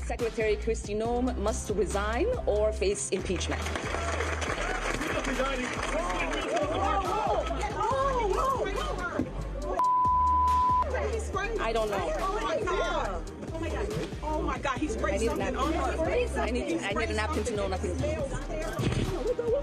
Secretary Kristi Noem must resign or face impeachment. I don't know. Oh my God. Oh my God. Oh my God. He sprayed something on her. I need a napkin to know nothing.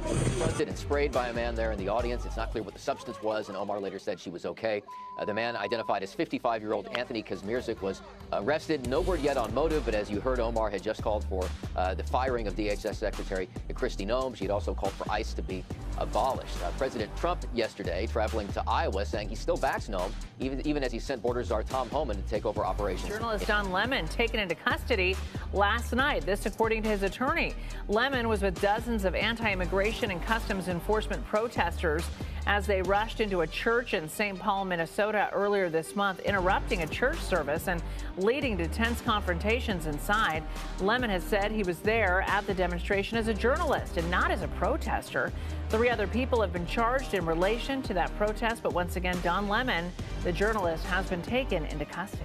Confronted and sprayed by a man there in the audience. It's not clear what the substance was, and Omar later said she was okay. The man, identified as 55-year-old Anthony Kazmierzik, was arrested. No word yet on motive, but as you heard, Omar had just called for the firing of DHS Secretary Kristi Noem. She had also called for ICE to be abolished. President Trump yesterday traveling to Iowa, saying he still backs Noem, even as he sent border czar Tom Homan to take over operations. Journalist Don Lemon taken into custody last night. This according to his attorney. Lemon was with dozens of anti-immigration and customs enforcement protesters as they rushed into a church in St. Paul, Minnesota earlier this month, interrupting a church service and leading to tense confrontations inside. Lemon has said he was there at the demonstration as a journalist and not as a protester. 3 other people have been charged in relation to that protest, but once again, Don Lemon, the journalist, has been taken into custody.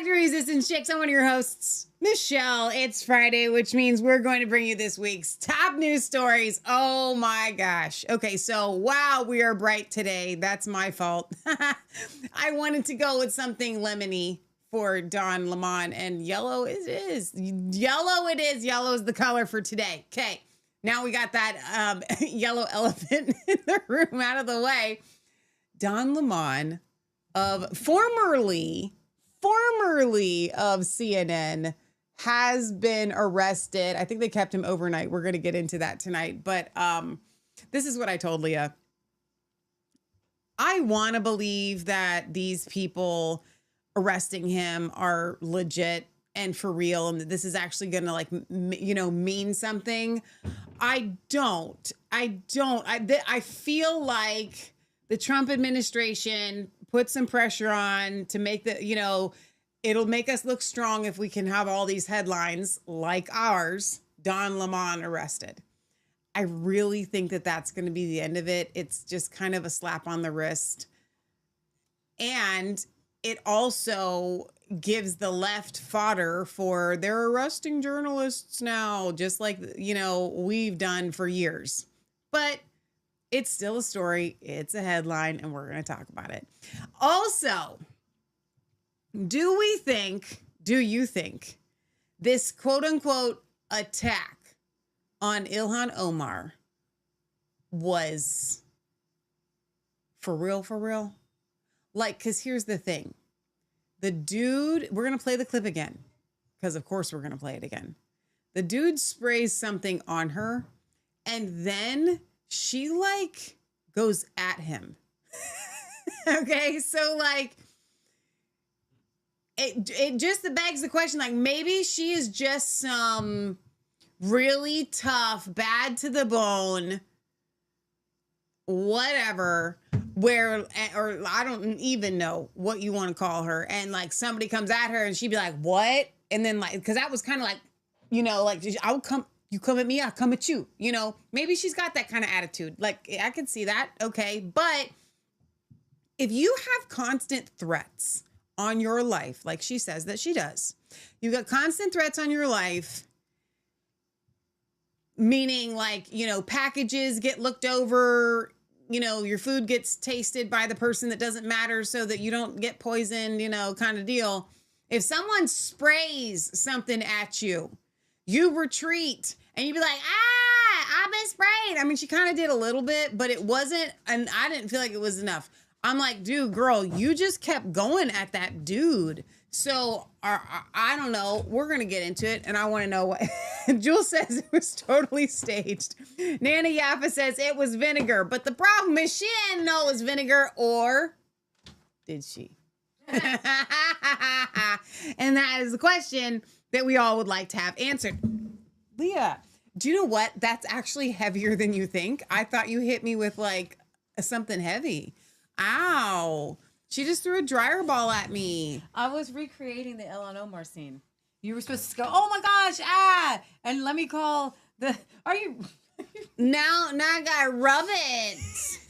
Resistance Chicks. I'm one of your hosts, Michelle. It's Friday, which means we're going to bring you this week's top news stories. Oh my gosh. Okay, so wow, we are bright today. That's my fault. I wanted to go with something lemony for Don Lemon, and yellow it is. Yellow it is. Yellow is the color for today. Okay, now we got that yellow elephant in the room out of the way. Don Lemon of formerly of CNN has been arrested. I think they kept him overnight. We're going to get into that tonight. But this is what I told Leah. I want to believe that these people arresting him are legit and for real, and that this is actually going to mean something. I don't. I feel like the Trump administration put some pressure on to make it'll make us look strong if we can have all these headlines like ours, Don Lemon arrested. I really think that that's going to be the end of it. It's just kind of a slap on the wrist. And it also gives the left fodder for they're arresting journalists now, just like, we've done for years. But it's still a story. It's a headline, and we're going to talk about it. Also, do you think this quote unquote attack on Ilhan Omar was for real? Like, because here's the thing. The dude, we're going to play the clip again, because of course we're going to play it again. The dude sprays something on her, and then she goes at him. Okay, so it just begs the question, maybe she is just some really tough, bad to the bone, whatever, or I don't even know what you want to call her. And somebody comes at her and she'd be like, what? And then because that was kind of I'll come. You come at me, I come at you. Maybe she's got that kind of attitude. I can see that. Okay. But if you have constant threats on your life, like she says that she does, you got constant threats on your life, meaning packages get looked over, your food gets tasted by the person that doesn't matter so that you don't get poisoned, kind of deal. If someone sprays something at you, you retreat and you'd be like, I've been sprayed. I mean, she kind of did a little bit, but it wasn't, and I didn't feel like it was enough. I'm like, dude, girl, you just kept going at that dude. So I don't know. We're going to get into it. And I want to know what Jules says it was totally staged. Nana Yaffa says it was vinegar. But the problem is she didn't know it was vinegar, or did she? And that is the question that we all would like to have answered. Leah, do you know what? That's actually heavier than you think. I thought you hit me with like something heavy. Ow. She just threw a dryer ball at me. I was recreating the Ilhan Omar scene. You were supposed to go, oh my gosh, ah, and let me call the, are you? Now I gotta rub it.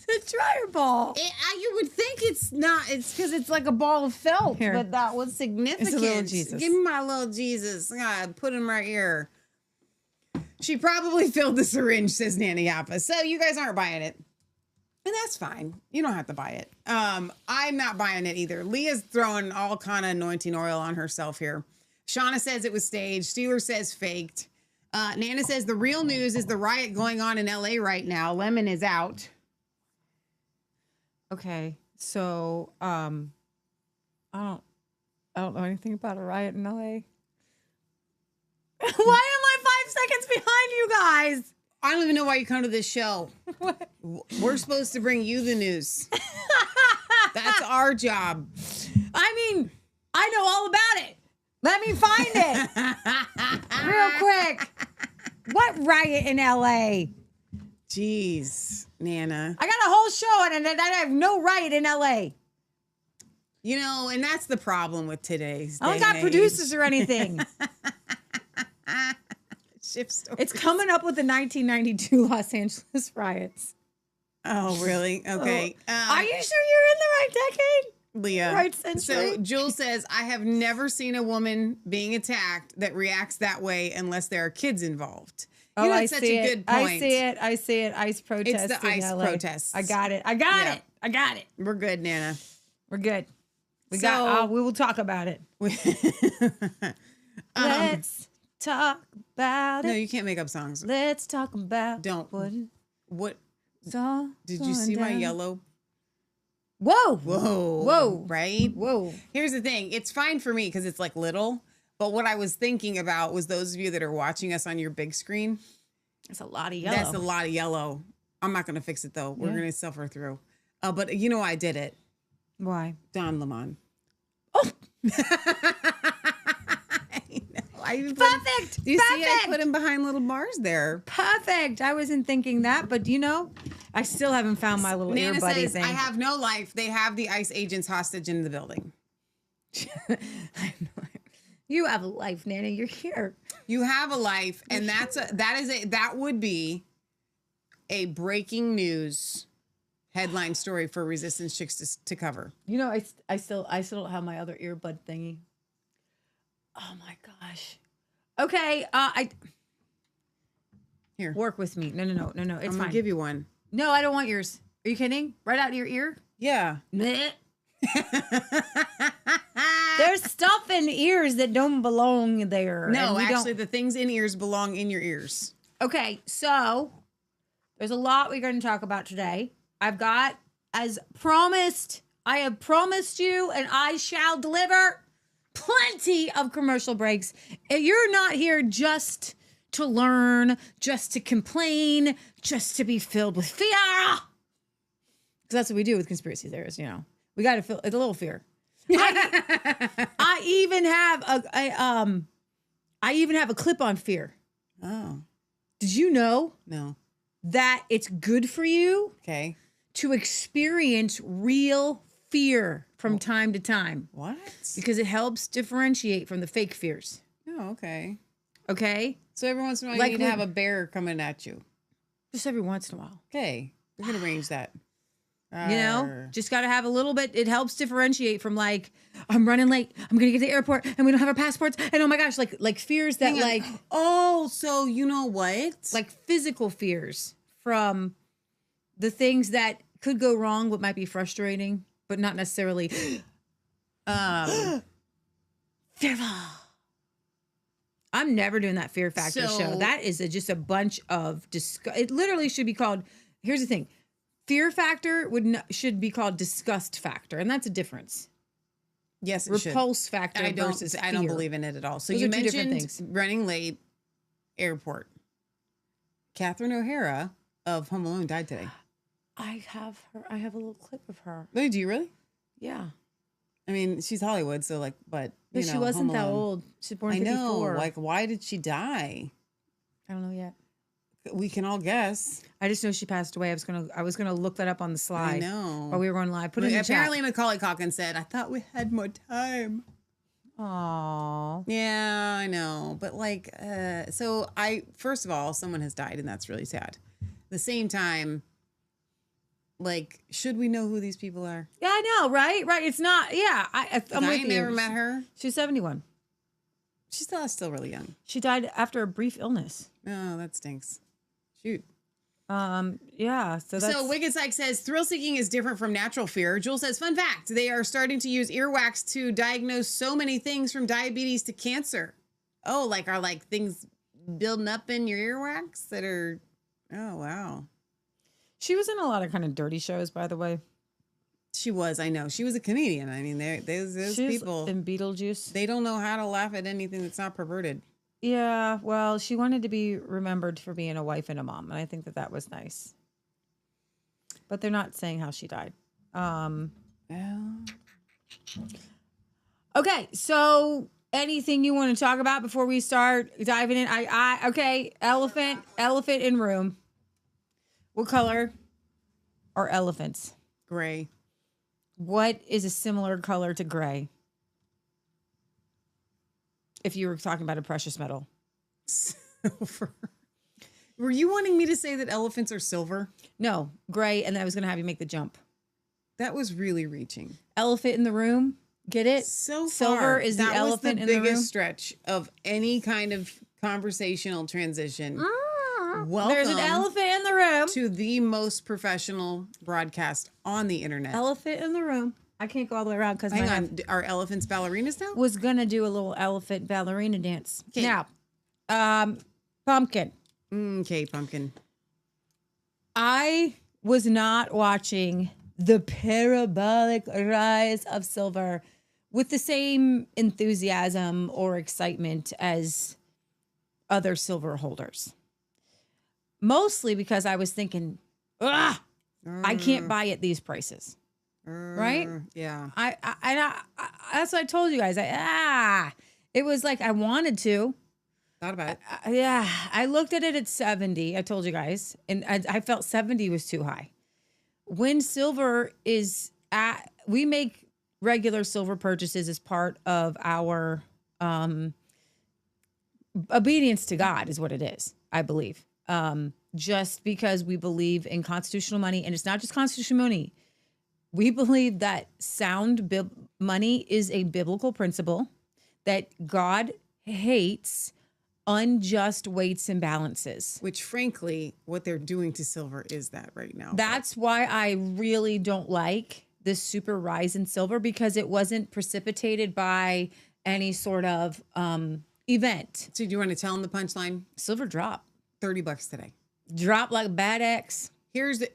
The dryer ball. You would think it's not, it's because it's like a ball of felt, Here. but that was significant. It's a little Jesus. Give me my little Jesus. I gotta put him right here. She probably filled the syringe, says Nana Yappa. So you guys aren't buying it. And that's fine. You don't have to buy it. I'm not buying it either. Leah's throwing all kind of anointing oil on herself here. Shauna says it was staged. Steeler says faked. Nana says the real news is the riot going on in LA right now. Lemon is out. Okay, so I don't know anything about a riot in LA. Why am I 5 seconds behind you guys? I don't even know why you come to this show. What? We're supposed to bring you the news. That's our job. I mean, I know all about it. Let me find it real quick. What riot in LA? Jeez, Nana. I got a whole show and I have no riot in LA. You know, and that's the problem with today's I don't day got and producers or anything. Shift stories. It's coming up with the 1992 Los Angeles riots. Oh, really? Okay. Are you sure you're in the right decade? Leah. Right century? So Jules says, I have never seen a woman being attacked that reacts that way unless there are kids involved. You know, I it's such see a it. good point. I see it. ICE protest. It's the ICE LA. protests. I got it. Yeah. I got it. We're good, Nana. We're good. We So- we will talk about it. Let's talk about No, it. you can't make up songs. Let's talk about Don't. What? So Did you see my yellow? Whoa. Whoa. Whoa. Right? Whoa. Here's the thing. It's fine for me because it's like little. But what I was thinking about was those of you that are watching us on your big screen. That's a lot of yellow. That's a lot of yellow. I'm not going to fix it though. We're going to suffer through. But you know why I did it? Why? Don Lemon. Oh. I know. Perfect. Do you see I Perfect. put him behind little bars there? Perfect. I wasn't thinking that, but you know, I still haven't found my little Nana ear buddy says, thing. I have no life. They have the ICE agents hostage in the building. You have a life, Nana. You're here. You have a life, and that would be a breaking news headline story for Resistance Chicks to cover. You know, I still don't have my other earbud thingy. Oh my gosh. Okay, Here, work with me. No. It's I'm fine. gonna give you one. No, I don't want yours. Are you kidding? Right out of your ear? Yeah. Blech. There's stuff in ears that don't belong there. No, and we actually, don't. the things in ears belong in your ears. Okay, so there's a lot we're going to talk about today. I've got, as promised, I have promised you, and I shall deliver plenty of commercial breaks. You're not here just to learn, just to complain, just to be filled with fear. Because that's what we do with conspiracy theorists, you know. We got to feel it's a little fear. I even have a clip on fear. Oh, Did you know no. that it's good for you Okay. to experience real fear from time to time? What? Because it helps differentiate from the fake fears. Oh, okay. Okay? So every once in a while, Like you need to when- have a bear coming at you. Just every once in a while. Okay. We're going to arrange that. You know, Arr. just got to have a little bit. It helps differentiate from like, I'm running late. I'm going to get to the airport and we don't have our passports. And oh my gosh, like fears that Hang on. like, Oh, so you know what? like physical fears from the things that could go wrong, what might be frustrating, but not necessarily fearful. I'm never doing that Fear Factor So- show. That is just a bunch of it literally should be called, here's the thing, Fear factor should be called disgust factor, and that's a difference. Yes, it Repulse factor versus fear. I don't believe in it at all. So Those you are two different mentioned things. running late, airport. Catherine O'Hara of Home Alone died today. I have a little clip of her. Wait, do you really? Yeah. I mean, she's Hollywood, so like, but you know, she wasn't Home that Alone. old. She's born I in 54. know. Like, why did she die? I don't know yet. We can all guess. I just know she passed away. I was gonna look that up on the slide. I know. While we were going live. Put it in the Apparently, chat. Macaulay Culkin said, "I thought we had more time." Aww. Yeah, I know. But like, so first of all, someone has died, and that's really sad. At the same time, like, should we know who these people are? Yeah, I know, right? Right. It's not. Yeah, I'm with I you. never met her. She's 71. She's still really young. She died after a brief illness. Oh, that stinks. Shoot. Yeah. So Wicked Psych says thrill seeking is different from natural fear. Jewel says, fun fact, they are starting to use earwax to diagnose so many things from diabetes to cancer. Oh, are things building up in your earwax that are, oh, wow. She was in a lot of kind of dirty shows, by the way. She was, I know. She was a comedian. I mean, those people in Beetlejuice. They don't know how to laugh at anything that's not perverted. Yeah, well, she wanted to be remembered for being a wife and a mom, and I think that was nice. But they're not saying how she died. Okay, so anything you want to talk about before we start diving in? Okay, elephant in room. What color are elephants? Gray. What is a similar color to gray? If you were talking about a precious metal. Silver. Were you wanting me to say that elephants are silver? No, gray, and then I was going to have you make the jump. That was really reaching. Elephant in the room. Get it? So silver far, is the elephant in the room. That was the biggest stretch of any kind of conversational transition. Welcome. There's an elephant in the room. To the most professional broadcast on the internet. Elephant in the room. I can't go all the way around because hang on. Are elephants ballerinas now? Was gonna do a little elephant ballerina dance. Okay. Now, pumpkin. Okay, pumpkin. I was not watching the parabolic rise of silver with the same enthusiasm or excitement as other silver holders. Mostly because I was thinking, I can't buy at these prices. Right? Yeah. I that's what I told you guys. It was like I wanted to. Thought about it. Yeah. I looked at it at 70. I told you guys. And I felt 70 was too high. When silver is we make regular silver purchases as part of our obedience to God is what it is, I believe. Just because we believe in constitutional money, and it's not just constitutional money. We believe that sound money is a biblical principle, that God hates unjust weights and balances. Which, frankly, what they're doing to silver is that right now. That's why I really don't like this super rise in silver, because it wasn't precipitated by any sort of event. So do you want to tell them the punchline? Silver drop. $30 today. Drop like a bad ex. Here's the...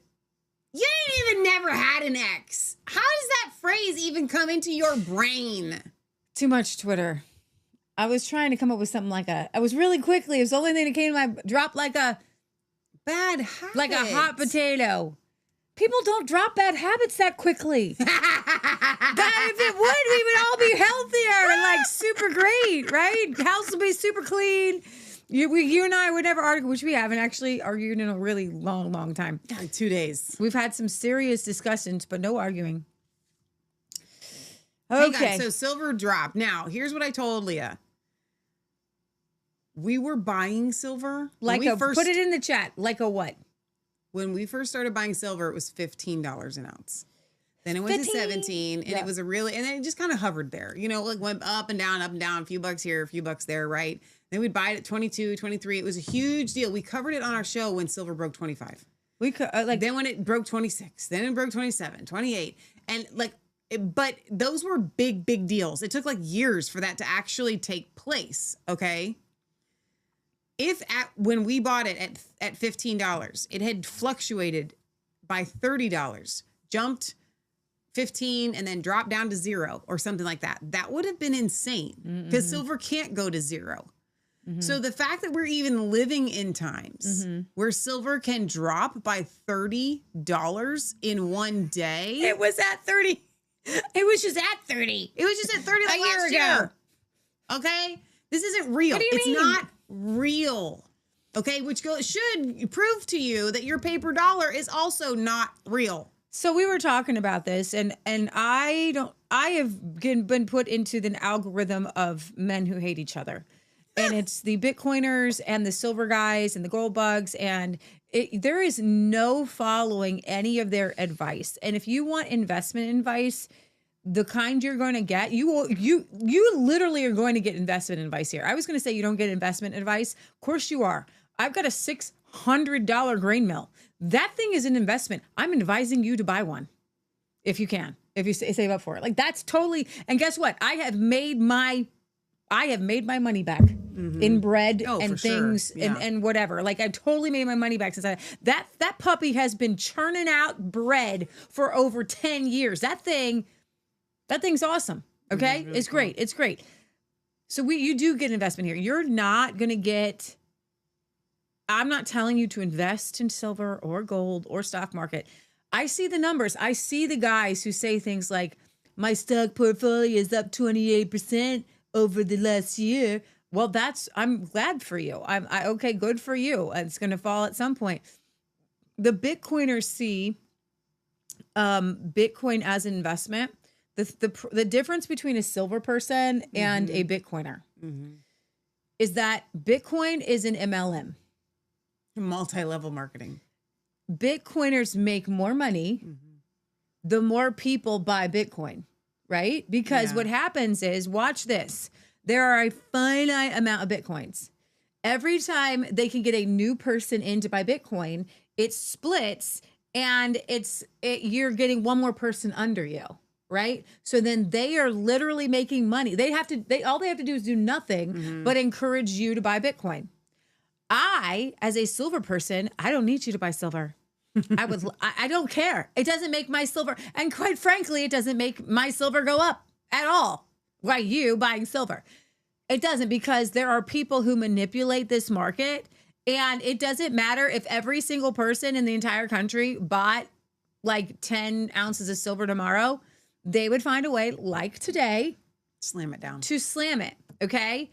You ain't even never had an ex. How does that phrase even come into your brain? Too much Twitter. I was trying to come up with something like I was really quickly. It was the only thing that came to my drop like a bad habit. Like a hot potato. People don't drop bad habits that quickly. If it would, we would all be healthier and like super great, right? House would be super clean. You and I would never argue, which we haven't actually argued in a really long time. Like 2 days. We've had some serious discussions, but no arguing. Okay. So silver dropped. Now, here's what I told Leah. We were buying silver. Put it in the chat. Like a what? When we first started buying silver, it was $15 an ounce. Then it went to 17, and it was and then it just kind of hovered there. You know, like went up and down, a few bucks here, a few bucks there, right? Then we'd buy it at 22, 23. It was a huge deal. We covered it on our show when silver broke 25. We could then when it broke 26, then it broke 27, 28. And but those were big deals. It took like years for that to actually take place, okay? When we bought it at $15, it had fluctuated by $30, jumped 15 and then dropped down to 0 or something like that. That would have been insane because silver can't go to 0. So the fact that we're even living in times where silver can drop by $30 in one day. It was at 30. It was just at 30. It was just at 30 like last year. Okay? This isn't real. What do you it's mean? not real. Okay? Which should prove to you that your paper dollar is also not real. So we were talking about this, and I have been put into the algorithm of men who hate each other. And it's the Bitcoiners and the silver guys and the gold bugs. And there is no following any of their advice. And if you want investment advice, the kind you're going to get, you literally are going to get investment advice here. I was going to say you don't get investment advice. Of course you are. I've got a $600 grain mill. That thing is an investment. I'm advising you to buy one if you can, if you save up for it. Like that's totally. And guess what? I have made my money back in bread and things and whatever. Like I've totally made my money back since that puppy has been churning out bread for over 10 years. That thing's awesome. Okay. Really it's great. It's great. So you do get investment here. You're not going to get, I'm not telling you to invest in silver or gold or stock market. I see the numbers. I see the guys who say things like my stock portfolio is up 28% over the last year. Well, I'm glad for you. Okay, good for you. It's going to fall at some point. The Bitcoiners see Bitcoin as an investment. The difference between a silver person and a Bitcoiner is that Bitcoin is an MLM. Multi-level marketing. Bitcoiners make more money the more people buy Bitcoin, right? Because what happens is, watch this. There are a finite amount of Bitcoins. Every time they can get a new person in to buy Bitcoin, it splits and you're getting one more person under you, right? So then they are literally making money. All they have to do is do nothing but encourage you to buy Bitcoin. I, as a silver person, I don't need you to buy silver. I don't care. It doesn't make my silver, and quite frankly, it doesn't make my silver go up at all. Why you buying silver? It doesn't, because there are people who manipulate this market, and it doesn't matter if every single person in the entire country bought like 10 ounces of silver tomorrow, they would find a way, like today, slam it down. To slam it, okay?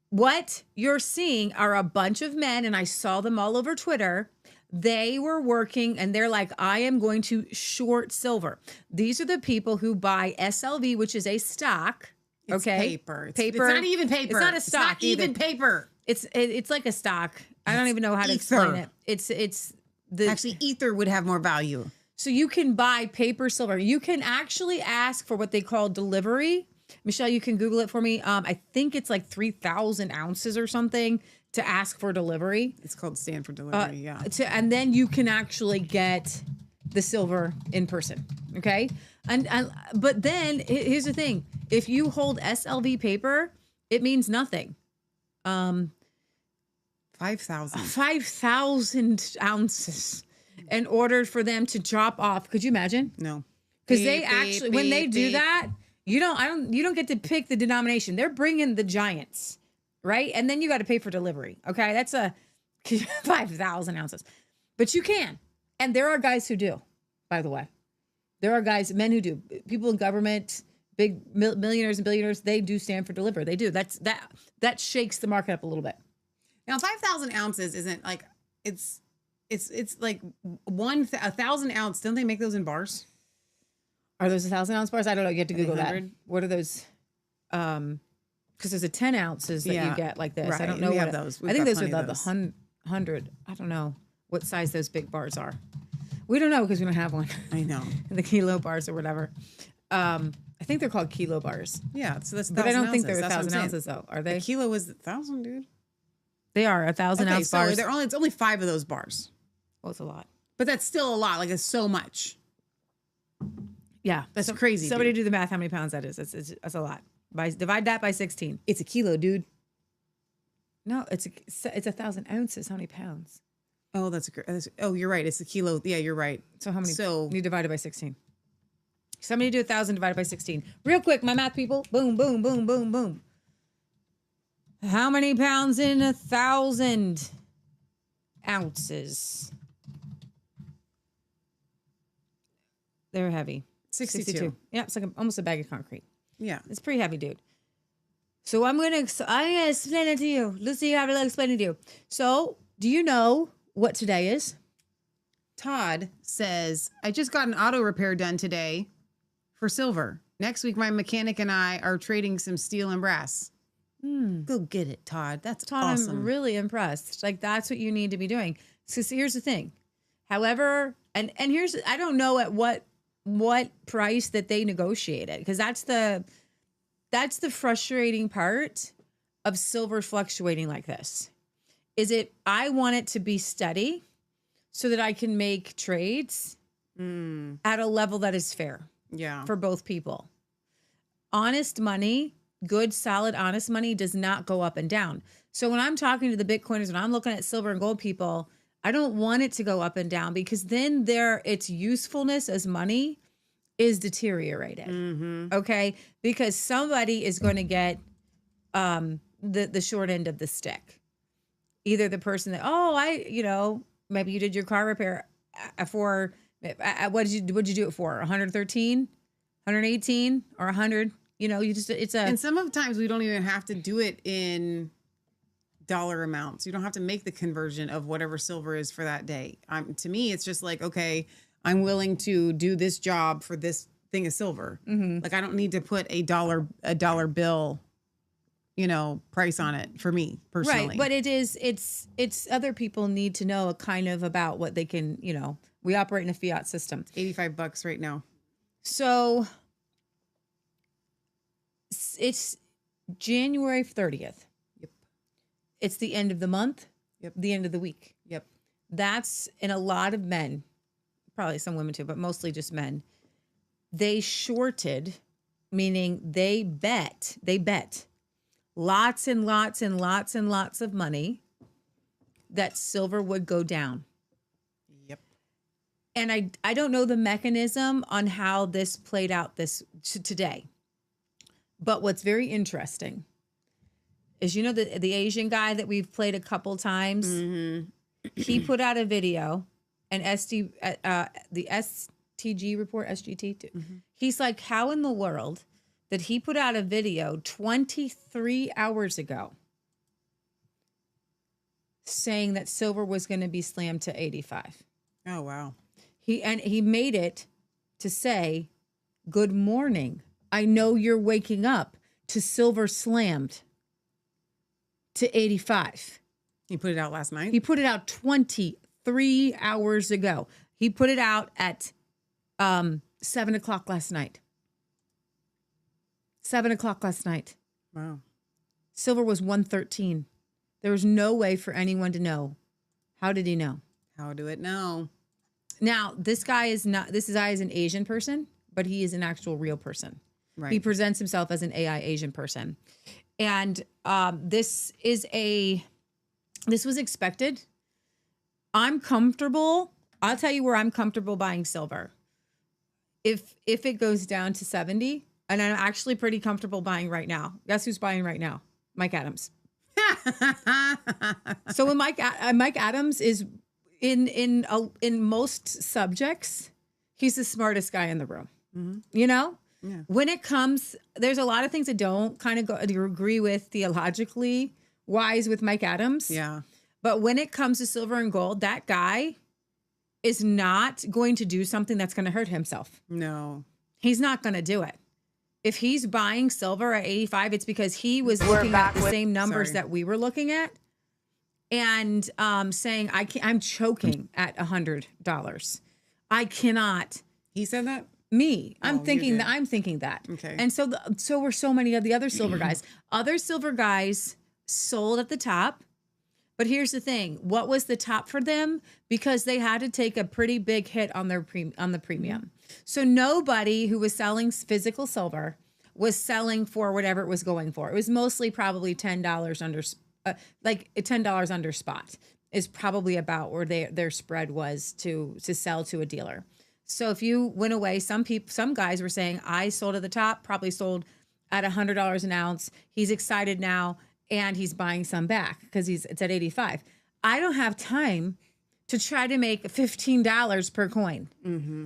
What you're seeing are a bunch of men, and I saw them all over Twitter. They were working and they're like, I am going to short silver. These are the people who buy SLV, which is a stock. It's okay. Paper. Paper. It's not even paper. It's not a stock. It's not even paper. It's like a stock. I don't even know how to explain it. It's actually ether would have more value. So you can buy paper silver. You can actually ask for what they call delivery. Michelle, you can Google it for me. I think it's like 3,000 ounces or something to ask for delivery. It's called stand for delivery, yeah. And then you can actually get the silver in person, okay? But then here's the thing: if you hold SLV paper, it means nothing. 5,000 ounces in order for them to drop off. Could you imagine? No, because they actually when they do that, you don't get to pick the denomination. They're bringing the giants. Right? And then you got to pay for delivery. Okay. That's 5,000 ounces. But you can. And there are guys who do, by the way. There are men who do. People in government, big millionaires and billionaires, they do stand for delivery. They do. That shakes the market up a little bit. Now, 5,000 ounces isn't like, it's like 1,000 ounce. Don't they make those in bars? Are those 1,000 ounce bars? I don't know. You have to Google that. What are those? Because there's a 10 ounces that you get like this. Right. I don't know we what have those. I think those are the 100. I don't know what size those big bars are. We don't know because we don't have one. I know. The kilo bars or whatever. I think they're called kilo bars. Yeah, so that's 1,000 but I don't think ounces. they're 1,000 ounces though. Are they? The kilo was 1,000, dude. They are 1,000 ounce bars. It's only 5 of those bars. Well, it's a lot. But that's still a lot. Like, it's so much. Yeah, that's crazy. Somebody do the math. How many pounds that is? That's a lot. Divide that by 16. It's a kilo, dude. No, it's 1,000 ounces. How many pounds? Oh, oh, you're right. It's a kilo. Yeah, you're right. So how many? So you divide it by 16. Somebody do 1,000 divided by 16. Real quick, my math people. Boom, boom, boom, boom, boom. How many pounds in 1,000 ounces? They're heavy. 62. Yeah, it's like almost a bag of concrete. Yeah. It's pretty heavy, dude. So I'm gonna explain it to you. Lucy, I will explain it to you. So, do you know what today is? Todd says, I just got an auto repair done today for silver. Next week, my mechanic and I are trading some steel and brass. Go get it, Todd. That's Todd, awesome. I'm really impressed. Like, that's what you need to be doing. So here's the thing. However, and here's, I don't know at what price that they negotiated, because that's the frustrating part of silver fluctuating like this. I want it to be steady so that I can make trades at a level that is fair. Yeah. For both people. Honest money, good, solid, honest money does not go up and down. So when I'm talking to the Bitcoiners, when I'm looking at silver and gold people, I don't want it to go up and down, because then its usefulness as money is deteriorated. Okay? Because somebody is going to get the short end of the stick. Either the person that, maybe you did your car repair for, what did you do it for? 113, 118, or 100? And some of the times we don't even have to do it in dollar amounts. You don't have to make the conversion of whatever silver is for that day. To me, it's just like, okay, I'm willing to do this job for this thing of silver. Like, I don't need to put a dollar bill, price on it for me personally. Right. But it's other people need to know kind of about what they can, we operate in a fiat system. $85 right now. So it's January 30th. Yep. It's the end of the month. Yep. The end of the week. Yep. That's, in a lot of men, probably some women too, but mostly just men, they shorted, meaning they bet lots and lots and lots and lots of money that silver would go down. Yep. And I don't know the mechanism on how this played out today. But what's very interesting is, the Asian guy that we've played a couple times, he put out a video, and the STG report, SGT, he's like, how in the world did he put out a video 23 hours ago saying that silver was going to be slammed to 85? Oh, wow. He made it to say, good morning. I know you're waking up to silver slammed to 85. He put it out last night? He put it out 23 hours ago. He put it out at 7 o'clock last night. 7 o'clock last night. Wow. Silver was 113. There was no way for anyone to know. How did he know? How do it know? Now, this guy is an Asian person, but he is an actual real person. Right. He presents himself as an AI Asian person. And this was expected. I'm comfortable. I'll tell you where I'm comfortable buying silver. If it goes down to 70, and I'm actually pretty comfortable buying right now. Guess who's buying right now? Mike Adams. So when Mike Adams is in most subjects, he's the smartest guy in the room. Yeah. When it comes, there's a lot of things that don't kind of agree with theologically wise with Mike Adams. Yeah. But when it comes to silver and gold, that guy is not going to do something that's going to hurt himself. No. He's not going to do it. If he's buying silver at 85, it's because he was looking at the same numbers that we were looking at and saying, I'm choking at $100. I cannot. He said that? Me. I'm thinking that. Okay. And so were so many of the other silver guys. Other silver guys sold at the top. But here's the thing. What was the top for them? Because they had to take a pretty big hit on the premium. So nobody who was selling physical silver was selling for whatever it was going for. It was mostly probably $10 under, $10 under spot. is probably about where their spread was to sell to a dealer. So if you went away, some guys were saying, I sold at the top, probably sold at $100 an ounce. He's excited now, and he's buying some back because it's at 85. I don't have time to try to make $15 per coin. Mm-hmm.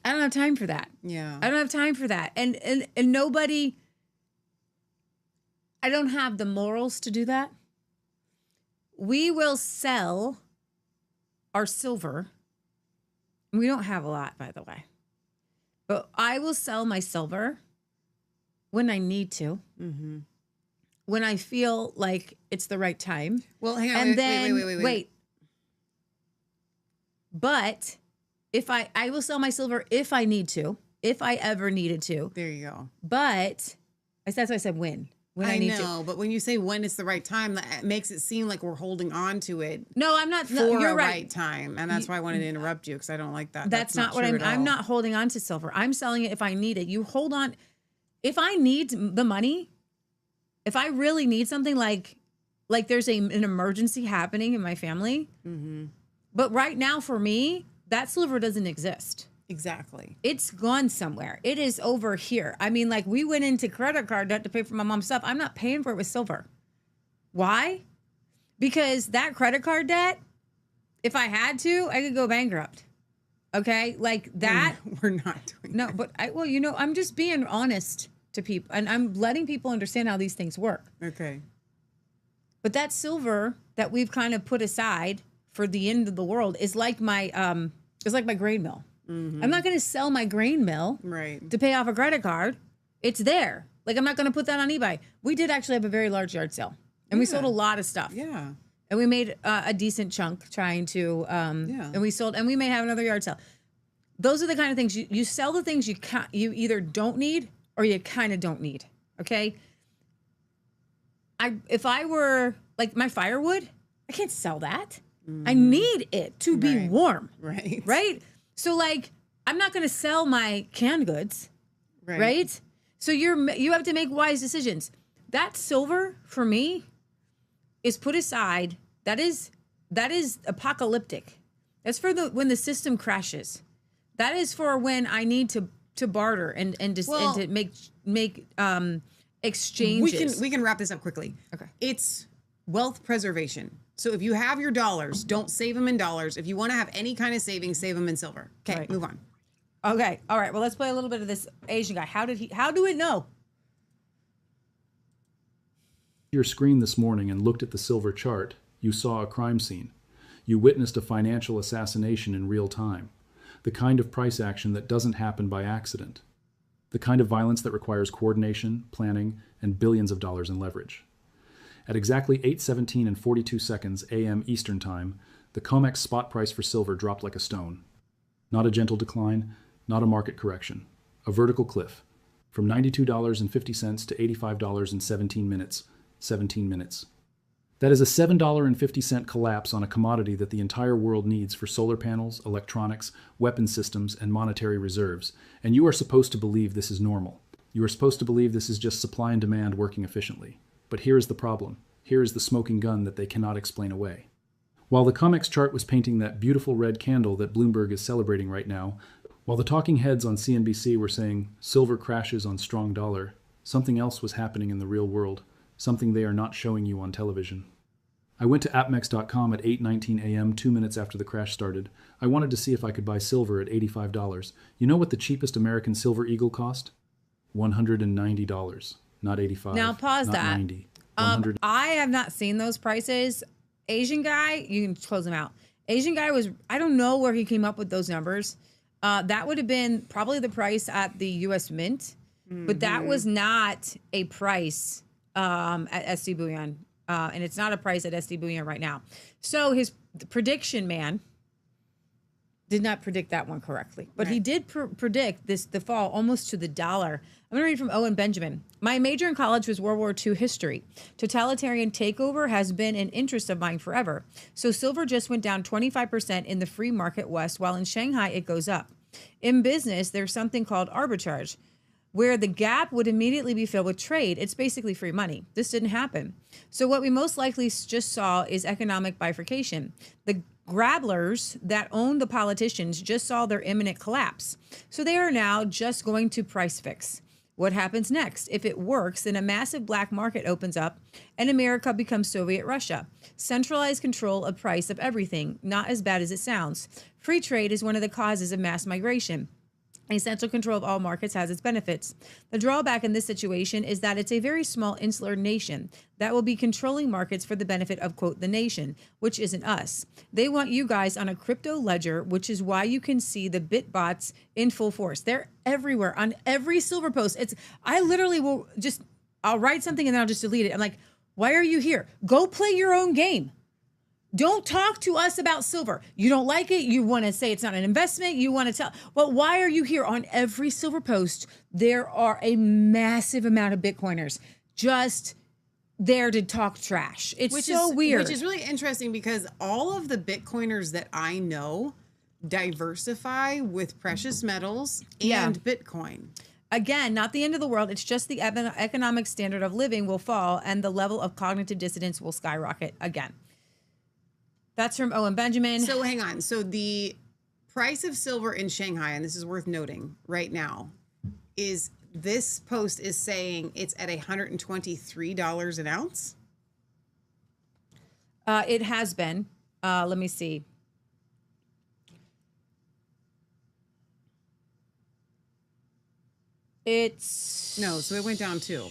I don't have time for that. Yeah. I don't have time for that. And nobody, I don't have the morals to do that. We will sell our silver. We don't have a lot, by the way. But I will sell my silver when I need to. Mm-hmm. When I feel like it's the right time. Well, hang on. And Wait. But if I will sell my silver if I need to, if I ever needed to. There you go. But that's why I said when I need to. But when you say when it's the right time, that makes it seem like we're holding on to it. No, I'm not. For you're a right. right time, and that's why I wanted to interrupt you because I don't like that. That's not what I'm not holding on to silver. I'm selling it if I need it. You hold on. If I need the money, if I really need something like there's an emergency happening in my family. Mm-hmm. But right now for me, that silver doesn't exist. Exactly. It's gone somewhere. It is over here. I mean, like we went into credit card debt to pay for my mom's stuff. I'm not paying for it with silver. Why? Because that credit card debt, if I had to, I could go bankrupt. Okay? Like that. We're not doing No, that. but I'm just being honest to people, and I'm letting people understand how these things work. Okay. But that silver that we've kind of put aside for the end of the world is like my grain mill. Mm-hmm. I'm not going to sell my grain mill to pay off a credit card. It's there. Like I'm not going to put that on eBay. We did actually have a very large yard sale, and we sold a lot of stuff. Yeah. And we made a decent chunk trying to, and we sold, and we may have another yard sale. Those are the kind of things you sell the things you either don't need or you kind of don't need. Okay. If I were like my firewood, I can't sell that. I need it to be warm. Right. Right. So like, I'm not going to sell my canned goods. Right. So you have to make wise decisions. That silver for me is put aside. That is apocalyptic. That's for when the system crashes. That is for when I need to barter and to make exchanges. We can wrap this up quickly. Okay. It's wealth preservation. So if you have your dollars, don't save them in dollars. If you want to have any kind of savings, save them in silver. Okay, move on. Okay, all right. Well, let's play a little bit of this Asian guy. How do it know? Your screen this morning and looked at the silver chart, you saw a crime scene. You witnessed a financial assassination in real time. The kind of price action that doesn't happen by accident. The kind of violence that requires coordination, planning, and billions of dollars in leverage. At exactly 8:17 and 42 seconds a.m. Eastern Time, the COMEX spot price for silver dropped like a stone. Not a gentle decline, not a market correction. A vertical cliff. From $92.50 to $85 in 17 minutes. 17 minutes. That is a $7.50 collapse on a commodity that the entire world needs for solar panels, electronics, weapon systems, and monetary reserves. And you are supposed to believe this is normal. You are supposed to believe this is just supply and demand working efficiently. But here is the problem. Here is the smoking gun that they cannot explain away. While the COMEX chart was painting that beautiful red candle that Bloomberg is celebrating right now, while the talking heads on CNBC were saying silver crashes on strong dollar, something else was happening in the real world, something they are not showing you on television. I went to appmex.com at 8:19 a.m. 2 minutes after the crash started. I wanted to see if I could buy silver at $85. You know what the cheapest American silver eagle cost? $190. Not $85. Now pause not that. $90. I have not seen those prices. Asian guy, you can close them out. Asian guy I don't know where he came up with those numbers. That would have been probably the price at the U.S. Mint, but that was not a price at SD Bullion, and it's not a price at SD Bullion right now. So his prediction man did not predict that one correctly, but he did predict the fall almost to the dollar. I'm going to read from Owen Benjamin. My major in college was World War II history. Totalitarian takeover has been an interest of mine forever. So silver just went down 25% in the free market West, while in Shanghai it goes up. In business, there's something called arbitrage. where the gap would immediately be filled with trade. It's basically free money. This didn't happen. So what we most likely just saw is economic bifurcation. The grabblers that own the politicians just saw their imminent collapse. So they are now just going to price fix. What happens next? If it works, then a massive black market opens up and America becomes Soviet Russia. Centralized control of price of everything, not as bad as it sounds. Free trade is one of the causes of mass migration. A central control of all markets has its benefits. The drawback in this situation is that it's a very small insular nation that will be controlling markets for the benefit of, quote, the nation, which isn't us. They want you guys on a crypto ledger, which is why you can see the bit bots in full force. They're everywhere on every silver post. I literally will I'll write something and then I'll just delete it. I'm like, why are you here? Go play your own game. Don't talk to us about silver. You don't like it. You want to say it's not an investment. You want to tell. Well, why are you here? On every silver post, there are a massive amount of Bitcoiners just there to talk trash. It's so weird. Which is really interesting because all of the Bitcoiners that I know diversify with precious metals and Bitcoin. Again, not the end of the world. It's just the economic standard of living will fall and the level of cognitive dissonance will skyrocket again. That's from Owen Benjamin. So hang on. So the price of silver in Shanghai, and this is worth noting right now, is this post is saying it's at $123 an ounce? It has been. Let me see. So it went down too.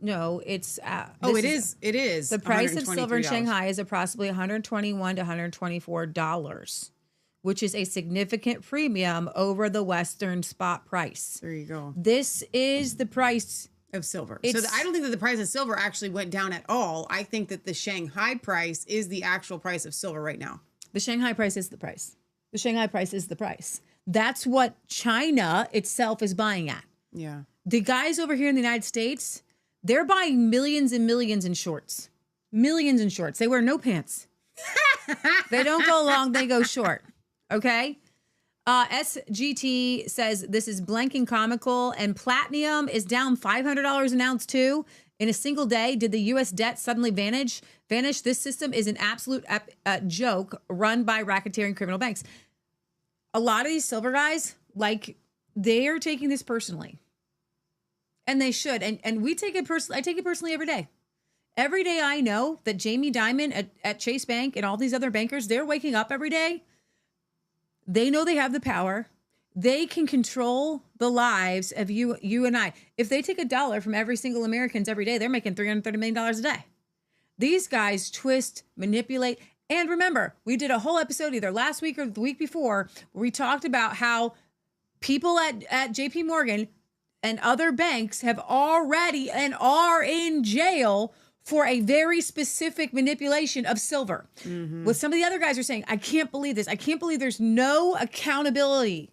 No, it's it is. The price of silver in Shanghai is approximately $121 to $124, which is a significant premium over the Western spot price. There you go. This is the price of silver. So I don't think that the price of silver actually went down at all. I think that the Shanghai price is the actual price of silver right now. The Shanghai price is the price. The Shanghai price is the price. That's what China itself is buying at. Yeah. The guys over here in the United States, they're buying millions and millions in shorts. Millions in shorts. They wear no pants. They don't go long, they go short. Okay? SGT says this is blanking comical, and platinum is down $500 an ounce too. In a single day, did the U.S. debt suddenly vanish? This system is an absolute joke run by racketeering criminal banks. A lot of these silver guys, they are taking this personally. And they should. And we take it personally. I take it personally every day. Every day I know that Jamie Dimon at Chase Bank and all these other bankers, they're waking up every day. They know they have the power. They can control the lives of you and I. If they take $1 from every single Americans every day, they're making $330 million a day. These guys twist, manipulate. And remember, we did a whole episode either last week or the week before where we talked about how people at JP Morgan and other banks have already and are in jail for a very specific manipulation of silver. Mm-hmm. What some of the other guys are saying, I can't believe this. I can't believe there's no accountability.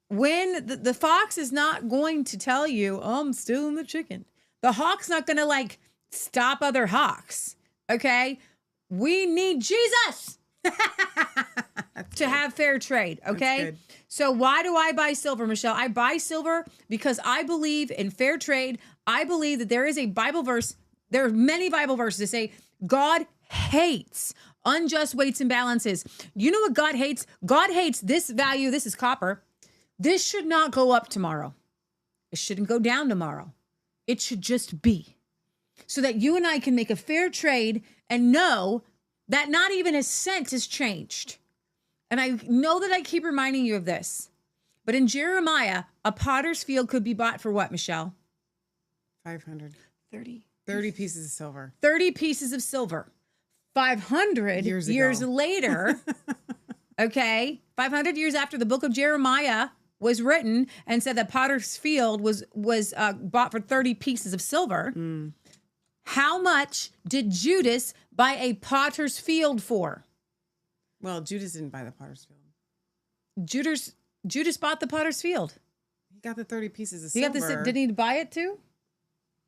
When the fox is not going to tell you, oh, I'm stealing the chicken. The hawk's not going to stop other hawks. Okay? We need Jesus to have fair trade. Okay? So why do I buy silver, Michelle? I buy silver because I believe in fair trade. I believe that there is a Bible verse. There are many Bible verses that say God hates unjust weights and balances. You know what God hates? God hates this value. This is copper. This should not go up tomorrow. It shouldn't go down tomorrow. It should just be. So that you and I can make a fair trade and know that not even a cent has changed. And I know that I keep reminding you of this. But in Jeremiah, a potter's field could be bought for what, Michelle? 500. 30 pieces of silver. 30 pieces of silver. 500 years later, okay, 500 years after the book of Jeremiah was written and said that potter's field was bought for 30 pieces of silver. Mm. How much did Judas buy a potter's field for? Well, Judas didn't buy the potter's field. Judas bought the potter's field. He got the 30 pieces of silver. Didn't he buy it too?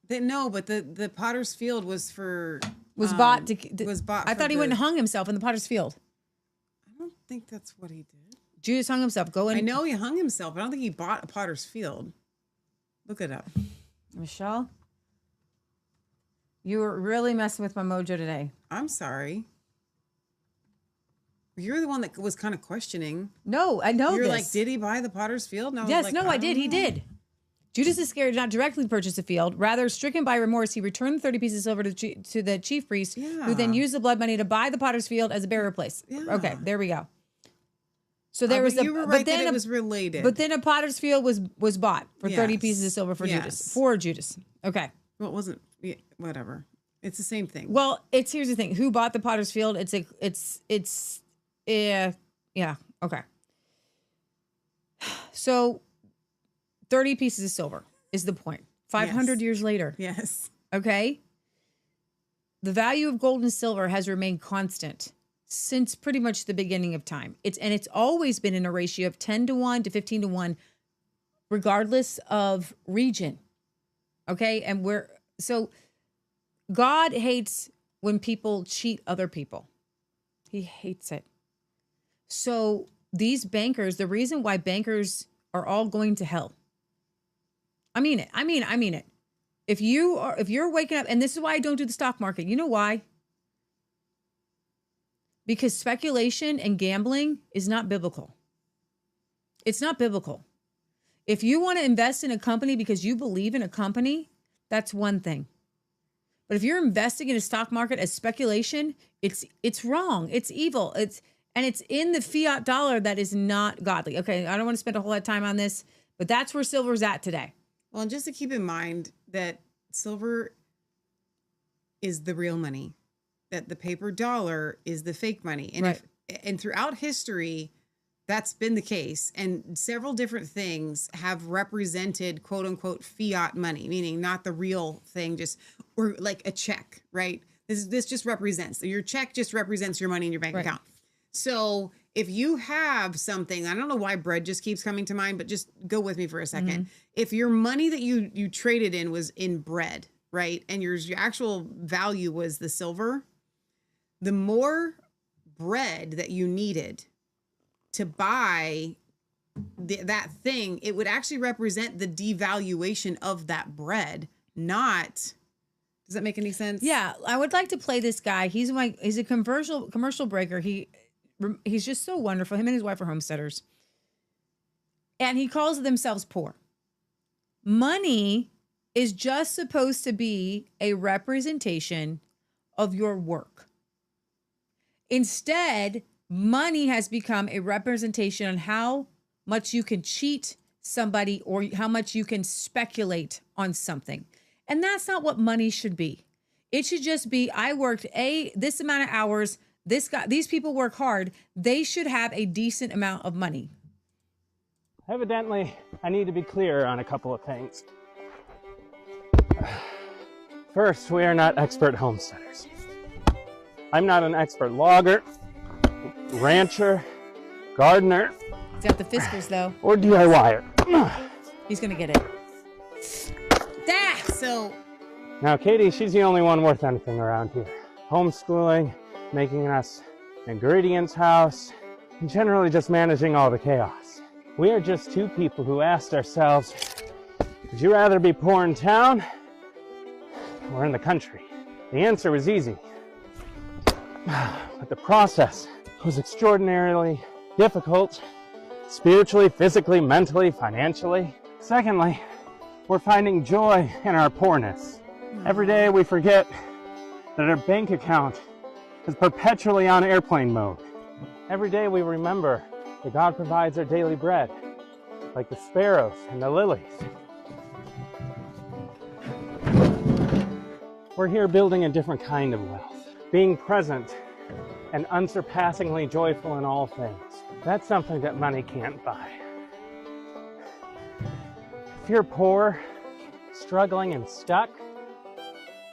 No, but the potter's field was for bought. I thought he went and hung himself in the potter's field. I don't think that's what he did. Judas hung himself. I know he hung himself, but I don't think he bought a potter's field. Look it up. Michelle, you were really messing with my mojo today. I'm sorry. You're the one that was kind of questioning. No, I know You're this. like, did he buy the potter's field? And I was Yes, like, no, I did. don't He know. did. Judas Iscariot did not directly purchase the field. Rather, stricken by remorse, he returned the 30 pieces of silver to the chief priest, who then used the blood money to buy the potter's field as a burial place. Yeah. Okay, there we go. So there was you were right that it was related. But then a potter's field was bought for 30 Yes. pieces of silver for Yes. Judas. For Judas. Okay. Well, it wasn't. Yeah, whatever. It's the same thing. Well, here's the thing. Who bought the potter's field? Yeah. Okay. So 30 pieces of silver is the point. 500 years later. Yes. Okay. The value of gold and silver has remained constant since pretty much the beginning of time. It's always been in a ratio of 10-1 to 15-1, regardless of region. Okay. And so God hates when people cheat other people. He hates it. So these bankers, the reason why bankers are all going to hell. I mean it. If you're waking up, and this is why I don't do the stock market. You know why? Because speculation and gambling is not biblical. It's not biblical. If you want to invest in a company because you believe in a company, that's one thing. But if you're investing in a stock market as speculation, it's wrong. It's evil. It's in the fiat dollar that is not godly. Okay, I don't want to spend a whole lot of time on this, but that's where silver's at today. Well, and just to keep in mind that silver is the real money, that the paper dollar is the fake money. And Right. and throughout history, that's been the case. And several different things have represented quote unquote fiat money, meaning not the real thing, or like a check, right? This just represents, your check just represents your money in your bank Right. account. So if you have something, I don't know why bread just keeps coming to mind, but just go with me for a second. Mm-hmm. If your money that you traded in was in bread, right? And your actual value was the silver, the more bread that you needed to buy that thing, it would actually represent the devaluation of that bread, not... Does that make any sense? Yeah, I would like to play this guy. He's a commercial breaker. He's just so wonderful. Him and his wife are homesteaders. And he calls themselves poor. Money is just supposed to be a representation of your work. Instead, money has become a representation on how much you can cheat somebody or how much you can speculate on something. And that's not what money should be. It should just be, I worked this amount of hours. These people work hard. They should have a decent amount of money. Evidently, I need to be clear on a couple of things. First, we are not expert homesteaders. I'm not an expert logger, rancher, gardener, He's got the Fiskers, though. or DIYer. He's going to get it. So Now, Katie, she's the only one worth anything around here. Homeschooling, making us an ingredients house, and generally just managing all the chaos. We are just two people who asked ourselves, would you rather be poor in town or in the country? The answer was easy. But the process was extraordinarily difficult, spiritually, physically, mentally, financially. Secondly, we're finding joy in our poorness. Every day we forget that our bank account is perpetually on airplane mode. Every day we remember that God provides our daily bread, like the sparrows and the lilies. We're here building a different kind of wealth, being present and unsurpassingly joyful in all things. That's something that money can't buy. If you're poor, struggling, and stuck,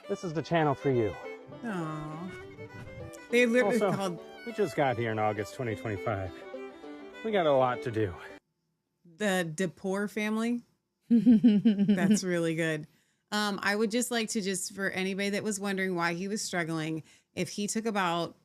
this is the channel for you. Aww. They literally Also, called we just got here in August 2025. We got a lot to do. the DePoor family. That's really good. I would just like to for anybody that was wondering why he was struggling, if he took about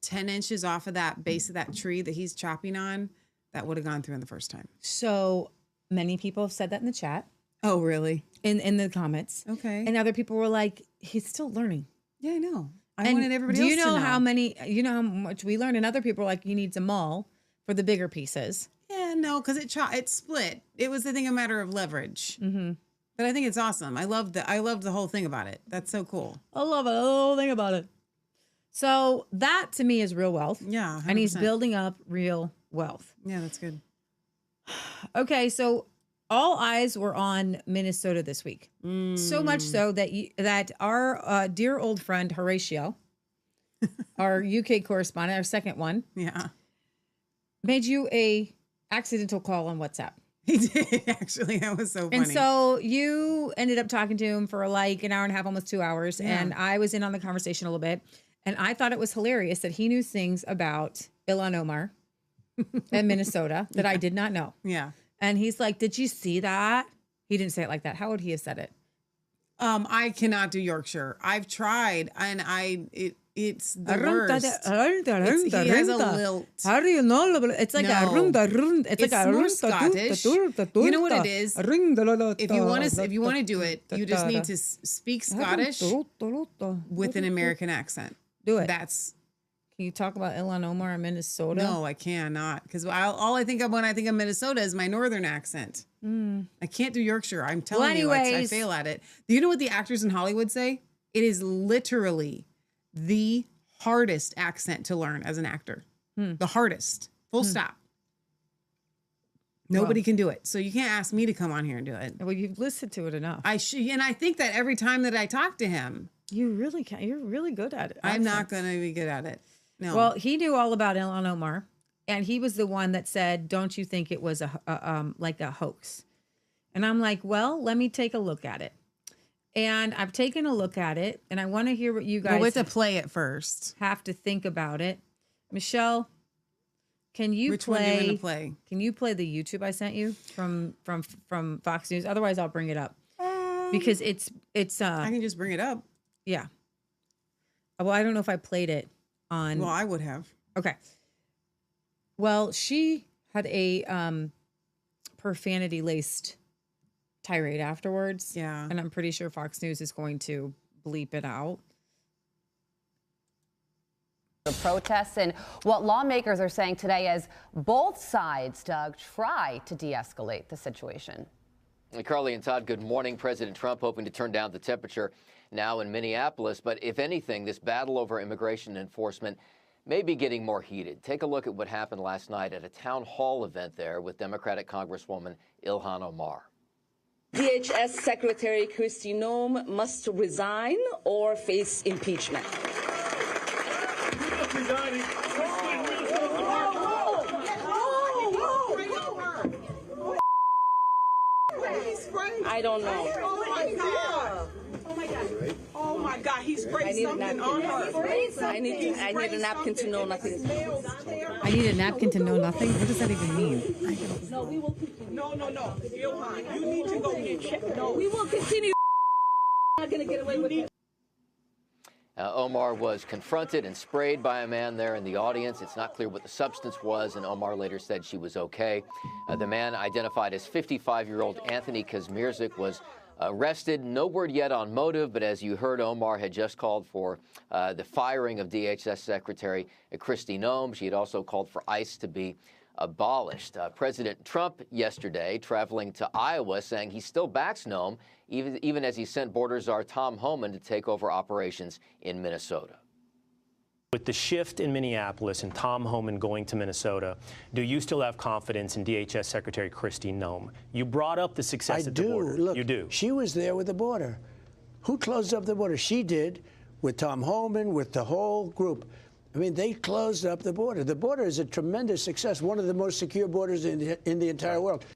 10 inches off of that base of that tree that he's chopping on, that would have gone through in the first time. So many people have said that in the chat. Oh, really? in the comments. Okay. And other people were like, he's still learning. Yeah, I know. I And wanted everybody do else you to know know. how much we learned? And other people were like, he needs a mall for the bigger pieces. Yeah, no, because it split. It was, I think, a matter of leverage. Mm-hmm. But I think it's awesome. I loved the whole thing about it. That's so cool. I love it. The whole thing about it. So that to me is real wealth. Yeah, 100%. And he's building up real wealth. Yeah, that's good. Okay, so all eyes were on Minnesota this week. So much so that our dear old friend Horatio, our UK correspondent, our second one, Yeah. made you a accidental call on WhatsApp. He did, actually. That was so funny. And so you ended up talking to him for like an hour and a half, almost 2 hours. Yeah. And I was in on the conversation a little bit. And I thought it was hilarious that he knew things about Ilhan Omar in Minnesota that I did not know. Yeah. And he's like, did you see that? He didn't say it like that. How would he have said it? I cannot do Yorkshire. I've tried, and it's the worst. He has a lilt. How do you know? It's like No. it's like more Scottish. You know what it is? If you want to do it, you just need to speak Scottish with an American accent. Do it. Can you talk about Ilhan Omar in Minnesota? No, I cannot, because all I think of when I think of Minnesota is my northern accent. I can't do Yorkshire. I'm telling you, I fail at it. Do you know what the actors in Hollywood say? It is literally the hardest accent to learn as an actor. The hardest. Full stop. Nobody can do it. So you can't ask me to come on here and do it. Well, you've listened to it enough. And I think that every time that I talk to him. You really can. You're really good at it. I'm not going to be good at it. No. Well, he knew all about Ilhan Omar, and he was the one that said, "Don't you think it was like a hoax?" And I'm like, "Well, let me take a look at it." And I've taken a look at it, and I want to hear what you guys we have to play it first. Have to think about it. Michelle, can you Which one do you want to play? Can you play the YouTube I sent you from Fox News? Otherwise, I'll bring it up because it's. I can just bring it up. Yeah. Well, I don't know if I played it on. Well, I would have. Okay. Well, she had a profanity-laced tirade afterwards. Yeah. And I'm pretty sure Fox News is going to bleep it out. The protests and what lawmakers are saying today as both sides, Doug, try to de-escalate the situation. Carly and Todd, good morning. President Trump hoping to turn down the temperature now in Minneapolis. But if anything, this battle over immigration enforcement may be getting more heated. Take a look at what happened last night at a town hall event there with Democratic Congresswoman Ilhan Omar. DHS Secretary Kristi Noem must resign or face impeachment. I don't know. Oh my God. Oh my God. Oh my God. He sprayed something on her. I need a napkin to know nothing. I need a napkin to know nothing? What does that even mean? No, we will continue. No. Ilhan, you need to go get checked. No, we will continue. Not going to get away with it. Omar was confronted and sprayed by a man there in the audience. It's not clear what the substance was, and Omar later said she was okay. The man, identified as 55-year-old Anthony Kazmierzik, was arrested. No word yet on motive, but as you heard, Omar had just called for the firing of DHS Secretary Kristi Noem. She had also called for ICE to be abolished. President Trump yesterday traveling to Iowa saying he still backs Noem, even as he sent border czar Tom Homan to take over operations in Minnesota. With the shift in Minneapolis and Tom Homan going to Minnesota, do you still have confidence in DHS Secretary Kristi Noem? You brought up the success at the border. Look, you do. She was there with the border. Who closed up the border? She did, with Tom Homan, with the whole group. I mean, they closed up the border. The border is a tremendous success, one of the most secure borders in the entire world.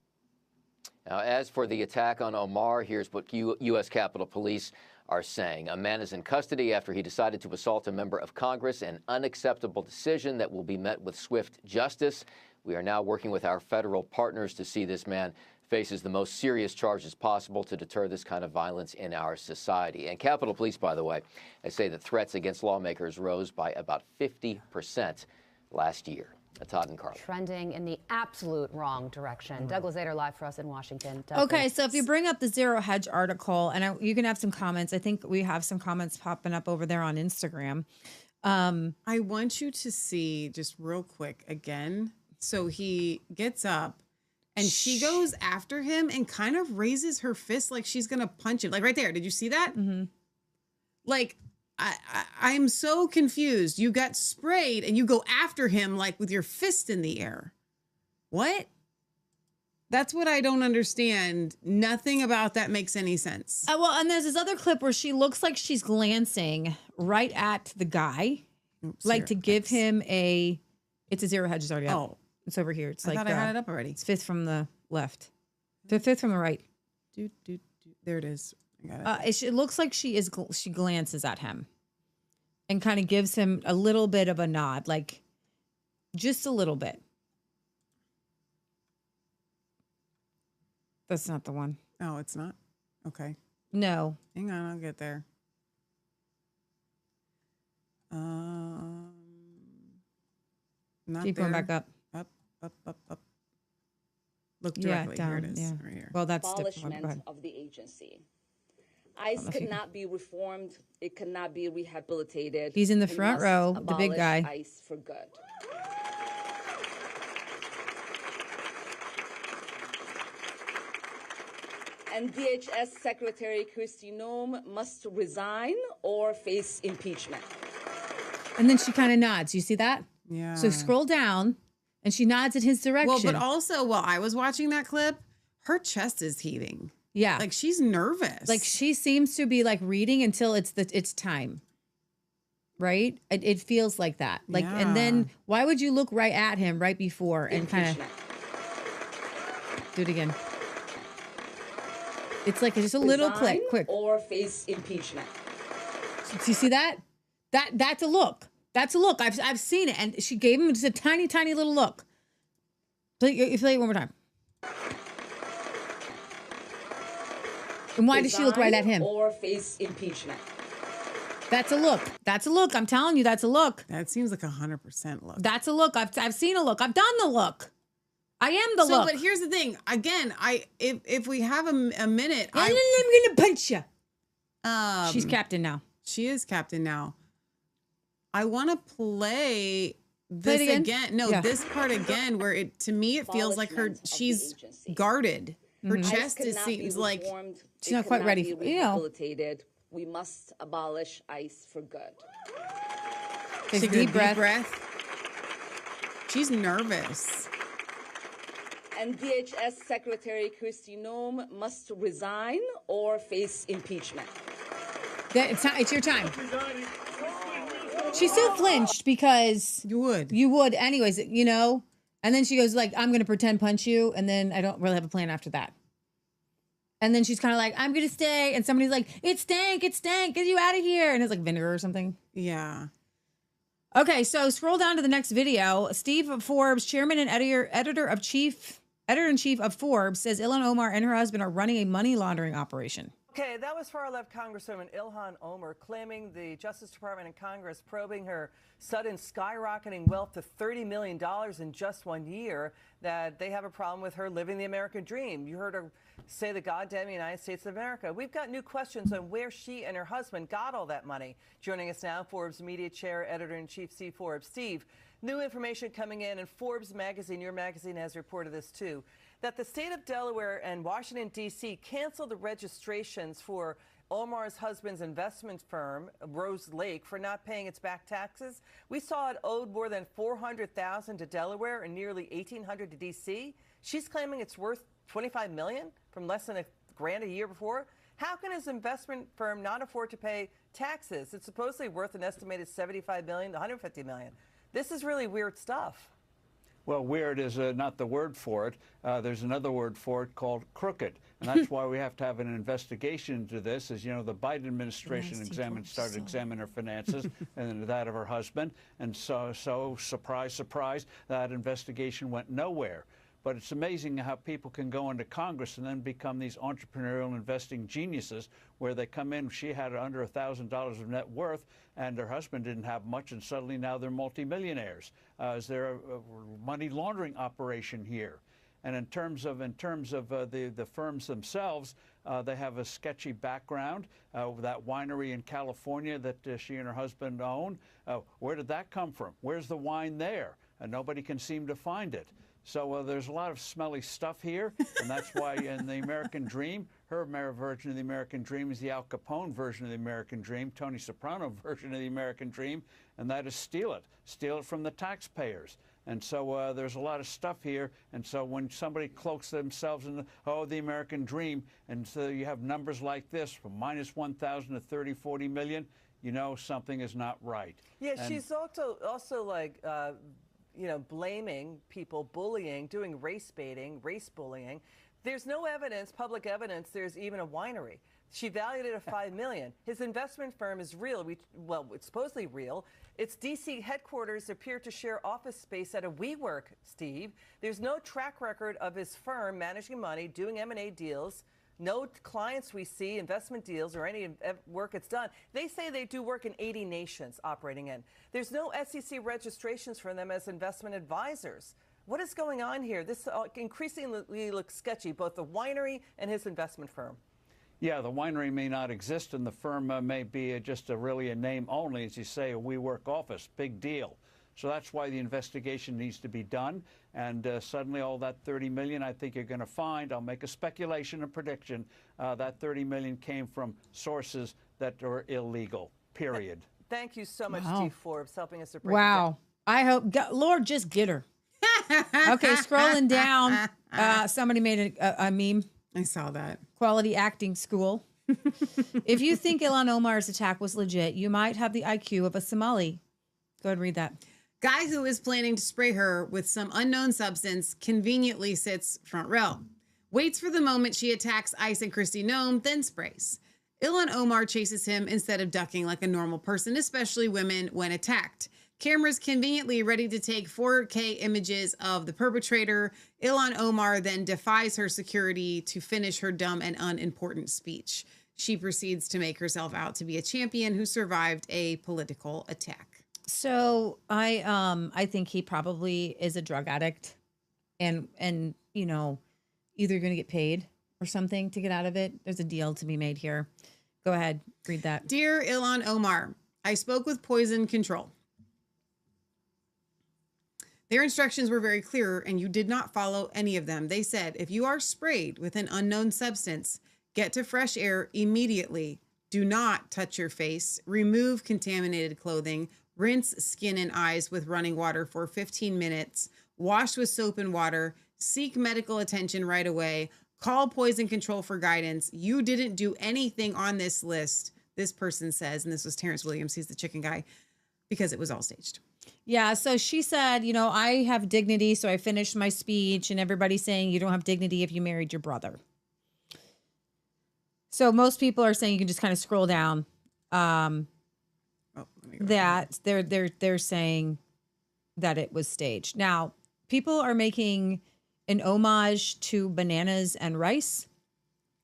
Now, as for the attack on Omar, here's what U.S. Capitol Police are saying. A man is in custody after he decided to assault a member of Congress, an unacceptable decision that will be met with swift justice. We are now working with our federal partners to see this man faces the most serious charges possible to deter this kind of violence in our society. And Capitol Police, by the way, they say that threats against lawmakers rose by about 50% last year. Todd and Carla. Trending in the absolute wrong direction. Douglas Zader live for us in Washington. Doug, Okay, thanks. so if you bring up the Zero Hedge article, and you can have some comments. I think we have some comments popping up over there on Instagram. I want you to see just real quick again. So he gets up and she goes after him and kind of raises her fist like she's going to punch him. Like right there. Did you see that? Mm-hmm. Like, I'm so confused. You got sprayed and you go after him like with your fist in the air. What? That's what I don't understand. Nothing about that makes any sense. Well, and there's this other clip where she looks like she's glancing right at the guy, like to give him a. It's a Zero Hedge. It's already up. Oh, it's over here. It's I like thought I had it up already. It's fifth from the left. The fifth from the right. There it is. I got it. It looks like she glances at him and kind of gives him a little bit of a nod, like just a little bit. That's not the one. Oh, it's not? Okay. No. Hang on, I'll get there. Not Keep there. going back up. Up. Look directly. down. Here it is. Yeah. Right here. Well, that's different. Go Abolishment ahead. of the agency. ICE could not be reformed. It could not be rehabilitated. He's in the We front must row, the big abolish guy. ICE for good. And DHS Secretary Kristi Noem must resign or face impeachment. And then she kind of nods. You see that? Yeah. So scroll down, and she nods in his direction. Well, but also while I was watching that clip, her chest is heaving. Yeah. Like she's nervous. Like she seems to be like reading until it's time. Right? It feels like that. Like, and then why would you look right at him right before and kind of do it again? It's like just a little Resign click, quick. Or face impeachment. Do you see that? That's a look. That's a look. I've seen it, and she gave him just a tiny, tiny little look. Play it one more time. And why does she look right at him? Or face impeachment. That's a look. That's a look. I'm telling you, that's a look. That seems like 100% look. That's a look. I've seen a look. I've done the look. I am the look. But here's the thing. Again, if we have a minute, I'm gonna punch you. She's captain now. She is captain now. I want to play Play this it again. No, Yeah. this part again, where it to me it feels like she's guarded. Her chest seems like she's not quite ready. Rehabilitated. We must abolish ICE for good. Take a deep breath. She's nervous. And DHS Secretary Kristi Noem must resign or face impeachment. It's your time. She still flinched because you would anyways, you know. And then she goes like, "I'm going to pretend punch you," and then I don't really have a plan after that. And then she's kind of like, "I'm going to stay," and somebody's like, "It stank, get you out of here," and it's like vinegar or something. Yeah. Okay, so scroll down to the next video. Steve Forbes, chairman and editor-in-chief of Forbes, says Ilhan Omar and her husband are running a money laundering operation. Okay, that was far-left Congresswoman Ilhan Omar claiming the Justice Department and Congress probing her sudden skyrocketing wealth to $30 million in just 1 year, that they have a problem with her living the American dream. You heard her say the goddamn United States of America. We've got new questions on where she and her husband got all that money. Joining us now, Forbes media chair, editor-in-chief Steve Forbes. Steve, new information coming in, and Forbes magazine, your magazine, has reported this too, that the state of Delaware and Washington, D.C. canceled the registrations for Omar's husband's investment firm, Rose Lake, for not paying its back taxes. We saw it owed more than $400,000 to Delaware and nearly $1,800 to D.C. She's claiming it's worth $25 million from less than $1,000 a year before. How can his investment firm not afford to pay taxes? It's supposedly worth an estimated $75 million to $150 million. This is really weird stuff. Well, weird is not the word for it. There's another word for it called crooked. And that's why we have to have an investigation into this. As you know, the Biden administration started examining her finances and that of her husband. And so surprise, surprise, that investigation went nowhere. But it's amazing how people can go into Congress and then become these entrepreneurial investing geniuses, where they come in, she had under $1,000 of net worth, and her husband didn't have much, and suddenly now they're multimillionaires. Is there a money laundering operation here? And in terms of the firms themselves, they have a sketchy background. That winery in California that she and her husband own, where did that come from? Where's the wine there? And nobody can seem to find it. So there's a lot of smelly stuff here, and that's why in the American Dream, her version of the American Dream is the Al Capone version of the American Dream, Tony Soprano version of the American Dream, and that is steal it from the taxpayers. And so there's a lot of stuff here, and so when somebody cloaks themselves in the American Dream, and so you have numbers like this, from minus 1,000 to 30, 40 million, you know something is not right. Yeah, and she's also like, blaming people, bullying, doing race baiting, race bullying. There's no evidence, public evidence, there's even a winery. She valued it at $5 million. His investment firm is real. It's supposedly real. Its D.C. headquarters appear to share office space at a WeWork, Steve. There's no track record of his firm managing money, doing M&A deals. No clients we see, investment deals, or any work it's done. They say they do work in 80 nations operating in. There's no SEC registrations for them as investment advisors. What is going on here? This increasingly looks sketchy, both the winery and his investment firm. Yeah, the winery may not exist, and the firm may be just really a name only, as you say, a WeWork office. Big deal. So that's why the investigation needs to be done. And suddenly all that $30 million, I think you're going to find, I'll make a speculation, a prediction, that $30 million came from sources that are illegal, period. Thank you so much, Steve Forbes, helping us to break it Wow. down. I hope, God, Lord, just get her. Okay, scrolling down, somebody made a meme. I saw that. Quality acting school. If you think Ilhan Omar's attack was legit, you might have the IQ of a Somali. Go ahead and read that. Guy who is planning to spray her with some unknown substance conveniently sits front row. Waits for the moment she attacks Ice and Kristi Noem, then sprays. Ilhan Omar chases him instead of ducking like a normal person, especially women when attacked. Cameras conveniently ready to take 4K images of the perpetrator. Ilhan Omar then defies her security to finish her dumb and unimportant speech. She proceeds to make herself out to be a champion who survived a political attack. So I think he probably is a drug addict and either going to get paid or something to get out of it. There's a deal to be made here. Go ahead, read that. Dear Ilhan Omar, I spoke with Poison Control. Their instructions were very clear and you did not follow any of them. They said, if you are sprayed with an unknown substance, get to fresh air immediately. Do not touch your face. Remove contaminated clothing. Rinse skin and eyes with running water for 15 minutes. Wash with soap and water. Seek medical attention right away. Call Poison Control for guidance. You didn't do anything on this list, this person says, and this was Terrence Williams, he's the chicken guy, because it was all staged. Yeah, so she said, I have dignity, so I finished my speech, and everybody's saying you don't have dignity if you married your brother. So most people are saying you can just kind of scroll down. That they're saying that it was staged. Now, people are making an homage to bananas and rice.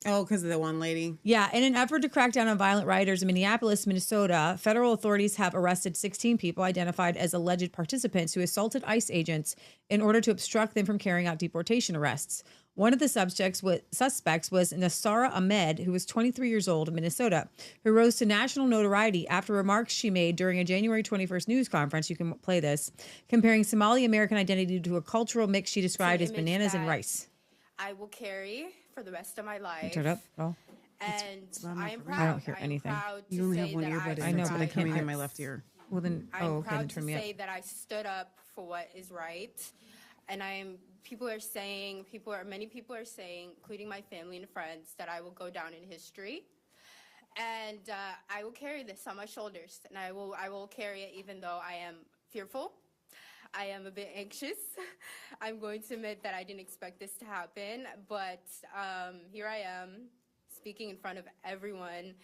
Oh, because of the one lady. Yeah, in an effort to crack down on violent rioters in Minneapolis, Minnesota, federal authorities have arrested 16 people identified as alleged participants who assaulted ICE agents in order to obstruct them from carrying out deportation arrests. One of the suspects was Nasara Ahmed, who was 23 years old in Minnesota, who rose to national notoriety after remarks she made during a January 21st news conference. You can play this, comparing Somali American identity to a cultural mix she described as bananas and rice. I will carry for the rest of my life. Turn it up. Oh. And I am proud. I don't hear anything. You only have one earbud in. I know, but I can't hear my left ear. Well then, I'm then proud turn to me up. say that I stood up for what is right, and many people are saying, including my family and friends, that I will go down in history, and I will carry this on my shoulders, and I will carry it even though I am fearful. I am a bit anxious. I'm going to admit that I didn't expect this to happen, but here I am speaking in front of everyone,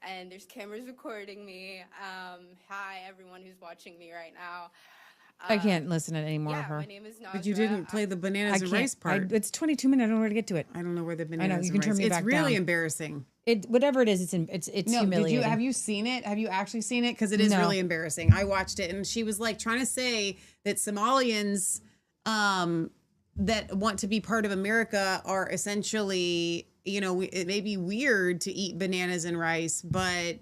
and there's cameras recording me. Hi, everyone who's watching me right now. I can't listen to any more of her. My name is Nazra. But you didn't play the bananas and rice part. It's 22 minutes. I don't know where to get to it. I don't know where the I bananas know. You and can turn rice. me It's back really down. embarrassing. Whatever it is, it's No, humiliating. have you seen it? Have you actually seen it? Because it is No. really embarrassing. I watched it, and she was like trying to say that Somalians that want to be part of America are essentially, it may be weird to eat bananas and rice, but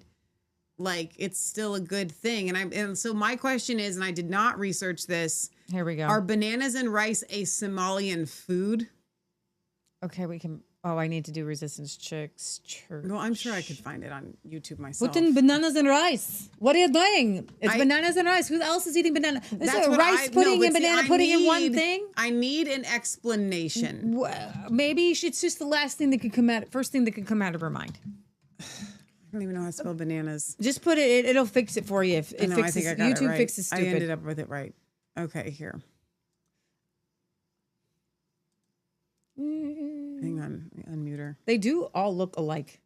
like it's still a good thing. And so my question is, and I did not research this. Here we go. Are bananas and rice a Somalian food? Okay, we can. Oh, I need to do resistance checks. Church. Well, I'm sure I could find it on YouTube myself. Put in bananas and rice. What are you doing? It's bananas and rice. Who else is eating banana? Is That's it what rice pudding and banana pudding in one thing? I need an explanation. Maybe it's just the last thing that could come out, first thing that could come out of her mind. I don't even know how to spell bananas. Just put it. It'll fix it for you. If it No, fixes, I think I got YouTube it right. fixes stupid. I ended up with it right. Okay, here. Hang on, unmute her. They do all look alike.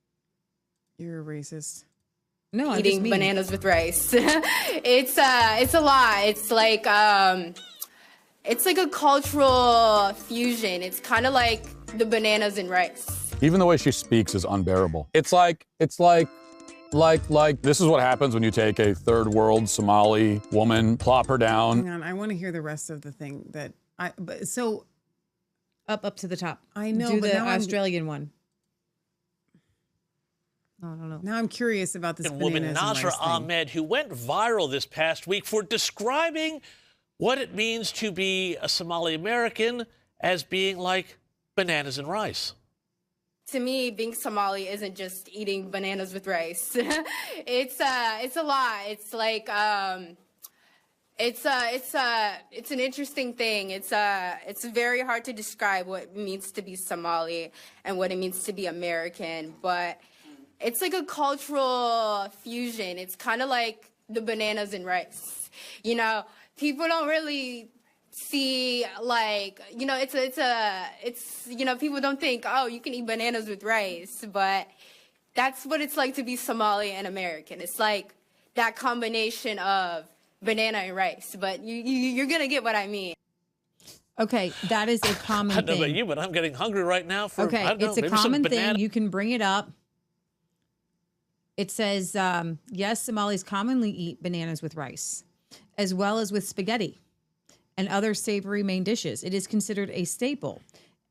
You're a racist. No, I'm eating just mean. bananas with rice. It's a lot. It's like a cultural fusion. It's kind of like the bananas and rice. Even the way she speaks is unbearable. It's like this is what happens when you take a third world Somali woman, plop her down. Hang on, I want to hear the rest of the thing that up to the top. I know, Do but the now Australian one. I don't know. Now I'm curious about this woman bananas and Nazra rice thing. Ahmed, who went viral this past week for describing what it means to be a Somali American as being like bananas and rice. To me, being Somali isn't just eating bananas with rice. It's a lot. It's like it's an interesting thing. It's very hard to describe what it means to be Somali and what it means to be American, but it's like a cultural fusion. It's kind of like the bananas and rice. People don't really see people don't think, oh, you can eat bananas with rice, but that's what it's like to be Somali and American. It's like that combination of banana and rice, but you're gonna get what I mean. Okay, that is a common I don't know thing. about you, but I'm getting hungry right now for, Okay, I don't know, it's a maybe some common banana. thing. You can bring it up. It says, yes, Somalis commonly eat bananas with rice, as well as with spaghetti and other savory main dishes. It is considered a staple,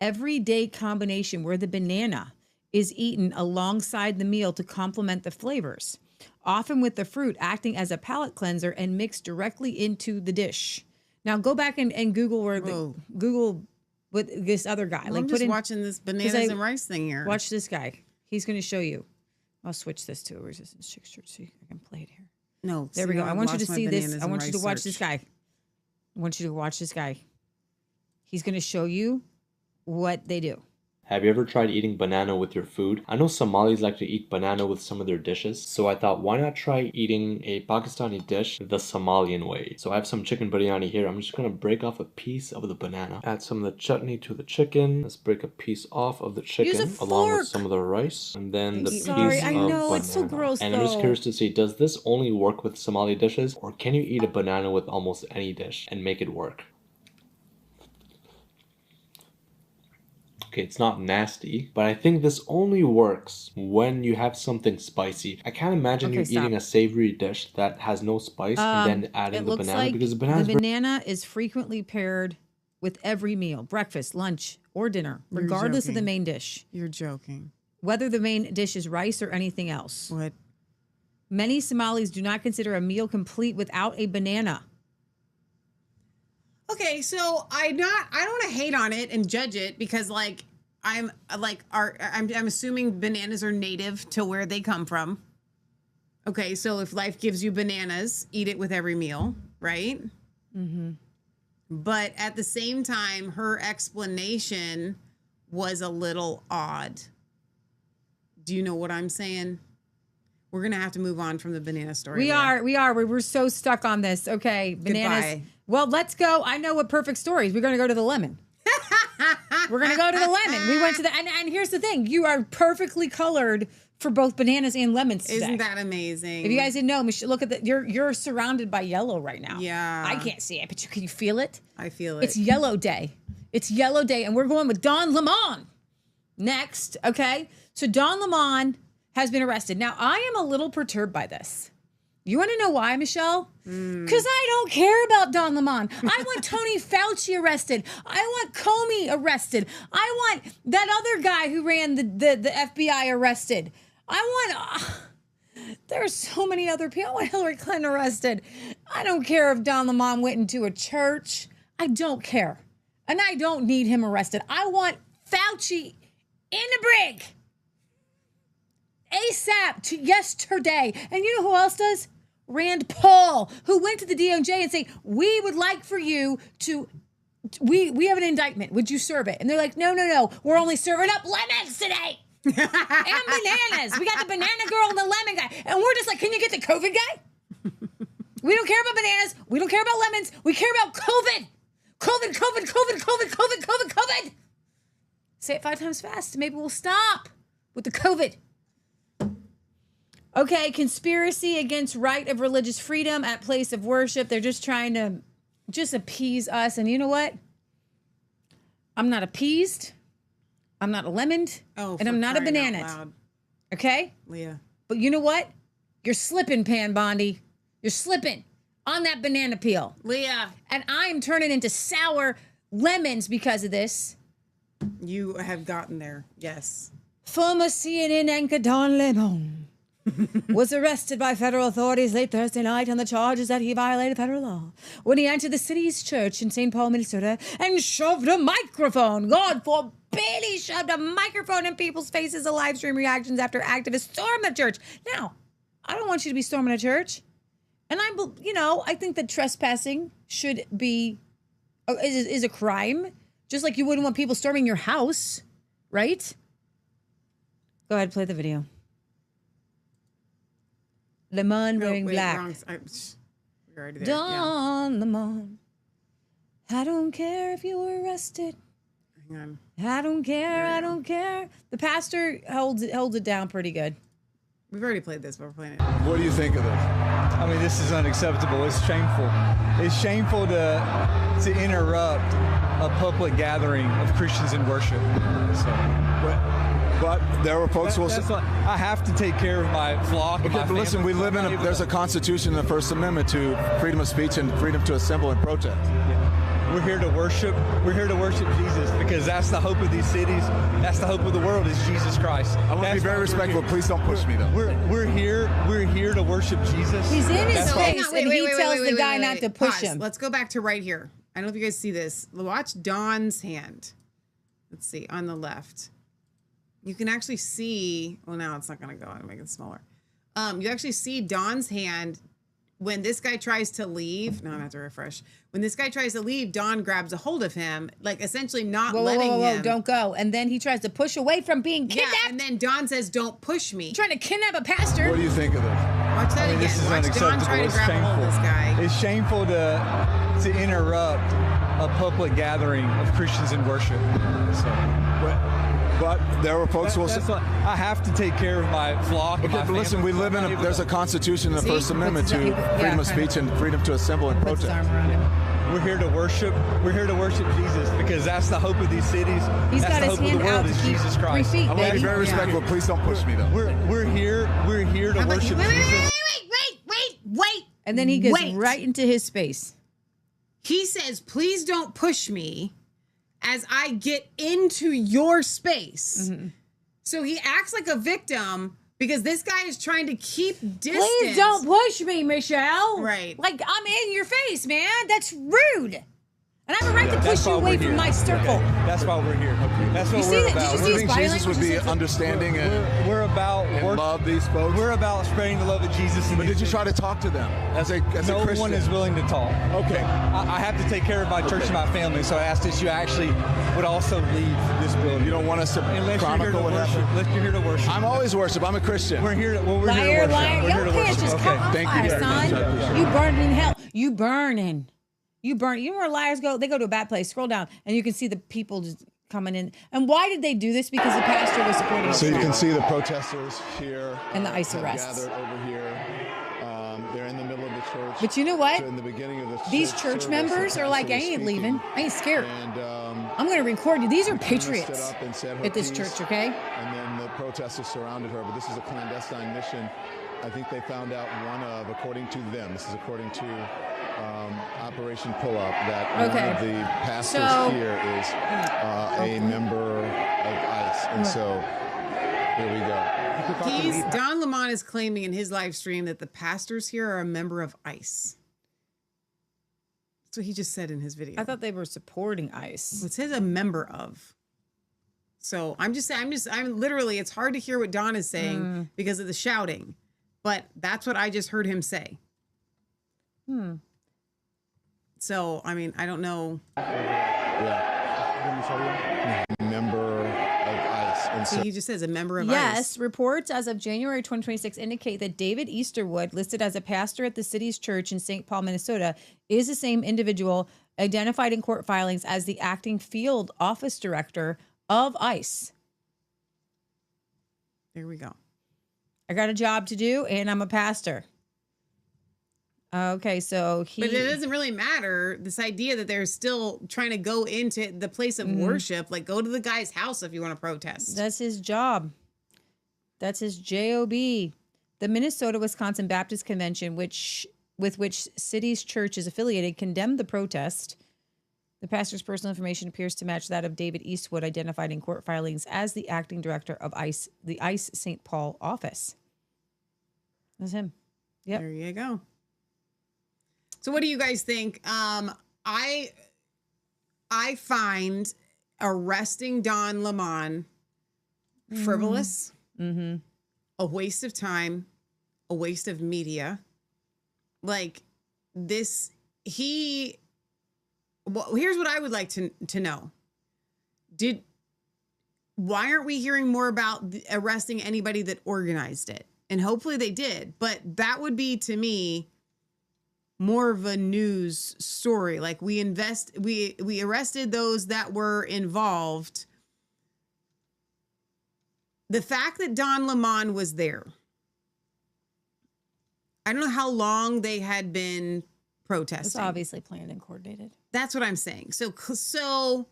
everyday combination where the banana is eaten alongside the meal to complement the flavors, often with the fruit acting as a palate cleanser and mixed directly into the dish. Now go back and Google Google with this other guy. Well, I'm just watching this bananas and rice thing here. Watch this guy. He's going to show you. I'll switch this to a resistance chick shirt so I can play it here. No, there we go. I want you to see this. I want you to watch search. this guy. I want you to watch this guy. He's going to show you what they do. Have you ever tried eating banana with your food? I know Somalis like to eat banana with some of their dishes, so I thought, why not try eating a Pakistani dish the Somalian way? So I have some chicken biryani here. I'm just gonna break off a piece of the banana. Add some of the chutney to the chicken. Let's break a piece off of the chicken along with some of the rice, and then the piece of banana. it's so gross. And I'm just curious to see, does this only work with Somali dishes, or can you eat a banana with almost any dish and make it work? Okay, it's not nasty, but I think this only works when you have something spicy. I can't imagine you eating a savory dish that has no spice and then adding the banana, like because the the banana is frequently paired with every meal, breakfast, lunch, or dinner, You're regardless of the joking. main dish. You're joking. Whether the main dish is rice or anything else. What? Many Somalis do not consider a meal complete without a banana. Okay, so I don't want to hate on it and judge it because I'm assuming bananas are native to where they come from. Okay, so if life gives you bananas, eat it with every meal, right? Mm-hmm. But at the same time, her explanation was a little odd. Do you know what I'm saying? We're gonna have to move on from the banana story. We are. We're so stuck on this. Okay, bananas. Goodbye. Well, let's go. I know what perfect story is. We're gonna go to the lemon. We're gonna go to the lemon. We went to the and here's the thing. You are perfectly colored for both bananas and lemons today. Isn't that amazing? If you guys didn't know, Michelle, look at that. You're surrounded by yellow right now. Yeah. I can't see it, but can you feel it? I feel it. It's yellow day. It's yellow day, and we're going with Don Lemon next, okay? So Don Lemon has been arrested. Now, I am a little perturbed by this. You want to know why, Michelle? Because I don't care about Don Lemon. I want Tony Fauci arrested. I want Comey arrested. I want that other guy who ran the FBI arrested. I want... there's so many other people. I want Hillary Clinton arrested. I don't care if Don Lemon went into a church. I don't care. And I don't need him arrested. I want Fauci in the brig. ASAP to yesterday. And you know who else does? Rand Paul, who went to the DOJ and say, we would like for you to, we have an indictment. Would you serve it? And they're like, no. We're only serving up lemons today. And bananas. We got the banana girl and the lemon guy. And we're just like, can you get the COVID guy? We don't care about bananas. We don't care about lemons. We care about COVID. COVID. Say it 5 times fast. Maybe we'll stop with the COVID. Okay, conspiracy against right of religious freedom at place of worship. They're just trying to just appease us. And you know what? I'm not appeased. I'm not a lemon. And I'm not a banana. Okay? Leah. But you know what? You're slipping, Pan Bondi. You're slipping on that banana peel. Leah. And I am turning into sour lemons because of this. You have gotten there. Yes. Former CNN anchor Don Lemon was arrested by federal authorities late Thursday night on the charges that he violated federal law when he entered the city's church in St. Paul, Minnesota, and shoved a microphone. God forbid he shoved a microphone in people's faces. A live stream reactions after activists stormed the church. Now, I don't want you to be storming a church. And I think that trespassing should be, is a crime. Just like you wouldn't want people storming your house, right? Go ahead, play the video. Lemon wearing black. We're already there. Don Lemon. I don't care if you were arrested. Hang on. I don't care. The pastor holds it down pretty good. We've already played this, but we're playing it. What do you think of this? I mean, this is unacceptable. It's shameful. It's shameful to interrupt a public gathering of Christians in worship. But there were folks who will... I have to take care of my flock. Okay, but listen, we live in there's a constitution in the First Amendment to freedom of speech and freedom to assemble and protest. Yeah. We're here to worship. We're here to worship Jesus because that's the hope of these cities. That's the hope of the world is Jesus Christ. I want to be very respectful. Please don't push me, though. We're here to worship Jesus. He's in his face, and he tells the guy not to push him. Let's go back to right here. I don't know if you guys see this. Watch Don's hand. Let's see, on the left. You can actually see, well, now it's not going to go. I'm going to make it smaller. You actually see Don's hand when this guy tries to leave. No, I'm going to have to refresh. When this guy tries to leave, Don grabs a hold of him, like essentially not letting him. Don't go. And then he tries to push away from being kidnapped. Yeah, and then Don says, don't push me. Trying to kidnap a pastor. What do you think of this? Watch that again. This is Watch unacceptable. Don try to It's grab a hold of this guy. It's shameful to interrupt a public gathering of Christians in worship. But there were folks who will... I have to take care of my flock. Okay, but listen, we live in there's a constitution in the First Amendment to freedom of speech and freedom to assemble and protest. We're here to worship. We're here to worship Jesus because that's the hope of these cities. That's the hope of the world is Jesus Christ. I want to be very respectful. Please don't push me, though. We're here to worship Jesus. Wait. And then he goes right into his space. He says, please don't push me as I get into your space. Mm-hmm. So he acts like a victim because this guy is trying to keep distance. Please don't push me, Michelle. Right. Like, I'm in your face, man. That's rude. And I have a right to push you away from my circle. That's why we're here. That's what we're about. Did you see his body Jesus would be understanding and we're about love these folks. We're about spreading the love of Jesus. But did you try to talk to them as a Christian? No one is willing to talk. Okay. I have to take care of my church and my family, so I asked that you actually would also leave this building. You don't want us to chronicle what happened? Unless you're here to worship. I'm always worship. I'm a Christian. We're here to Liar. We're here to Your pants worship. just caught on Thank fire, you very much. son. You burning in hell. You burning. You burn. You know where liars go? They go to a bad place. Scroll down, and you can see the people just coming in. And why did they do this? Because the pastor was supporting. So you can see the protesters here and the ICE arrests gathered over here. They're in the middle of the church. But you know what? So in the beginning of the These church members are like, I ain't leaving. I ain't scared. And, I'm going to record you. These are patriots at this church, okay? And then the protesters surrounded her. But this is a clandestine mission. I think they found out one of, according to them, this is according to Operation Pull Up, that one of the pastors here is a member of ICE. And so here we go. Don Lemon is claiming in his live stream that the pastors here are a member of ICE. That's what he just said in his video. I thought they were supporting ICE. It says a member of. So I'm literally, it's hard to hear what Don is saying because of the shouting, but that's what I just heard him say. So, I mean, I don't know. Member of ICE. And so he just says a member of ICE. Yes, reports as of January 2026 indicate that David Easterwood, listed as a pastor at the city's church in St. Paul, Minnesota, is the same individual identified in court filings as the acting field office director of ICE. There we go. I got a job to do, and I'm a pastor. Okay, so But it doesn't really matter. This idea that they're still trying to go into the place of worship, like go to the guy's house if you want to protest. That's his job. That's his job. The Minnesota Wisconsin Baptist Convention, with which city's church is affiliated, condemned the protest. The pastor's personal information appears to match that of David Eastwood, identified in court filings as the acting director of ICE, the ICE St. Paul office. That's him. Yep. There you go. So what do you guys think? I find arresting Don Lemon frivolous, a waste of time, a waste of media. Like this, here's what I would like to know. Why aren't we hearing more about arresting anybody that organized it? And hopefully they did, but that would be, to me, more of a news story. Like we arrested those that were involved. The fact that Don Lemon was there, I don't know how long they had been protesting. It's obviously planned and coordinated. That's what I'm saying. So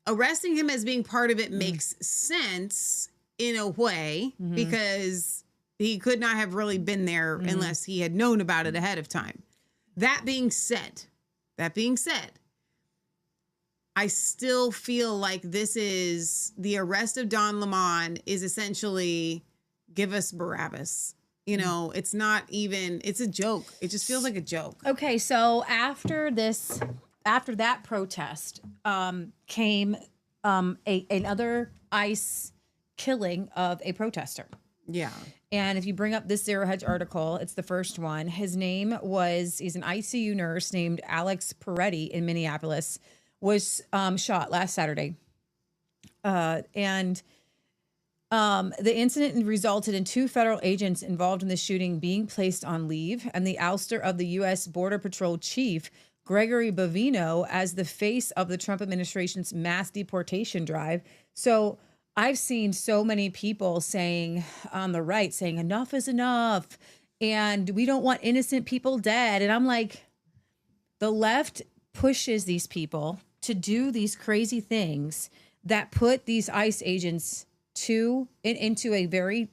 arresting him as being part of it makes sense in a way, because he could not have really been there unless he had known about it ahead of time. That being said, I still feel like this is the arrest of Don Lemon is essentially give us Barabbas. You know, it's not even, it's a joke. It just feels like a joke. Okay, so after that protest came another ICE killing of a protester. Yeah. And if you bring up this Zero Hedge article, it's the first one. He's an ICU nurse named Alex Peretti in Minneapolis, was shot last Saturday. And the incident resulted in 2 federal agents involved in the shooting being placed on leave, and the ouster of the U.S. Border Patrol chief, Gregory Bovino, as the face of the Trump administration's mass deportation drive. So I've seen so many people saying on the right, saying enough is enough and we don't want innocent people dead. And I'm like, the left pushes these people to do these crazy things that put these ICE agents into a very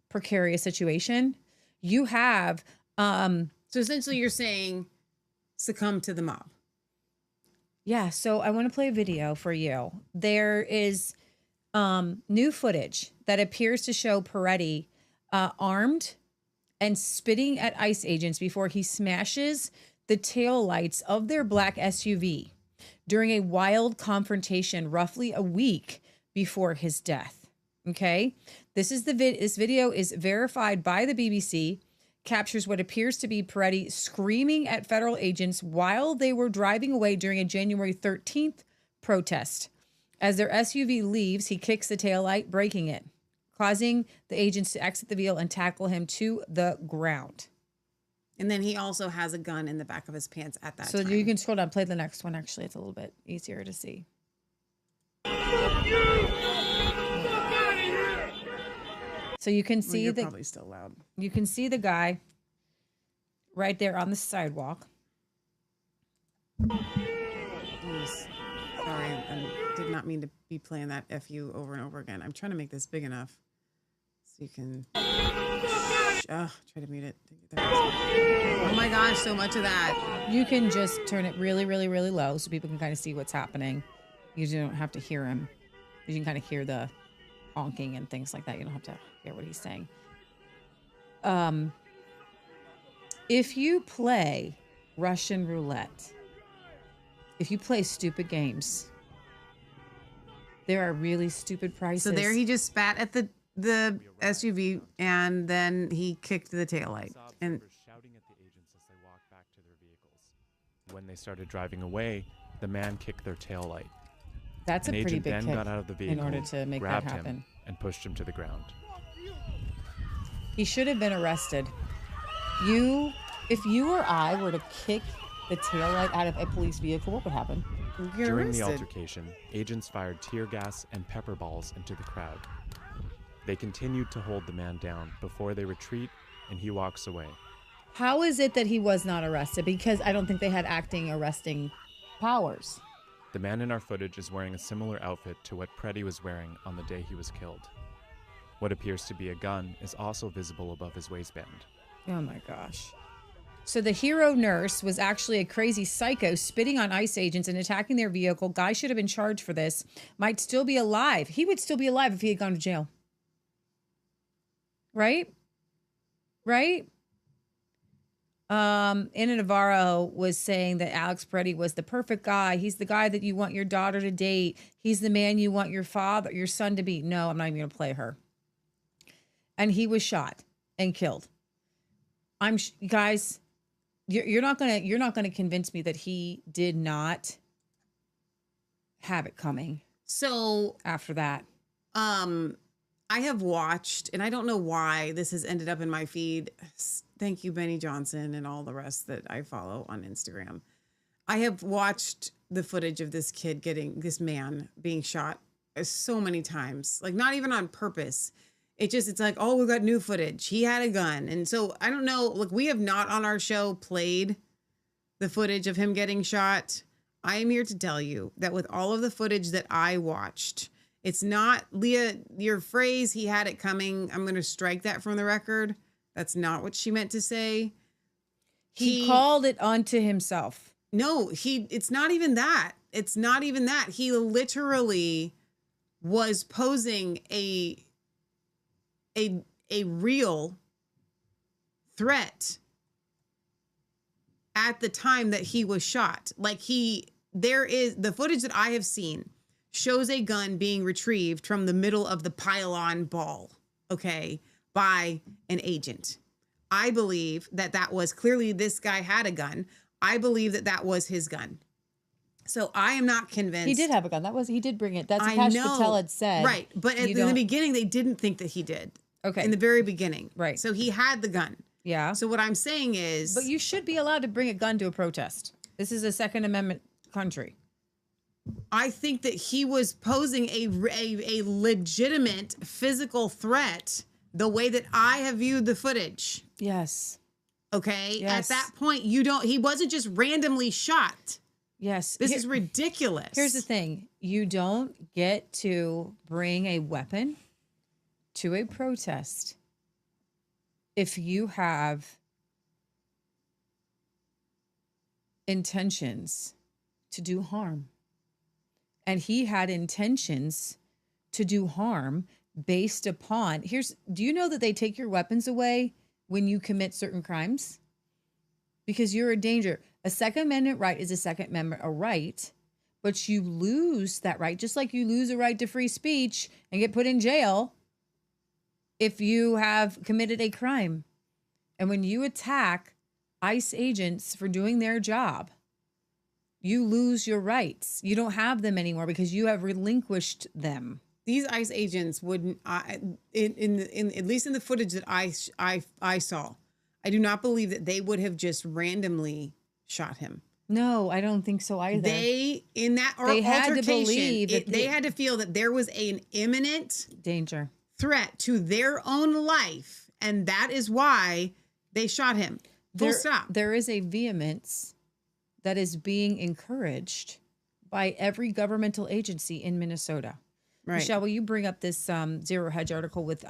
precarious situation. You have, so essentially you're saying succumb to the mob. Yeah. So I want to play a video for you. There is new footage that appears to show Peretti armed and spitting at ICE agents before he smashes the taillights of their black SUV during a wild confrontation roughly a week before his death. Okay, this video is verified by the BBC, captures what appears to be Peretti screaming at federal agents while they were driving away during a January 13th protest. As their SUV leaves, he kicks the taillight, breaking it, causing the agents to exit the vehicle and tackle him to the ground. And then he also has a gun in the back of his pants at that time. So you can scroll down, play the next one. Actually, it's a little bit easier to see. So you can see you're probably still loud. You can see the guy right there on the sidewalk. Please. Sorry, I did not mean to be playing that FU over and over again. I'm trying to make this big enough so you can try to mute it. Oh my gosh, so much of that. You can just turn it really, really, really low so people can kind of see what's happening. You don't have to hear him. You can kind of hear the honking and things like that. You don't have to hear what he's saying. If you play Russian roulette, if you play stupid games, there are really stupid prices. So there he just spat at the SUV and then he kicked the taillight. And shouting at the agents as they walked back to their vehicles. When they started driving away, the man kicked their taillight. That's a pretty agent big then kick got out of the vehicle, in order to make that grabbed happen. him, and pushed him to the ground. He should have been arrested. If you or I were to kick the taillight out of a police vehicle, what would happen? During the altercation, agents fired tear gas and pepper balls into the crowd. They continued to hold the man down before they retreat, and he walks away. How is it that he was not arrested? Because I don't think they had arresting powers. The man in our footage is wearing a similar outfit to what Preddy was wearing on the day he was killed. What appears to be a gun is also visible above his waistband. Oh my gosh. So the hero nurse was actually a crazy psycho spitting on ICE agents and attacking their vehicle. Guy should have been charged for this. Might still be alive. He would still be alive if he had gone to jail. Right? Right? Anna Navarro was saying that Alex Preddy was the perfect guy. He's the guy that you want your daughter to date. He's the man you want your son to be. No, I'm not even going to play her. And he was shot and killed. Guys, you're not gonna convince me that he did not have it coming. So after that, I have watched, and I don't know why this has ended up in my feed. Thank you, Benny Johnson, and all the rest that I follow on Instagram. I have watched the footage of this man being shot so many times, like not even on purpose. It's like, oh, we got new footage. He had a gun. And so I don't know. Look, we have not on our show played the footage of him getting shot. I am here to tell you that with all of the footage that I watched, it's not, Leah, your phrase, he had it coming. I'm going to strike that from the record. That's not what she meant to say. He called it onto himself. No, it's not even that. It's not even that. He literally was posing a real threat at the time that he was shot. Like there is the footage that I have seen shows a gun being retrieved from the middle of the pylon ball, okay, by an agent. I believe that was clearly this guy had a gun. I believe that was his gun. So I am not convinced. He did have a gun. He did bring it. That's what Kash Patel had said. Right. But in the beginning, they didn't think that he did. Okay. In the very beginning. Right. So he had the gun. Yeah. So what I'm saying is. But you should be allowed to bring a gun to a protest. This is a Second Amendment country. I think that he was posing a legitimate physical threat the way that I have viewed the footage. Yes. Okay. Yes. At that point, he wasn't just randomly shot. Yes. This is ridiculous. Here's the thing. You don't get to bring a weapon to a protest if you have intentions to do harm. And he had intentions to do harm based upon, do you know that they take your weapons away when you commit certain crimes? Because you're a danger. A Second Amendment right is a Second Amendment right, but you lose that right, just like you lose a right to free speech and get put in jail if you have committed a crime. And when you attack ICE agents for doing their job, you lose your rights. You don't have them anymore because you have relinquished them. These ICE agents wouldn't, at least in the footage that I saw, I do not believe that they would have just randomly shot him. No, I don't think so either. They, in that They had to altercation, believe that they had to feel that there was an imminent danger threat to their own life. And that is why they shot him. Full stop. There is a vehemence that is being encouraged by every governmental agency in Minnesota. Right. Michelle, will you bring up this Zero Hedge article with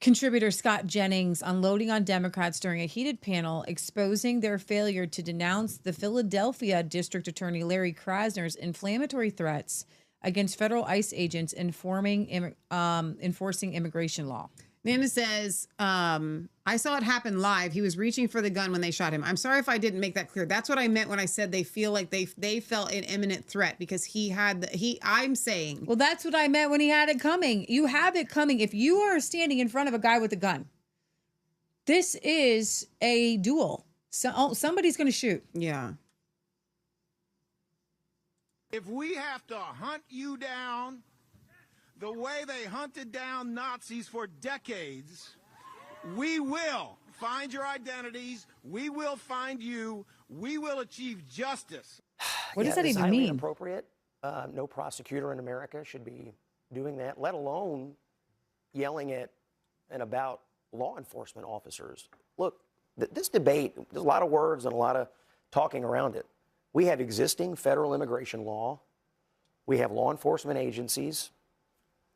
contributor Scott Jennings unloading on Democrats during a heated panel exposing their failure to denounce the Philadelphia District Attorney Larry Krasner's inflammatory threats against federal ICE agents enforcing immigration law. Nana says, I saw it happen live. He was reaching for the gun when they shot him. I'm sorry if I didn't make that clear. That's what I meant when I said they feel like they felt an imminent threat because I'm saying. Well, that's what I meant when he had it coming. You have it coming. If you are standing in front of a guy with a gun, this is a duel. So somebody's going to shoot. Yeah. If we have to hunt you down the way they hunted down Nazis for decades, we will find your identities. We will find you. We will achieve justice. What does that even mean? Inappropriate. No prosecutor in America should be doing that, let alone yelling at and about law enforcement officers. Look, this debate, there's a lot of words and a lot of talking around it. We have existing federal immigration law. We have law enforcement agencies,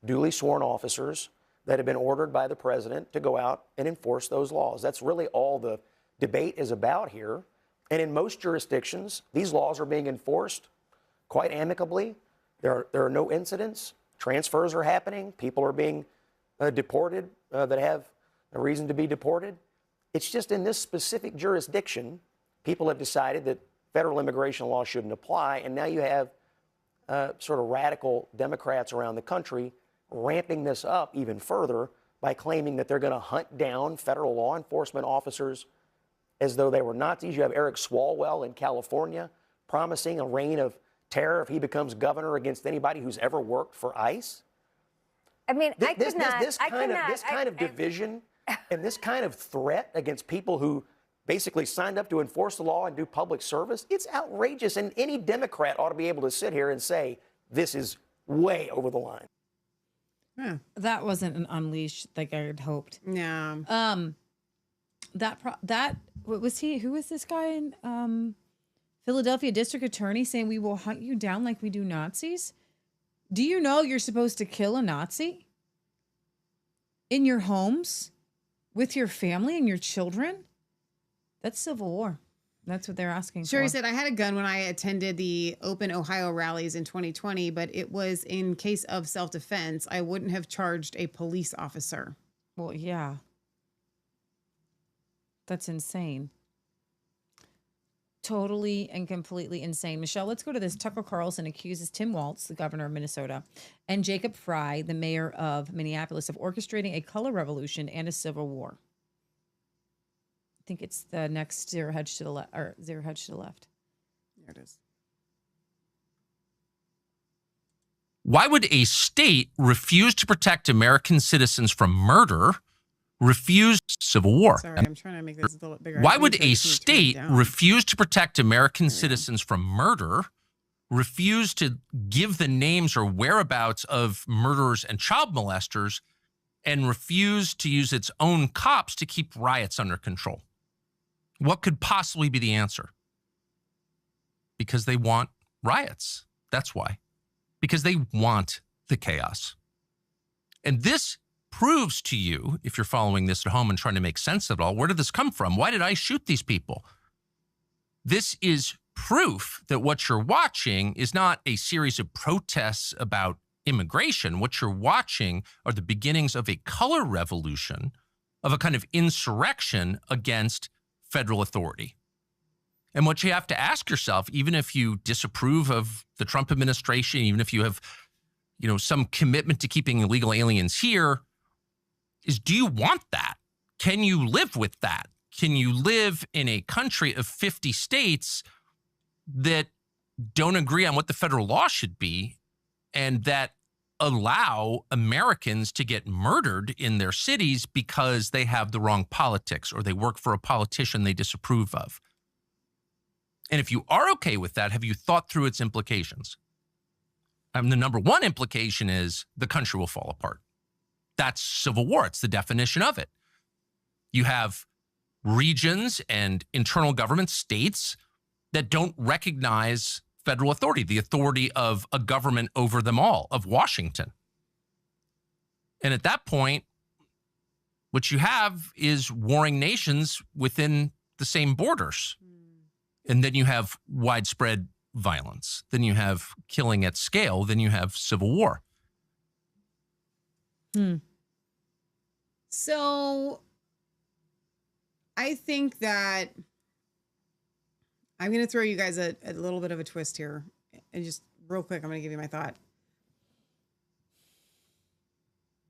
duly sworn officers that have been ordered by the president to go out and enforce those laws. That's really all the debate is about here. And in most jurisdictions, these laws are being enforced quite amicably. There are no incidents. Transfers are happening. People are being deported that have a reason to be deported. It's just in this specific jurisdiction, people have decided that federal immigration law shouldn't apply. And now you have sort of radical Democrats around the country ramping this up even further by claiming that they're going to hunt down federal law enforcement officers as though they were Nazis. You have Eric Swalwell in California promising a reign of terror if he becomes governor against anybody who's ever worked for ICE. I mean, This kind of division and this kind of threat against people who basically signed up to enforce the law and do public service, it's outrageous. And any Democrat ought to be able to sit here and say, this is way over the line. Yeah. That wasn't an unleash like I had hoped. Yeah. What was he? Who was this guy in Philadelphia District Attorney saying we will hunt you down like we do Nazis? Do you know you're supposed to kill a Nazi in your homes with your family and your children? That's civil war. That's what they're asking for. Sherry said, I had a gun when I attended the Open Ohio rallies in 2020, but it was in case of self-defense. I wouldn't have charged a police officer. Well, yeah. That's insane. Totally and completely insane. Michelle, let's go to this. Tucker Carlson accuses Tim Walz, the governor of Minnesota, and Jacob Frey, the mayor of Minneapolis, of orchestrating a color revolution and a civil war. I think it's the next Zero Hedge to the left, or Zero Hedge to the left. There it is. Why would a state refuse to protect American citizens from murder, refuse civil war? Sorry, I'm trying to make this a little bigger. Why would a state refuse to protect American citizens from murder, refuse to give the names or whereabouts of murderers and child molesters, and refuse to use its own cops to keep riots under control? What could possibly be the answer? Because they want riots. That's why. Because they want the chaos. And this proves to you, if you're following this at home and trying to make sense of it all, where did this come from? Why did I shoot these people? This is proof that what you're watching is not a series of protests about immigration. What you're watching are the beginnings of a color revolution, of a kind of insurrection against federal authority. And what you have to ask yourself, even if you disapprove of the Trump administration, even if you have, some commitment to keeping illegal aliens here, is do you want that? Can you live with that? Can you live in a country of 50 states that don't agree on what the federal law should be and that allow Americans to get murdered in their cities because they have the wrong politics or they work for a politician they disapprove of? And if you are okay with that, have you thought through its implications? The number one implication is the country will fall apart. That's civil war. It's the definition of it. You have regions and internal government states that don't recognize federal authority, the authority of a government over them all, of Washington. And at that point, what you have is warring nations within the same borders. And then you have widespread violence. Then you have killing at scale. Then you have civil war. So I think that I'm going to throw you guys a little bit of a twist here. And just real quick, I'm going to give you my thought.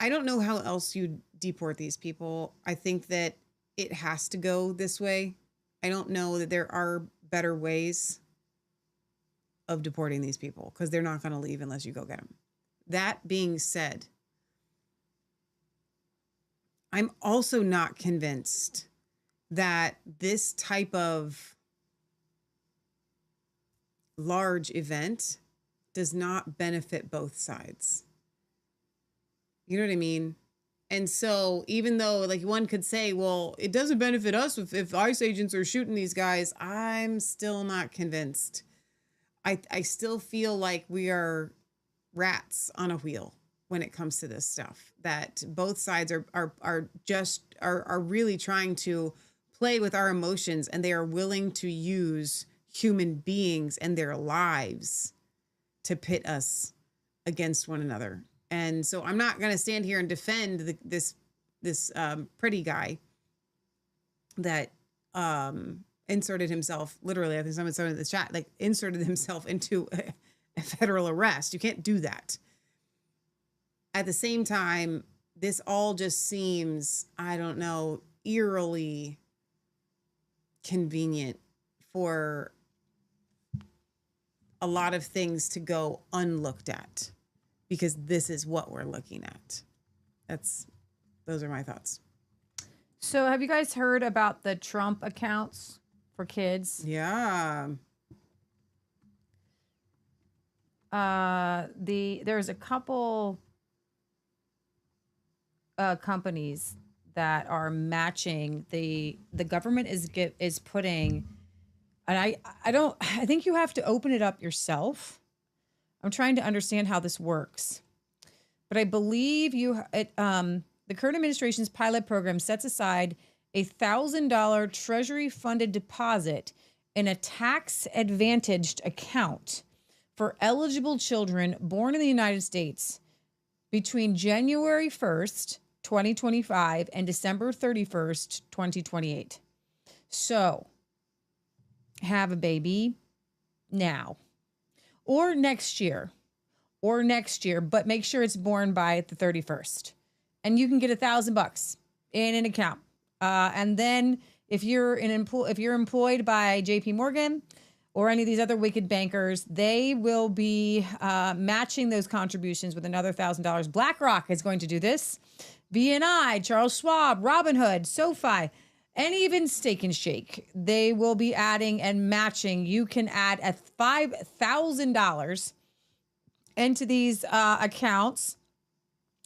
I don't know how else you deport these people. I think that it has to go this way. I don't know that there are better ways of deporting these people because they're not going to leave unless you go get them. That being said, I'm also not convinced that this type of large event does not benefit both sides. You know what I mean? And so even though like one could say, well, it doesn't benefit us if ICE agents are shooting these guys, I'm still not convinced. I still feel like we are rats on a wheel when it comes to this stuff, that both sides are really trying to play with our emotions, and they are willing to use human beings and their lives to pit us against one another. And so I'm not going to stand here and defend this pretty guy that inserted himself, literally, I think someone said in the chat, like inserted himself into a federal arrest. You can't do that. At the same time, this all just seems, I don't know, eerily convenient for a lot of things to go unlooked at, because this is what we're looking at. Those are my thoughts. So have you guys heard about the Trump accounts for kids? Yeah. There's a couple companies that are matching the government is putting, and I think you have to open it up yourself. I'm trying to understand how this works, but I believe the current administration's pilot program sets aside a $1,000 Treasury-funded deposit in a tax-advantaged account for eligible children born in the United States between January 1st, 2025 and December 31st, 2028. So, have a baby now or next year, but make sure it's born by the 31st. And you can get $1,000 in an account. And then if you're employed by JP Morgan or any of these other wicked bankers, they will be matching those contributions with another $1,000. BlackRock is going to do this. BNI, Charles Schwab, Robinhood, SoFi, and even Steak and Shake. They will be adding and matching. You can add a $5,000 into these accounts.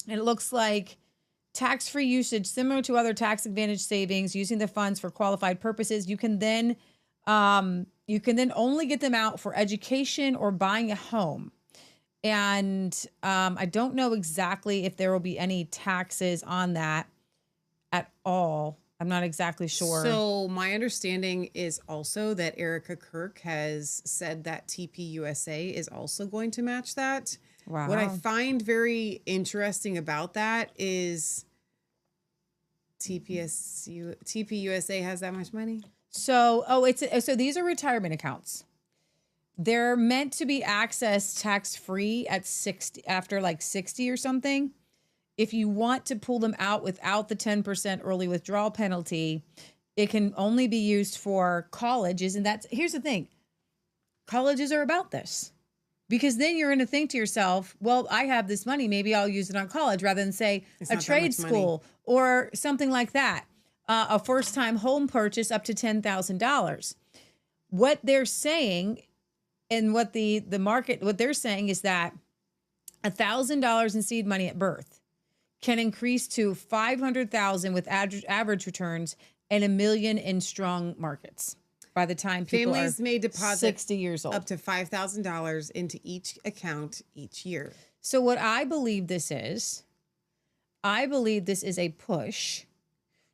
And it looks like tax-free usage, similar to other tax-advantaged savings, using the funds for qualified purposes. You can then only get them out for education or buying a home. And I don't know exactly if there will be any taxes on that at all. I'm not exactly sure. So my understanding is also that Erica Kirk has said that TPUSA is also going to match that. Wow. What I find very interesting about that is TPUSA has that much money. So these are retirement accounts. They're meant to be accessed tax-free at 60, after like 60 or something. If you want to pull them out without the 10% early withdrawal penalty, it can only be used for colleges. And here's the thing. Colleges are about this. Because then you're going to think to yourself, well, I have this money. Maybe I'll use it on college rather than, say, a trade school or something like that. A first-time home purchase up to $10,000. what they're saying and what the market, what they're saying is that $1,000 in seed money at birth can increase to $500,000 with average returns and $1 million in strong markets by the time people Families may deposit 60 years old. up to $5,000 into each account each year. So what I believe this is a push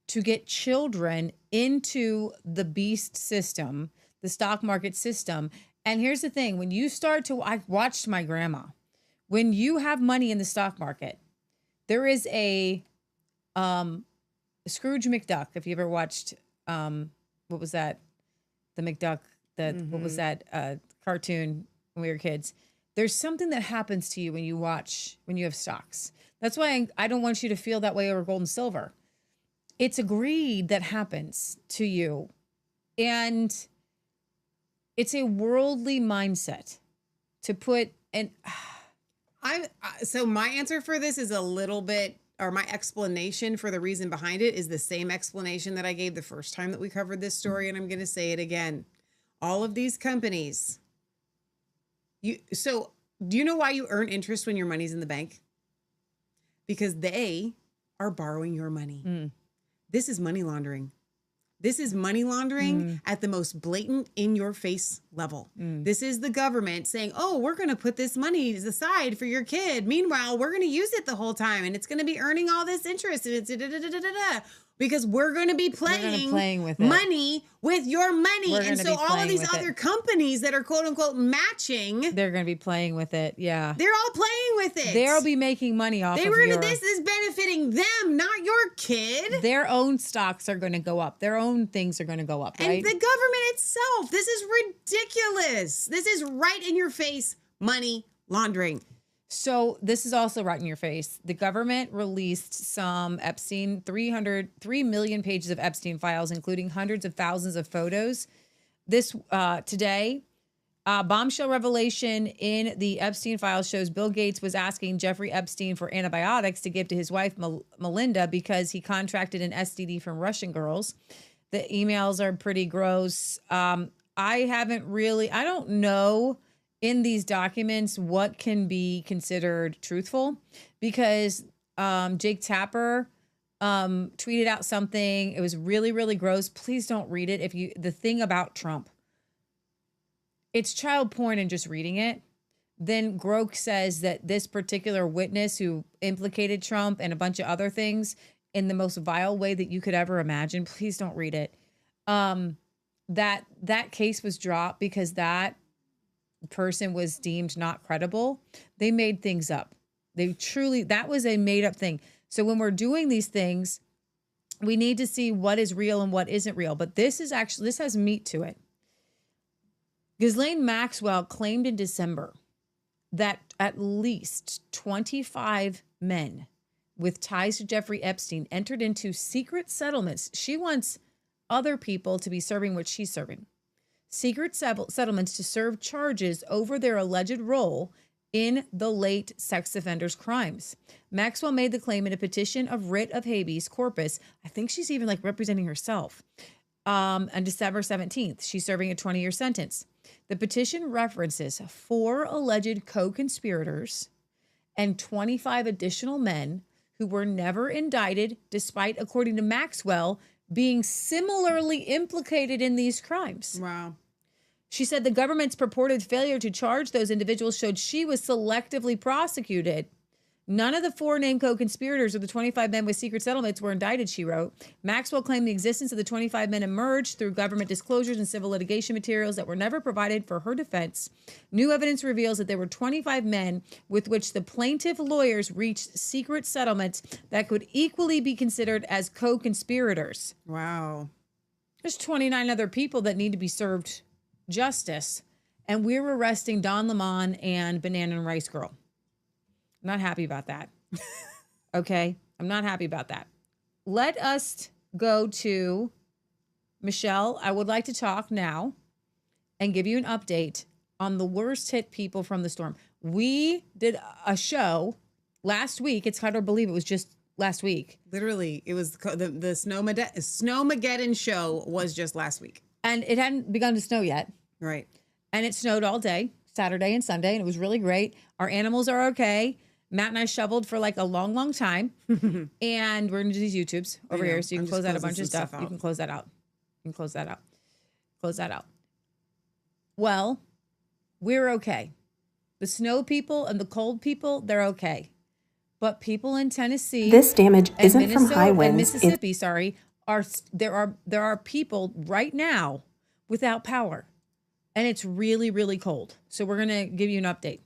to get children into the beast system, the stock market system. And here's the thing, when you start to, I watched my grandma, when you have money in the stock market, there is a Scrooge McDuck. If you ever watched, what was that? The McDuck, what was that cartoon when we were kids? There's something that happens to you when you have stocks. That's why I don't want you to feel that way over gold and silver. It's a greed that happens to you. And it's a worldly mindset to put an... So my answer for this is a little bit, or my explanation for the reason behind it is the same explanation that I gave the first time that we covered this story, and I'm going to say it again. All of these companies, so do you know why you earn interest when your money's in the bank? Because they are borrowing your money. This is money laundering. This is money laundering at the most blatant, in-your-face level. This is the government saying, oh, we're going to put this money aside for your kid. Meanwhile, we're going to use it the whole time, and it's going to be earning all this interest. And it's because we're going to be playing with it. money with your money. And so all of these other companies that are quote-unquote matching, they're going to be playing with it. Yeah. They're all playing with it. They'll be making money off of it. This is benefiting them, not your kid. Their own stocks are going to go up. Their own things are going to go up, right? And the government itself. This is ridiculous. This is right in your face money laundering. So this is also right in your face. The government released some 3 million pages of Epstein files, including hundreds of thousands of photos. This today, bombshell revelation in the Epstein files shows Bill Gates was asking Jeffrey Epstein for antibiotics to give to his wife, Melinda, because he contracted an STD from Russian girls. The emails are pretty gross. I don't know in these documents what can be considered truthful, because Jake Tapper tweeted out something. It was really, really gross. Please don't read it. The thing about Trump, it's child porn and just reading it. Then Groke says that this particular witness who implicated Trump and a bunch of other things in the most vile way that you could ever imagine, please don't read it. That case was dropped because that person was deemed not credible. They made things up. That was a made up thing. So when we're doing these things, we need to see what is real and what isn't real. But this has meat to it. Ghislaine Maxwell claimed in December that at least 25 men with ties to Jeffrey Epstein entered into secret settlements. She wants other people to be serving what she's serving. Secret settlements to serve charges over their alleged role in the late sex offender's crimes. Maxwell made the claim in a petition of writ of habeas corpus. I think she's even representing herself. On December 17th, she's serving a 20-year sentence. The petition references 4 alleged co-conspirators and 25 additional men who were never indicted, despite, according to Maxwell, being similarly implicated in these crimes. Wow. She said the government's purported failure to charge those individuals showed she was selectively prosecuted. None of the 4 named co-conspirators or the 25 men with secret settlements were indicted, she wrote. Maxwell claimed the existence of the 25 men emerged through government disclosures and civil litigation materials that were never provided for her defense. New evidence reveals that there were 25 men with which the plaintiff lawyers reached secret settlements that could equally be considered as co-conspirators. Wow. There's 29 other people that need to be served justice, and we're arresting Don Lemon and Banana and Rice Girl. I'm not happy about that. Okay? I'm not happy about that. Let us go to Michelle. I would like to talk now and give you an update on the worst hit people from the storm. We did a show last week. It's hard to believe it was just last week. Literally, it was the Snowmageddon show was just last week. And it hadn't begun to snow yet. Right. And it snowed all day, Saturday and Sunday, and it was really great. Our animals are okay. Matt and I shoveled for like a long, long time. And we're going to do these YouTubes over here, so you can close out a bunch of stuff. You can close that out. You can close that out. Close that out. Well, we're okay. The snow people and the cold people, they're okay. But people in Tennessee, This damage isn't from high winds. and Mississippi, there are people right now without power, and it's really, really cold. So we're gonna give you an update.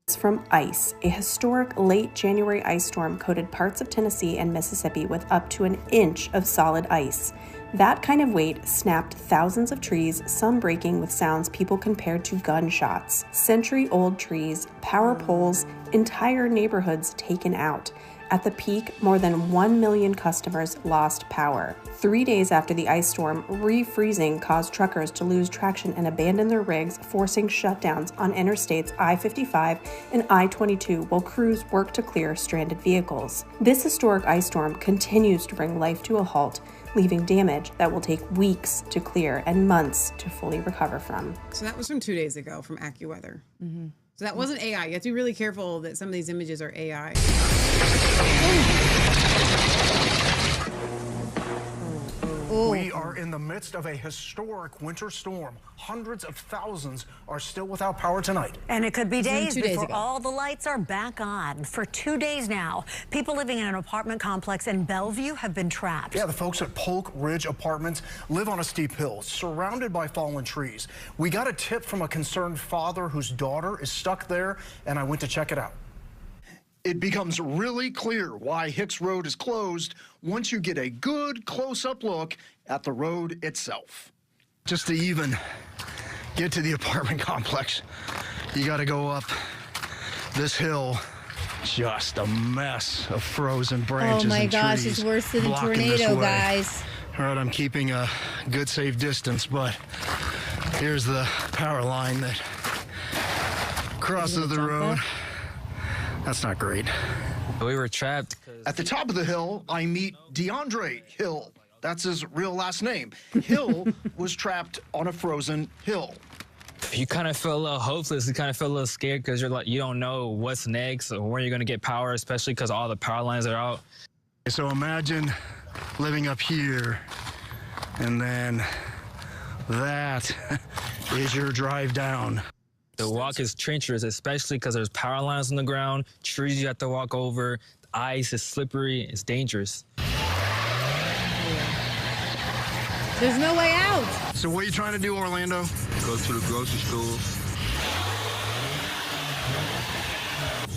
It's from ice. A historic late January ice storm coated parts of Tennessee and Mississippi with up to an inch of solid ice. That kind of weight snapped thousands of trees, some breaking with sounds people compared to gunshots. Century-old trees, power poles, entire neighborhoods taken out. At the peak, more than 1 million customers lost power. 3 days after the ice storm, refreezing caused truckers to lose traction and abandon their rigs, forcing shutdowns on interstates I-55 and I-22 while crews work to clear stranded vehicles. This historic ice storm continues to bring life to a halt, leaving damage that will take weeks to clear and months to fully recover from. So that was from 2 days ago from AccuWeather. So that wasn't AI. You have to be really careful that some of these images are AI. We are in the midst of a historic winter storm. Hundreds of thousands are still without power tonight. And it could be days 2 days before ago. all the lights are back on. For 2 days now, people living in an apartment complex in Bellevue have been trapped. Yeah, the folks at Polk Ridge Apartments live on a steep hill, surrounded by fallen trees. We got a tip from a concerned father whose daughter is stuck there, and I went to check it out. It becomes really clear why Hicks Road is closed once you get a good close-up look at the road itself. Just to even get to the apartment complex, you got to go up this hill. Just a mess of frozen branches Oh my and gosh, trees it's worse than a blocking this tornado, way. guys. All right, I'm keeping a good safe distance, but here's the power line that crosses the road. That's not great. We were trapped. At the top of the hill, I meet DeAndre Hill. That's his real last name. Hill was trapped on a frozen hill. You kind of feel a little hopeless. You kind of feel a little scared because you're like, you don't know what's next or where you're going to get power, especially because all the power lines are out. So imagine living up here, and then that is your drive down. The walk is treacherous, especially because there's power lines on the ground, trees you have to walk over, the ice is slippery, it's dangerous. There's no way out. So what are you trying to do, Orlando? Go to the grocery store.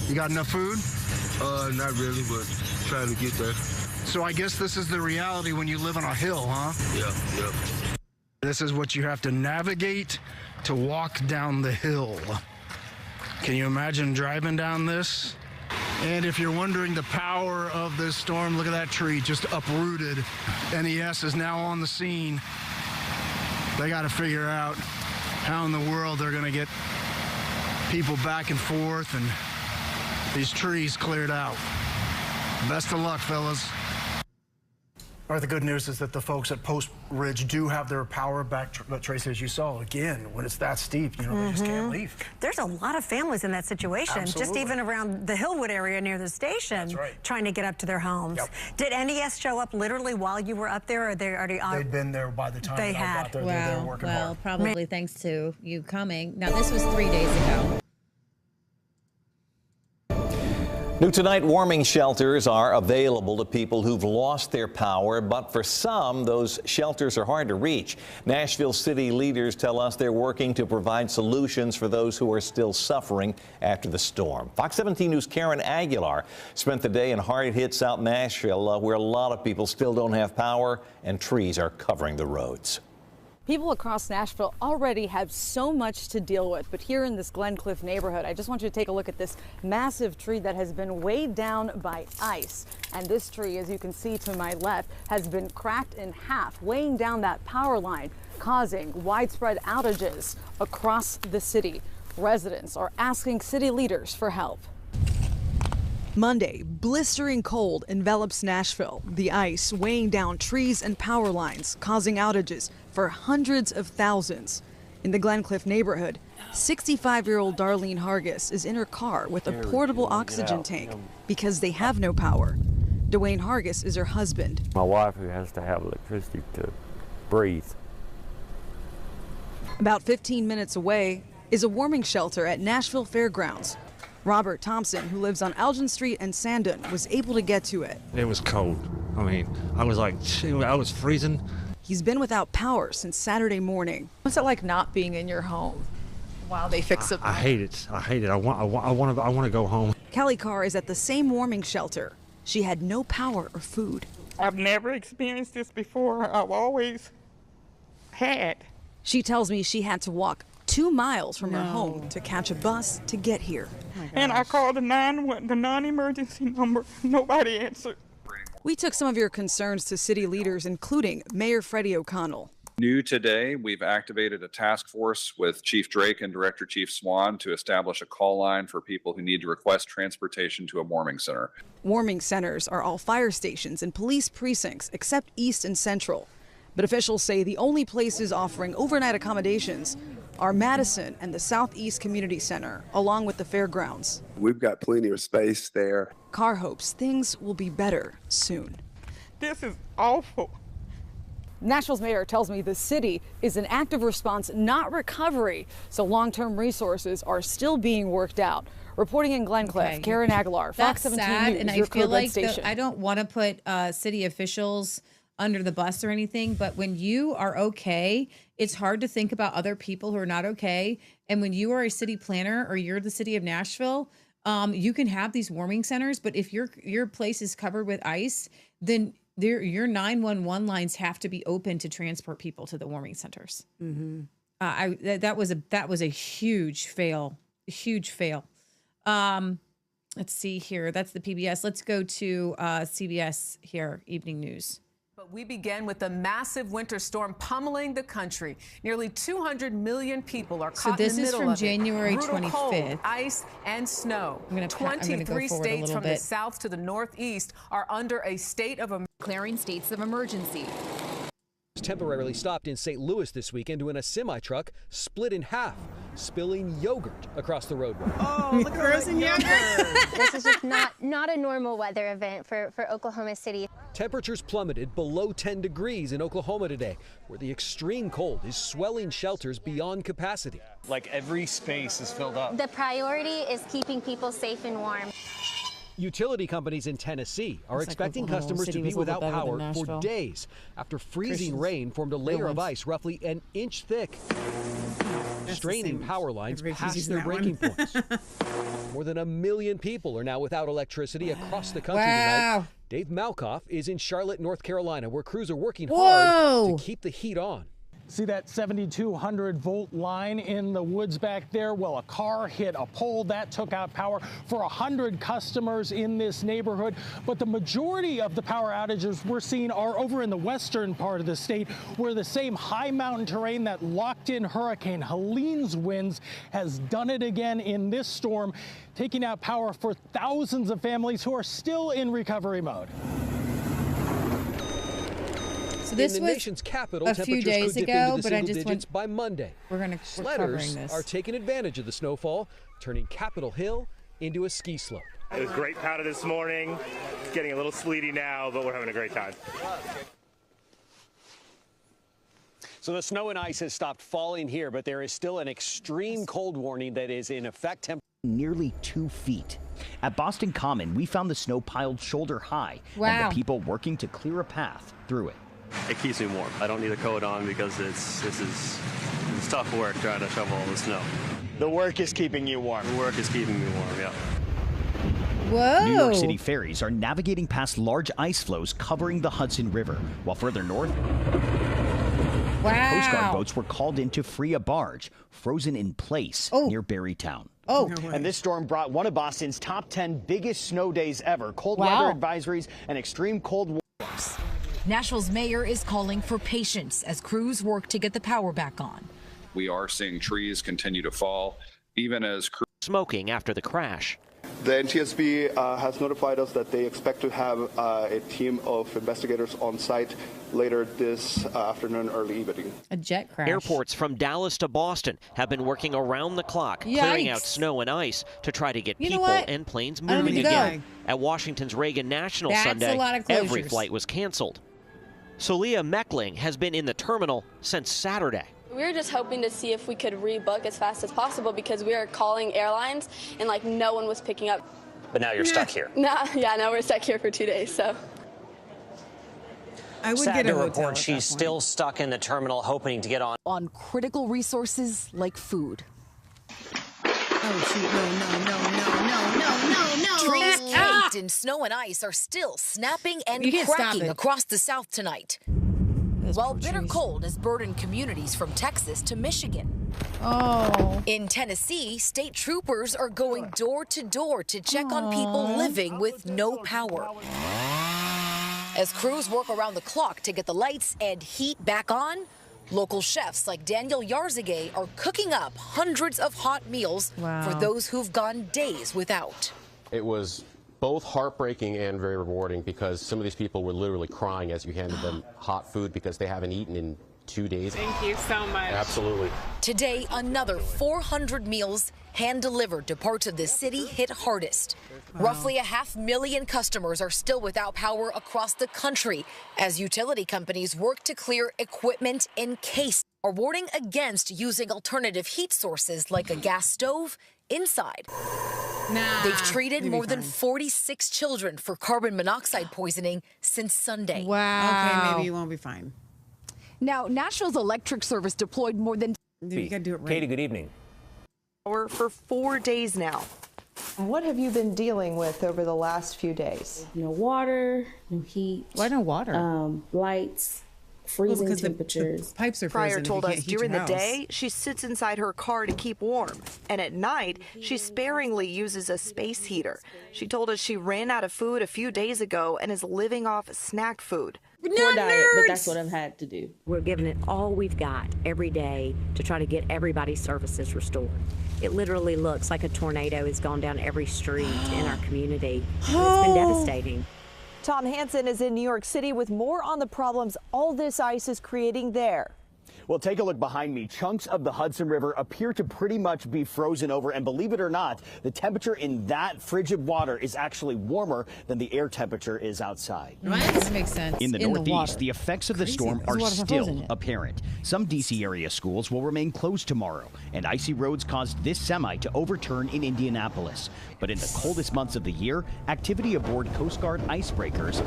You got enough food? Not really, but trying to get there. So I guess this is the reality when you live on a hill, huh? Yeah. This is what you have to navigate to walk down the hill. Can you imagine driving down this? And if you're wondering the power of this storm, look at that tree just uprooted. NES is now on the scene. They got to figure out how in the world they're going to get people back and forth and these trees cleared out. Best of luck, fellas. All right, the good news is that the folks at Post Ridge do have their power back. But Tracy, as you saw, again, when it's that steep, they just can't leave. There's a lot of families in that situation, just Absolutely. even around the Hillwood area near the station, trying to get up to their homes. Yep. Did NES show up literally while you were up there, or they already? They'd been there by the time They that I had. got there. They're there working Well, hard. probably thanks to you coming. Now, this was 3 days ago. New tonight, warming shelters are available to people who've lost their power, but for some, those shelters are hard to reach. Nashville city leaders tell us they're working to provide solutions for those who are still suffering after the storm. Fox 17 News' Karen Aguilar spent the day in hard-hit South Nashville, where a lot of people still don't have power and trees are covering the roads. People across Nashville already have so much to deal with, but here in this Glencliff neighborhood, I just want you to take a look at this massive tree that has been weighed down by ice. And this tree, as you can see to my left, has been cracked in half, weighing down that power line, causing widespread outages across the city. Residents are asking city leaders for help. Monday, blistering cold envelops Nashville, the ice weighing down trees and power lines, causing outages for hundreds of thousands. In the Glencliff neighborhood, 65-year-old Darlene Hargis is in her car with a portable oxygen tank because they have no power. Dwayne Hargis is her husband. My wife, who has to have electricity to breathe. About 15 minutes away is a warming shelter at Nashville Fairgrounds. Robert Thompson, who lives on Elgin Street and Sandon, was able to get to it. It was cold. I mean, I was freezing. He's been without power since Saturday morning. What's it like not being in your home while they fix it? I hate it. I hate it. I want to go home. Kelly Carr is at the same warming shelter. She had no power or food. I've never experienced this before. I've always had. She tells me she had to walk 2 miles from her home to catch a bus to get here. And I called the non-emergency number. Nobody answered. We took some of your concerns to city leaders, including Mayor Freddie O'Connell. New today, we've activated a task force with Chief Drake and Director Chief Swan to establish a call line for people who need to request transportation to a warming center. Warming centers are all fire stations and police precincts except East and Central. But officials say the only places offering overnight accommodations are Madison and the Southeast Community Center, along with the fairgrounds. We've got plenty of space there. Carr hopes things will be better soon. This is awful. Nashville's mayor tells me the city is an active response, not recovery, so long-term resources are still being worked out. Reporting in Glencliff, Karen Aguilar, Fox 17 sad, News, and your I feel like station. I don't want to put city officials under the bus or anything, but when you are okay, it's hard to think about other people who are not okay. And when you are a city planner or you're the city of Nashville, you can have these warming centers, but if your place is covered with ice, then your 911 lines have to be open to transport people to the warming centers. Mm-hmm. That was a huge fail. Let's see here. That's the PBS. Let's go to CBS here, Evening News. But we begin with a massive winter storm pummeling the country. Nearly 200 million people are caught in the middle of it. So this is from January 25th. Cold, ice and snow. 23 states from the south to the northeast are under a state of declaring states of emergency. Temporarily stopped in St. Louis this weekend when a semi-truck split in half, spilling yogurt across the roadway. Oh, look at frozen yogurt. This is just not a normal weather event for Oklahoma City. Temperatures plummeted below 10 degrees in Oklahoma today, where the extreme cold is swelling shelters beyond capacity. Like every space is filled up. The priority is keeping people safe and warm. Utility companies in Tennessee are expecting customers to be without power for days after freezing rain formed a layer of ice roughly an inch thick, straining power lines past their breaking points. More than 1 million people are now without electricity across the country tonight. Dave Malkoff is in Charlotte, North Carolina, where crews are working hard to keep the heat on. See that 7,200 volt line in the woods back there? Well, a car hit a pole that took out power for 100 customers in this neighborhood. But the majority of the power outages we're seeing are over in the western part of the state, where the same high mountain terrain that locked in Hurricane Helene's winds has done it again in this storm, taking out power for thousands of families who are still in recovery mode. So this in the was nation's capital, a few days ago, but I just went by Monday. We're Sledders are taking advantage of the snowfall, turning Capitol Hill into a ski slope. It was great powder this morning. It's getting a little sleety now, but we're having a great time. So the snow and ice has stopped falling here, but there is still an extreme cold warning that is in effect. Nearly 2 feet. At Boston Common, we found the snow piled shoulder high and the people working to clear a path through it. It keeps me warm. I don't need a coat on because it's tough work trying to shovel all the snow. The work is keeping you warm. The work is keeping me warm, yeah. Whoa. New York City ferries are navigating past large ice floes covering the Hudson River, while further north, Coast Guard boats were called in to free a barge frozen in place near Barrytown. And this storm brought one of Boston's top 10 biggest snow days ever. Cold weather advisories and extreme cold warnings. Nashville's mayor is calling for patience as crews work to get the power back on. We are seeing trees continue to fall, even as smoking after the crash. The NTSB has notified us that they expect to have a team of investigators on site later this afternoon, early evening. A jet crash. Airports from Dallas to Boston have been working around the clock, clearing out snow and ice to try to get people and planes moving again. At Washington's Reagan National Sunday, every flight was canceled. So Leah Meckling has been in the terminal since Saturday. We were just hoping to see if we could rebook as fast as possible because we were calling airlines and like no one was picking up. But now you're stuck here. Now we're stuck here for 2 days, so. I would Sad get a to hotel report at she's that still point. stuck in the terminal hoping to get on critical resources like food. Oh, shoot, no. Trees caked in snow and ice are still snapping and cracking across the South tonight. While bitter cold has burdened communities from Texas to Michigan. In Tennessee, state troopers are going door to door to check on people living with no power. As crews work around the clock to get the lights and heat back on, local chefs like Daniel Yarzagay are cooking up hundreds of hot meals for those who've gone days without. It was both heartbreaking and very rewarding because some of these people were literally crying as you handed them hot food because they haven't eaten in 2 days. Thank you so much. Absolutely. Today, another 400 meals hand-delivered to parts of the city hit hardest. Roughly 500,000 customers are still without power across the country as utility companies work to clear equipment in case, are warning against using alternative heat sources like a gas stove inside. They've treated more than 46 children for carbon monoxide poisoning since Sunday. Okay, maybe you won't be fine. Now, Nashville's electric service deployed more than... You gotta do it right. Katie, good evening. For 4 days now. What have you been dealing with over the last few days? No water, no heat. Why no water? Lights, freezing temperatures. The pipes are Pryor frozen. told us during the house. day, she sits inside her car to keep warm. And at night, she sparingly uses a space heater. She told us she ran out of food a few days ago and is living off snack food. Poor diet, but that's what I've had to do. We're giving it all we've got every day to try to get everybody's services restored. It literally looks like a tornado has gone down every street in our community. It's been devastating. Tom Hansen is in New York City with more on the problems all this ice is creating there. Well, take a look behind me. Chunks of the Hudson River appear to pretty much be frozen over. And believe it or not, the temperature in that frigid water is actually warmer than the air temperature is outside. What? That makes sense. In the Northeast, the effects of the storm are still apparent. Some D.C. area schools will remain closed tomorrow, and icy roads caused this semi to overturn in Indianapolis. But in the coldest months of the year, activity aboard Coast Guard icebreakers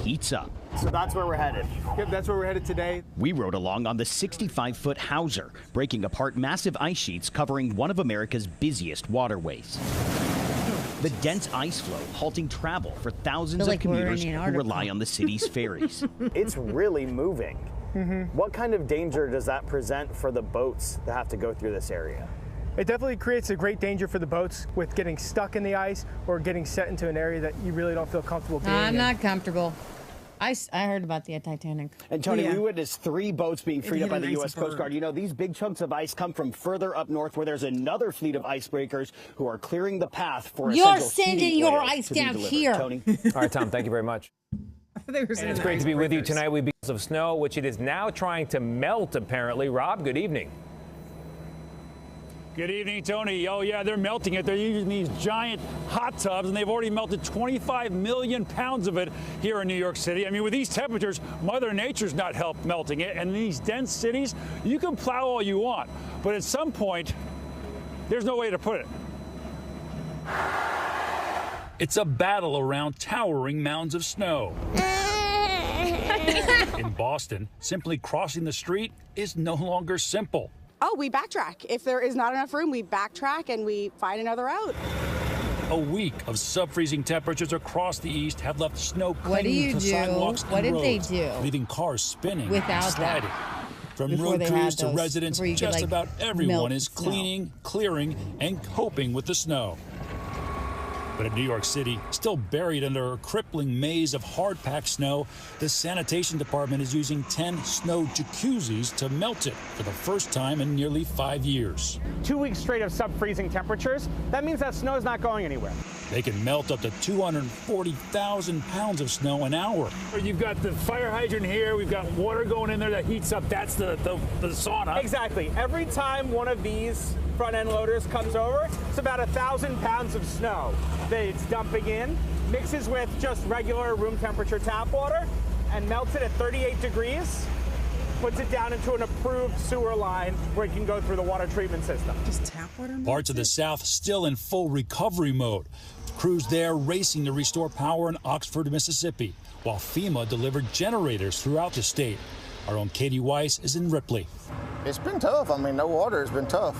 heats up. So that's where we're headed. Yep, that's where we're headed today. We rode along on the 65-foot Hauser, breaking apart massive ice sheets covering one of America's busiest waterways. The dense ice flow halting travel for thousands of commuters who rely on the city's ferries. It's really moving. What kind of danger does that present for the boats that have to go through this area? It definitely creates a great danger for the boats with getting stuck in the ice or getting set into an area that you really don't feel comfortable being in. I'm not comfortable. I heard about the Titanic. And Tony, we witnessed 3 boats being freed up by the U.S. Coast Guard. You know, these big chunks of ice come from further up north where there's another fleet of icebreakers who are clearing the path for You're essential sending heating your oil ice to be down delivered. here. Tony? All right, Tom, thank you very much. It's great to be with you tonight. We because of snow, which it is now trying to melt, apparently. Rob, good evening. Good evening, Tony. Oh, yeah, they're melting it. They're using these giant hot tubs, and they've already melted 25 million pounds of it here in New York City. I mean, with these temperatures, Mother Nature's not helped melting it. And in these dense cities, you can plow all you want, but at some point, there's no way to put it. It's a battle around towering mounds of snow. In Boston, simply crossing the street is no longer simple. Oh, we backtrack. If there is not enough room, we backtrack and we find another route. A week of sub-freezing temperatures across the east have left snow clinging to sidewalks and What did they roads, do? leaving cars spinning Without and sliding. From Before road they crews had to those, residents, where you could, just like, about everyone melt is snow. cleaning, clearing, and coping with the snow. But in New York City, still buried under a crippling maze of hard-packed snow, the sanitation department is using 10 snow jacuzzis to melt it for the first time in nearly 5 years. 2 weeks straight of sub-freezing temperatures, that means that snow is not going anywhere. They can melt up to 240,000 pounds of snow an hour. You've got the fire hydrant here. We've got water going in there that heats up. That's the sauna. Exactly. Every time one of these front-end loaders comes over, it's about 1,000 pounds of snow that it's dumping in, mixes with just regular room temperature tap water, and melts it at 38 degrees, puts it down into an approved sewer line where it can go through the water treatment system. Just tap water? Parts of the South still in full recovery mode. Crews there racing to restore power in Oxford, Mississippi, while FEMA delivered generators throughout the state. Our own Katie Weiss is in Ripley. It's been tough. I mean, no water has been tough.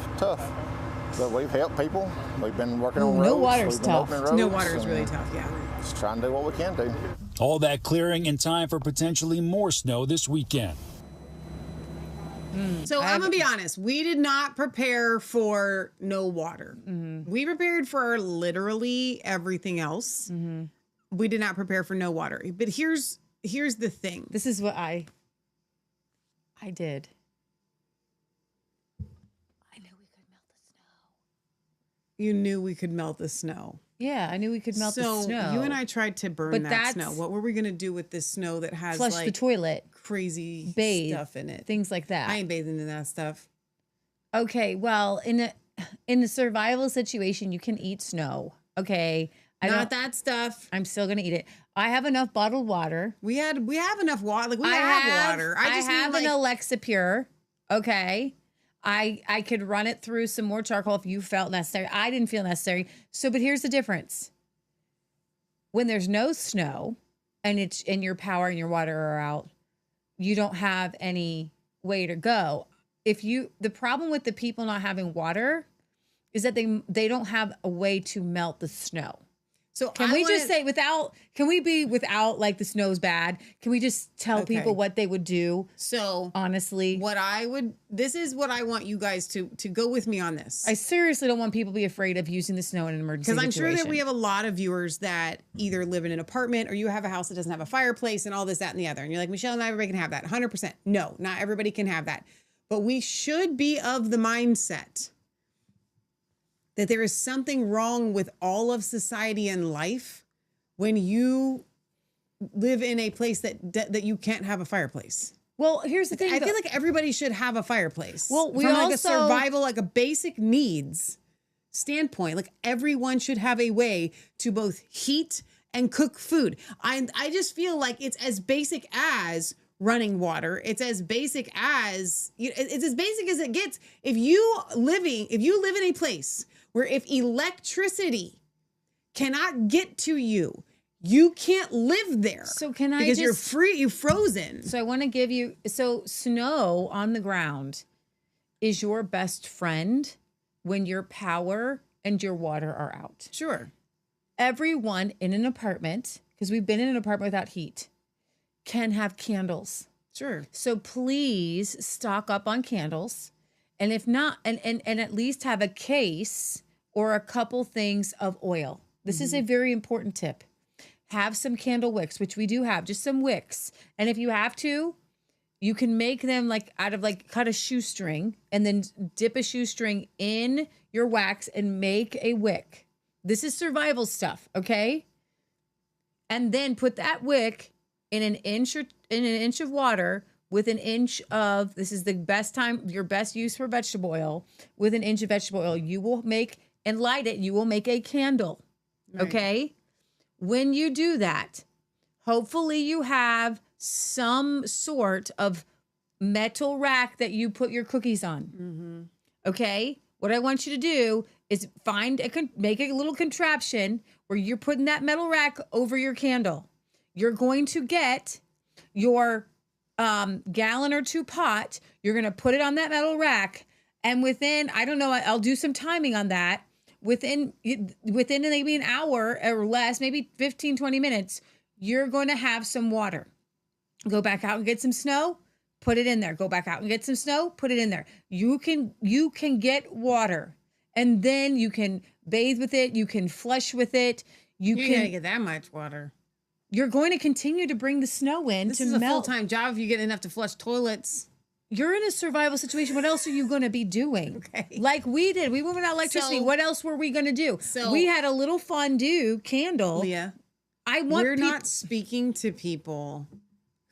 But we've helped people. We've been working on roads. No water's tough. No water is really tough, yeah. Just trying to do what we can do. All that clearing in time for potentially more snow this weekend. So I'm going to be honest. We did not prepare for no water. We prepared for literally everything else. We did not prepare for no water. But here's the thing. This is what I did. You knew we could melt the snow. Yeah, I knew we could melt the snow. So you and I tried to burn that snow. What were we going to do with this snow that has flush the toilet, crazy stuff in it? Things like that. I ain't bathing in that stuff. Okay, well, in a survival situation, you can eat snow. Okay. Not that stuff. I'm still going to eat it. I have enough bottled water. We have enough water. Like we have water. I have an Alexa Pure. Okay. I could run it through some more charcoal if you felt necessary. I didn't feel necessary. So, but here's the difference. When there's no snow and your power and your water are out, you don't have any way to go. The problem with the people not having water is that they don't have a way to melt the snow. So can we just say without like the snow's bad? Can we just tell people what they would do? So honestly, this is what I want you guys to go with me on this. I seriously don't want people to be afraid of using the snow in an emergency situation. Because I'm sure that we have a lot of viewers that either live in an apartment or you have a house that doesn't have a fireplace and all this, that, and the other. And you're like, Michelle, not everybody can have that. 100%. No, not everybody can have that. But we should be of the mindset that there is something wrong with all of society and life when you live in a place that you can't have a fireplace. Well, here's the thing. I feel like everybody should have a fireplace. Well, from like a survival, like a basic needs standpoint, like everyone should have a way to both heat and cook food. I just feel like it's as basic as running water. It's as basic as it gets. If you live in a place where if electricity cannot get to you, you can't live there. So can I because you're frozen. So I want to give you, snow on the ground is your best friend when your power and your water are out. Sure. Everyone in an apartment, because we've been in an apartment without heat, can have candles. Sure. So please stock up on candles. And if not, and at least have a case or a couple things of oil. This is a very important tip. Have some candle wicks, which we do have, just some wicks. And if you have to, you can make them like out of like cut a shoestring and then dip a shoestring in your wax and make a wick. This is survival stuff, okay? And then put that wick in an inch of water with an inch of, this is the best time, your best use for vegetable oil, with an inch of vegetable oil, you will make, and light it, you will make a candle, okay? When you do that, hopefully you have some sort of metal rack that you put your cookies on, okay? What I want you to do is make a little contraption where you're putting that metal rack over your candle. You're going to get your gallon or two pot. You're going to put it on that metal rack. And within, I don't know, I'll do some timing on that. Within maybe an hour or less, maybe 15, 20 minutes, you're going to have some water. Go back out and get some snow, put it in there. Go back out and get some snow, put it in there. You can get water. And then you can bathe with it. You can flush with it. You You're can gonna get that much water. You're going to continue to bring the snow in This to is melt. a full-time job if you get enough to flush toilets. You're in a survival situation. What else are you going to be doing? Okay. Like we did. We went without electricity. So- what else were we going to do? So- we had a little fondue candle. Leah, We're not speaking to people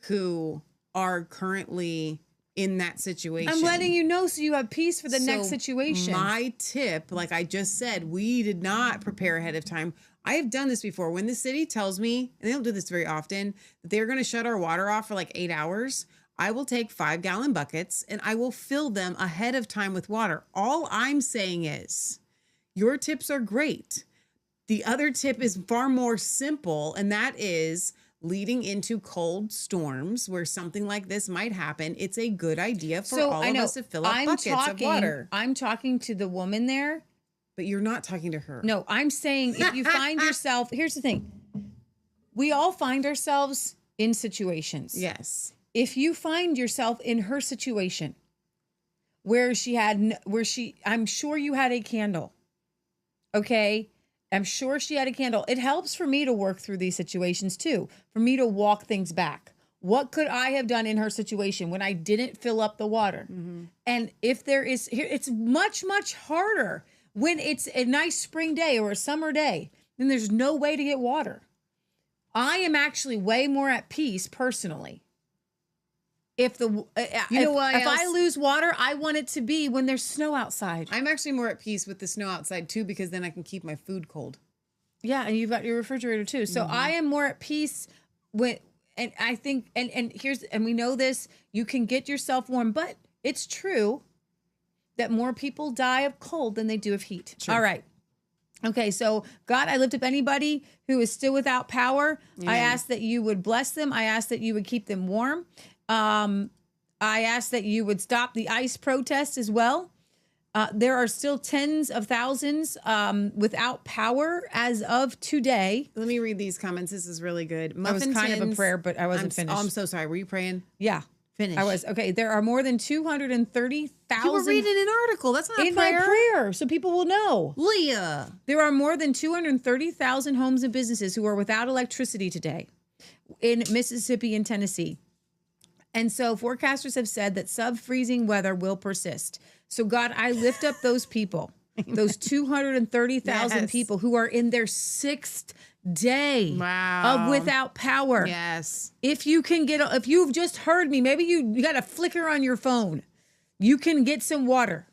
who are currently in that situation. I'm letting you know so you have peace for the So next situation. My tip, like I just said, we did not prepare ahead of time. I have done this before. When the city tells me, and they don't do this very often, that they're going to shut our water off for like 8 hours, I will take 5-gallon buckets and I will fill them ahead of time with water. All I'm saying is your tips are great. The other tip is far more simple, and that is leading into cold storms where something like this might happen. It's a good idea for all of us to fill up buckets of water. I'm talking to the woman there. But you're not talking to her. No, I'm saying if you find yourself, here's the thing. We all find ourselves in situations. Yes. If you find yourself in her situation where I'm sure you had a candle. Okay. I'm sure she had a candle. It helps for me to work through these situations too, for me to walk things back. What could I have done in her situation when I didn't fill up the water? Mm-hmm. And if there is here, it's much, much harder when it's a nice spring day or a summer day, then there's no way to get water. I am actually way more at peace personally. If I lose water, I want it to be when there's snow outside. I'm actually more at peace with the snow outside too, because then I can keep my food cold. Yeah, and you've got your refrigerator too. So I am more at peace with, and I think, and we know this, you can get yourself warm, but it's true that more people die of cold than they do of heat. All right. Okay, so God, I lift up anybody who is still without power. Amen. I ask that you would bless them. I ask that you would keep them warm. I ask that you would stop the ICE protest as well. There are still tens of thousands without power as of today. Let me read these comments. This is really good. That was kind of a prayer, but I wasn't finished. Oh, I'm so sorry. Were you praying? Yeah. Finish. I was. Okay, there are more than 230,000. You were reading an article. That's not a prayer. In my prayer, so people will know. Leah. There are more than 230,000 homes and businesses who are without electricity today in Mississippi and Tennessee. And so forecasters have said that sub-freezing weather will persist. So God, I lift up those people, those 230,000 people who are in their 6th day of without power. Yes. If you've just heard me, maybe you got a flicker on your phone. You can get some water.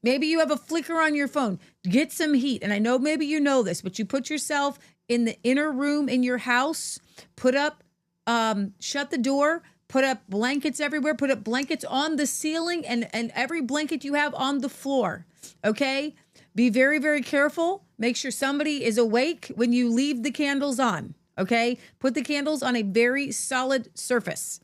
Maybe you have a flicker on your phone. Get some heat. And I know maybe you know this, but you put yourself in the inner room in your house, shut the door, put up blankets everywhere, put up blankets on the ceiling and every blanket you have on the floor. Okay? Be very, very careful. Make sure somebody is awake when you leave the candles on. Okay? Put the candles on a very solid surface.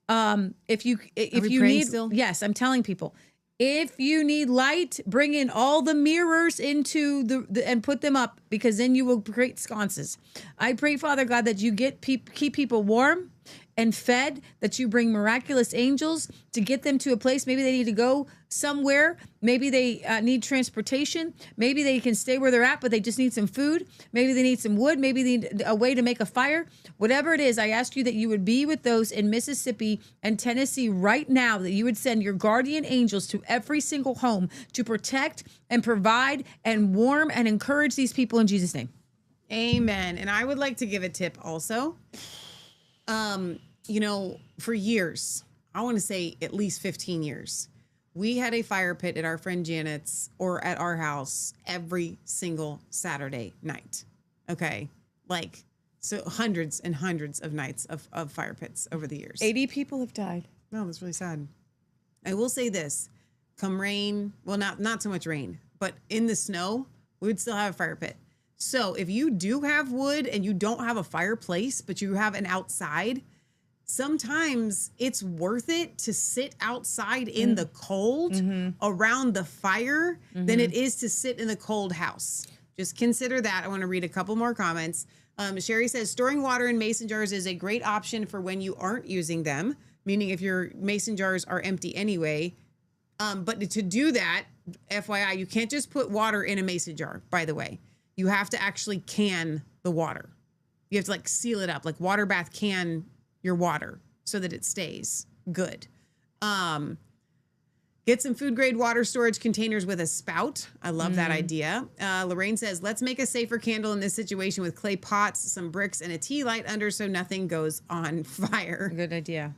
If you need, still? Yes, I'm telling people. If you need light, bring in all the mirrors into the and put them up, because then you will create sconces. I pray, Father God, that you keep people warm and fed, that you bring miraculous angels to get them to a place. Maybe they need to go somewhere. Maybe they need transportation. Maybe they can stay where they're at, but they just need some food. Maybe they need some wood. Maybe they need a way to make a fire. Whatever it is, I ask you that you would be with those in Mississippi and Tennessee right now, that you would send your guardian angels to every single home to protect and provide and warm and encourage these people in Jesus' name. Amen. And I would like to give a tip also. For years, I want to say at least 15 years, we had a fire pit at our friend Janet's or at our house every single Saturday night. Okay. So hundreds and hundreds of nights of fire pits over the years. 80 people have died. No, that's really sad. I will say this, come rain, well, not so much rain, but in the snow, we would still have a fire pit. So if you do have wood and you don't have a fireplace, but you have an outside, sometimes it's worth it to sit outside in the cold around the fire than it is to sit in the cold house. Just consider that. I want to read a couple more comments. Sherry says, storing water in mason jars is a great option for when you aren't using them, meaning if your mason jars are empty anyway. But to do that, FYI, you can't just put water in a mason jar, by the way. You have to actually can the water. You have to like seal it up, like water bath can your water so that it stays good. Get some food grade water storage containers with a spout. I love that idea. Lorraine says, let's make a safer candle in this situation with clay pots, some bricks, and a tea light under so nothing goes on fire. Good idea.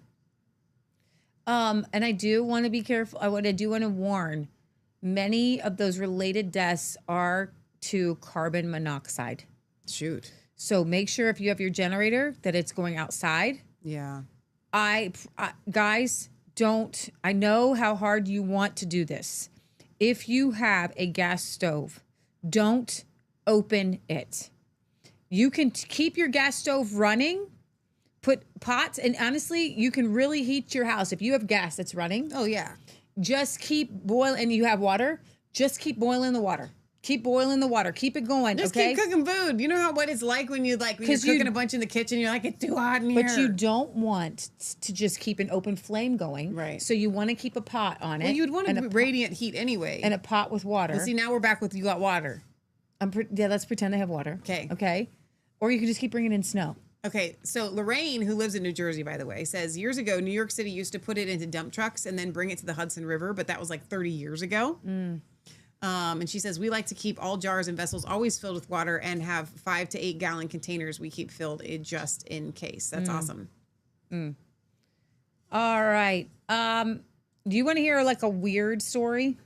And I do want to be careful. I do want to warn, many of those related deaths are to carbon monoxide. Shoot. So make sure if you have your generator that it's going outside. Yeah. Guys, I know how hard you want to do this. If you have a gas stove, don't open it. You can keep your gas stove running, put pots, and honestly, you can really heat your house. If you have gas that's running. Oh, yeah. Just keep boiling, and you have water, just keep boiling the water. Keep boiling the water. Keep it going. Just keep cooking food. You know what it's like when you're cooking a bunch in the kitchen. You're like, it's too hot in here. But you don't want to just keep an open flame going. Right. So you want to keep a pot on it. Well, you'd want to radiant heat anyway. And a pot with water. Well, see, now we're back with you got water. Let's pretend I have water. Okay. Okay. Or you can just keep bringing in snow. Okay, so Lorraine, who lives in New Jersey, by the way, says years ago, New York City used to put it into dump trucks and then bring it to the Hudson River, but that was like 30 years ago. And she says, we like to keep all jars and vessels always filled with water and have 5 to 8 gallon containers we keep filled just in case. That's awesome. All right. Do you want to hear like a weird story?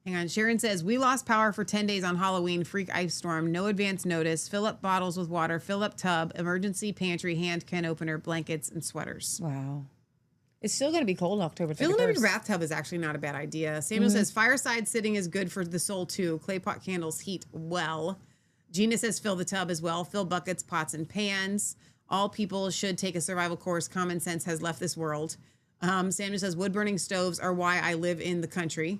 Hang on. Sharon says, we lost power for 10 days on Halloween, freak ice storm, no advance notice, fill up bottles with water, fill up tub, emergency pantry, hand can opener, blankets, and sweaters. Wow. It's still going to be cold October 31st. Filling up your bathtub is actually not a bad idea. Samuel says, fireside sitting is good for the soul too. Clay pot candles heat well. Gina says, fill the tub as well. Fill buckets, pots, and pans. All people should take a survival course. Common sense has left this world. Samuel says, wood burning stoves are why I live in the country.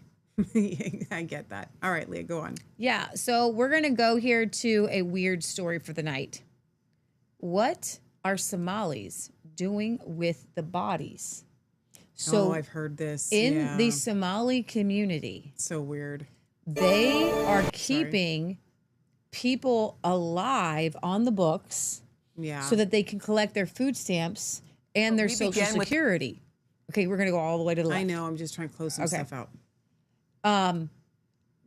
I get that. All right, Leah, go on. Yeah, so we're going to go here to a weird story for the night. What are Somalis doing with the bodies? So I've heard this. In the Somali community. So weird. They are keeping people alive on the books so that they can collect their food stamps and their Social Security. Okay, we're going to go all the way to the left. I know. I'm just trying to close some stuff out.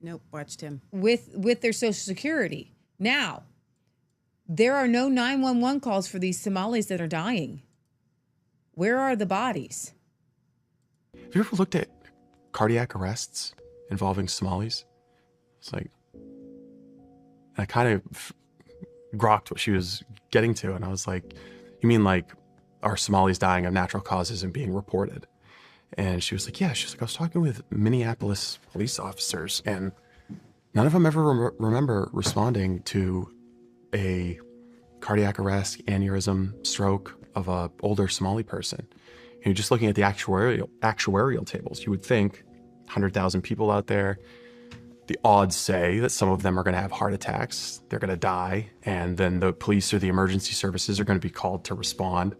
Nope, watched him. With their Social Security. Now, there are no 911 calls for these Somalis that are dying. Where are the bodies? Have you ever looked at cardiac arrests involving Somalis? It's like, I kind of grokked what she was getting to, and I was like, you mean like, are Somalis dying of natural causes and being reported? And she was like, yeah. She's like, I was talking with Minneapolis police officers, and none of them ever remember responding to a cardiac arrest, aneurysm, stroke of a older Somali person. You know, just looking at the actuarial tables, you would think 100,000 people out there, the odds say that some of them are going to have heart attacks, they're going to die, and then the police or the emergency services are going to be called to respond.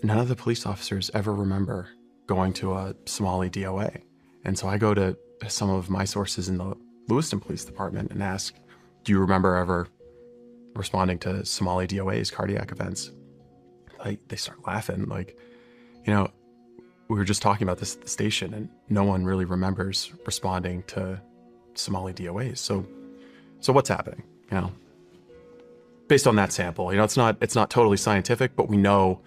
None of the police officers ever remember going to a Somali DOA. And so I go to some of my sources in the Lewiston Police Department and ask, do you remember ever responding to Somali DOA's cardiac events? They start laughing. Like, you know, we were just talking about this at the station, and no one really remembers responding to Somali DOAs. So what's happening? You know, based on that sample, you know, it's not totally scientific, but we know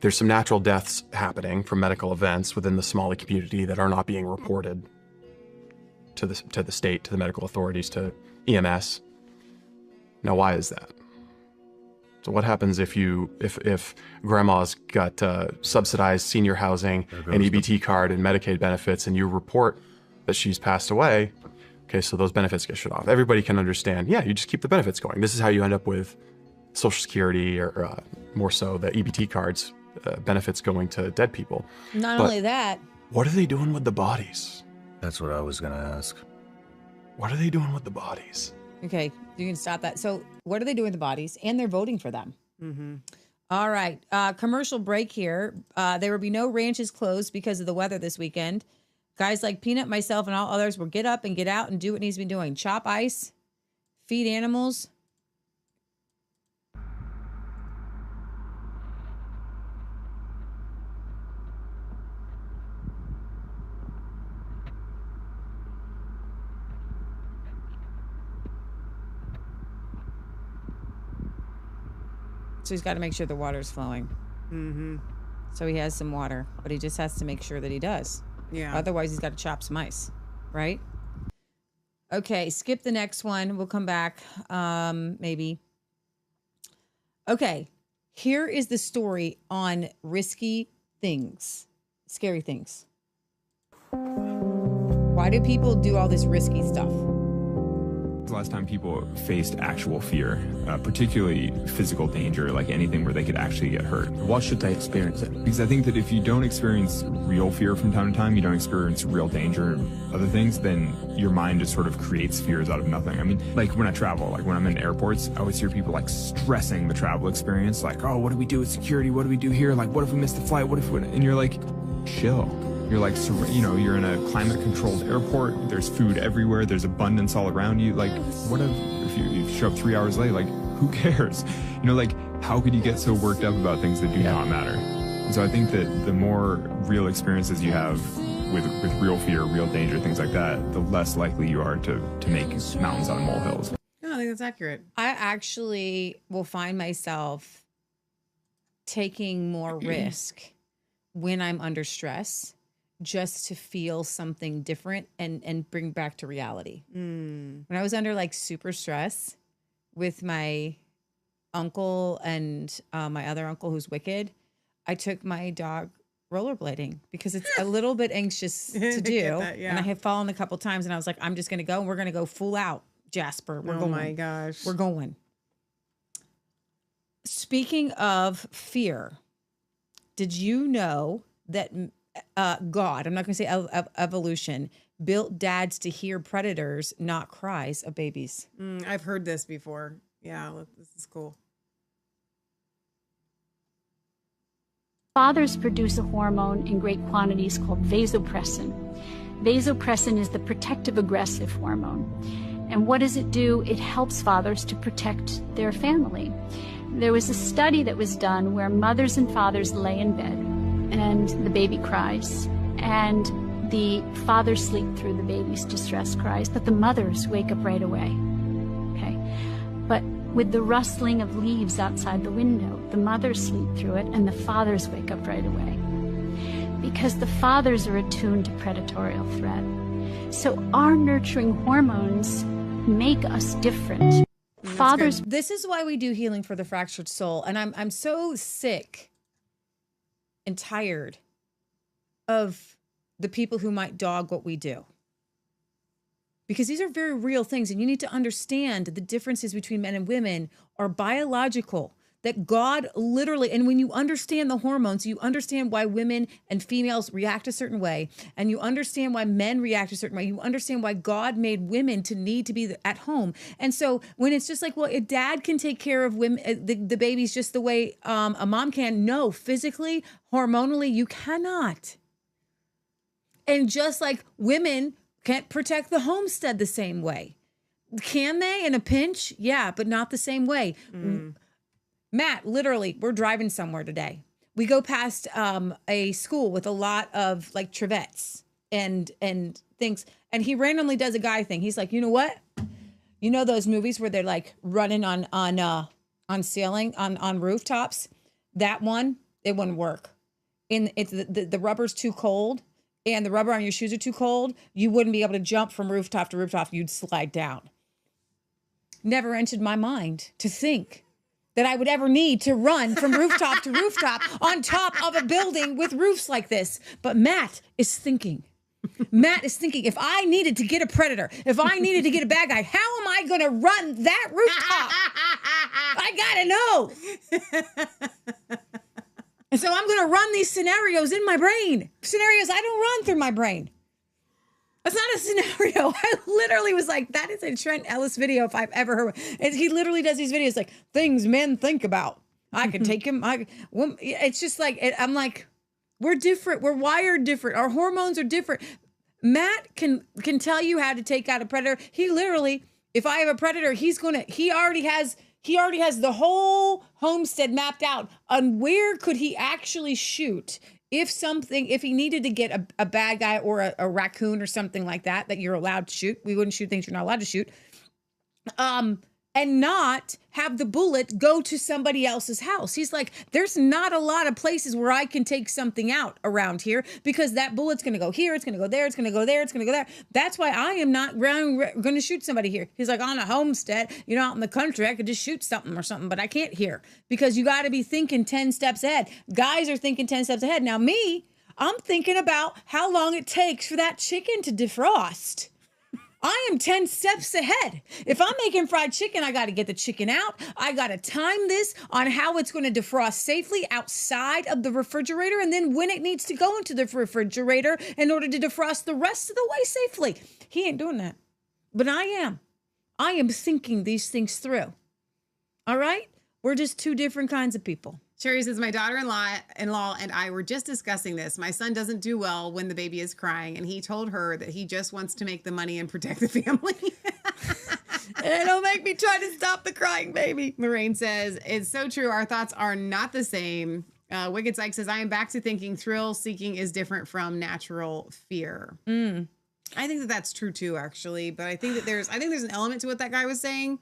there's some natural deaths happening from medical events within the Somali community that are not being reported to the state, to the medical authorities, to EMS. Now, why is that? So what happens if grandma's got subsidized senior housing, an EBT card, and Medicaid benefits, and you report that she's passed away? Okay, so those benefits get shut off. Everybody can understand, yeah, you just keep the benefits going. This is how you end up with Social Security or more so the EBT cards, benefits going to dead people. Not only that. What are they doing with the bodies? That's what I was going to ask. What are they doing with the bodies? Okay, you can stop that. So what are they doing with the bodies? And they're voting for them. Mm-hmm. All right. Commercial break here. There will be no ranches closed because of the weather this weekend. Guys like Peanut, myself, and all others will get up and get out and do what needs to be doing. Chop ice, feed animals. So he's got to make sure the water's flowing. Mm-hmm. So he has some water, but he just has to make sure that he does. Yeah. Otherwise, he's got to chop some ice, right? Okay, skip the next one. We'll come back, maybe. Okay, here is the story on risky things, scary things. Why do people do all this risky stuff? The last time people faced actual fear, particularly physical danger, like anything where they could actually get hurt. Why should they experience it? Because I think that if you don't experience real fear from time to time, you don't experience real danger and other things, then your mind just sort of creates fears out of nothing. I mean, like when I travel, like when I'm in airports, I always hear people like stressing the travel experience, like, oh, what do we do with security? What do we do here? Like, what if we miss the flight? What if we... And you're like, chill. You're like, you know, you're in a climate-controlled airport. There's food everywhere. There's abundance all around you. Like, what if you show up 3 hours late? Like, who cares? You know, like, how could you get so worked up about things that do not matter? And so I think that the more real experiences you have with real fear, real danger, things like that, the less likely you are to make mountains out of molehills. No, I think that's accurate. I actually will find myself taking more risk when I'm under stress, just to feel something different and bring back to reality. When I was under like super stress with my uncle and my other uncle who's wicked, I took my dog rollerblading because it's a little bit anxious to do. That, yeah. And I had fallen a couple times and I was like, I'm just going to go and we're going to go full out, Jasper. We're going. My gosh. We're going. Speaking of fear, did you know that God, I'm not going to say evolution, built dads to hear predators, not cries of babies? I've heard this before. Yeah, this is cool. Fathers produce a hormone in great quantities called vasopressin. Vasopressin is the protective aggressive hormone. And what does it do? It helps fathers to protect their family. There was a study that was done where mothers and fathers lay in bed and the baby cries, and the fathers sleep through the baby's distress cries, but the mothers wake up right away. Okay, but with the rustling of leaves outside the window, the mothers sleep through it and the fathers wake up right away, because the fathers are attuned to predatorial threat. So our nurturing hormones make us different. Fathers. This is why we do healing for the fractured soul, and I'm so sick and tired of the people who might dog what we do. Because these are very real things, and you need to understand the differences between men and women are biological, that God literally, and when you understand the hormones, you understand why women and females react a certain way, and you understand why men react a certain way. You understand why God made women to need to be at home. And so when it's just like, well, a dad can take care of women, the babies just the way a mom can. No, physically, hormonally, you cannot. And just like women can't protect the homestead the same way. Can they in a pinch? Yeah, but not the same way. Matt, literally, we're driving somewhere today. We go past a school with a lot of like trevettes and things, and he randomly does a guy thing. He's like, you know what? You know those movies where they're like running on ceiling on rooftops? That one, it wouldn't work. It's the rubber's too cold, and the rubber on your shoes are too cold. You wouldn't be able to jump from rooftop to rooftop. You'd slide down. Never entered my mind to think that I would ever need to run from rooftop to rooftop on top of a building with roofs like this. But Matt is thinking. Matt is thinking, if I needed to get a predator, if I needed to get a bad guy, how am I going to run that rooftop? I got to know. And so I'm going to run these scenarios in my brain. Scenarios I don't run through my brain. That's not a scenario. I literally was like, that is a Trent Ellis video if I've ever heard. And he literally does these videos like, things men think about. I could take him. It's just like, I'm like, we're different. We're wired different. Our hormones are different. Matt can tell you how to take out a predator. He literally, if I have a predator, he already has the whole homestead mapped out on where could he actually shoot if he needed to get a bad guy or a raccoon or something like that you're allowed to shoot. We wouldn't shoot things you're not allowed to shoot. And not have the bullet go to somebody else's house. He's like, there's not a lot of places where I can take something out around here because that bullet's going to go here, it's going to go there, it's going to go there, it's going to go there. That's why I am not going to shoot somebody here. He's like, on a homestead, out in the country, I could just shoot something or something, but I can't here because you got to be thinking 10 steps ahead. Guys are thinking 10 steps ahead. Now I'm thinking about how long it takes for that chicken to defrost. I am 10 steps ahead. If I'm making fried chicken, I got to get the chicken out. I got to time this on how it's going to defrost safely outside of the refrigerator and then when it needs to go into the refrigerator in order to defrost the rest of the way safely. He ain't doing that. But I am. I am thinking these things through. All right? We're just two different kinds of people. Sherry says, my daughter-in-law and I were just discussing this. My son doesn't do well when the baby is crying, and he told her that he just wants to make the money and protect the family. And don't make me try to stop the crying baby. Lorraine says, it's so true. Our thoughts are not the same. Wicked Psych says, I am back to thinking thrill-seeking is different from natural fear. I think that that's true, too, actually. But I think that there's an element to what that guy was saying.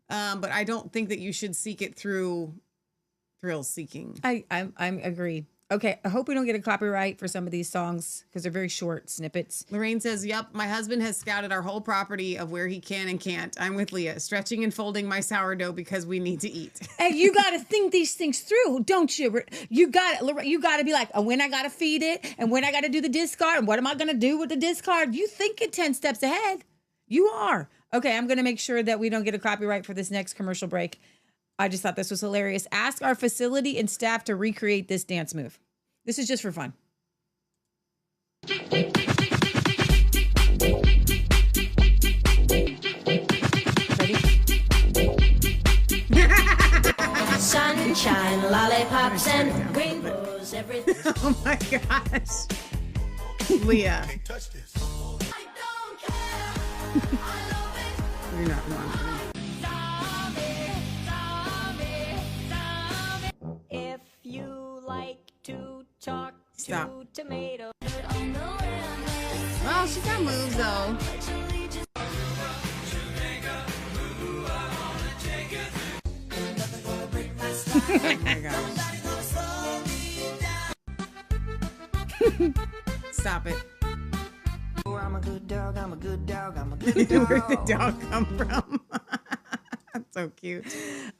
But I don't think that you should seek it through thrill seeking. I agree. Okay, I hope we don't get a copyright for some of these songs because they're very short snippets. Lorraine says, yep, my husband has scouted our whole property of where he can and can't. I'm with Leah, stretching and folding my sourdough because we need to eat. Hey, you got to think these things through, don't you? You got to be like, when I got to feed it and when I got to do the discard and what am I going to do with the discard? You think it 10 steps ahead. You are. Okay, I'm going to make sure that we don't get a copyright for this next commercial break. I just thought this was hilarious. Ask our facility and staff to recreate this dance move. This is just for fun. Ready? Sunshine, lollipops, and rainbows, everything. Oh my gosh. Leah. You're not wrong. If you like to talk Stop. to tomatoes. Well, she got moves though. Oh my gosh. Stop it. I'm a good dog, I'm a good dog, I'm a good dog. Where'd the dog come from? That's so cute.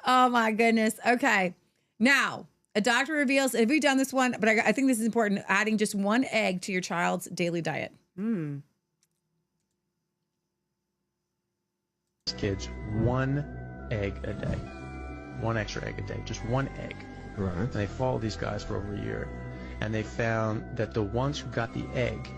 Oh my goodness. Okay. Now, a doctor reveals, have we done this one? But I think this is important, adding just one egg to your child's daily diet. Kids, one egg a day. One extra egg a day. Just one egg. Right. And they followed these guys for over a year. And they found that the ones who got the egg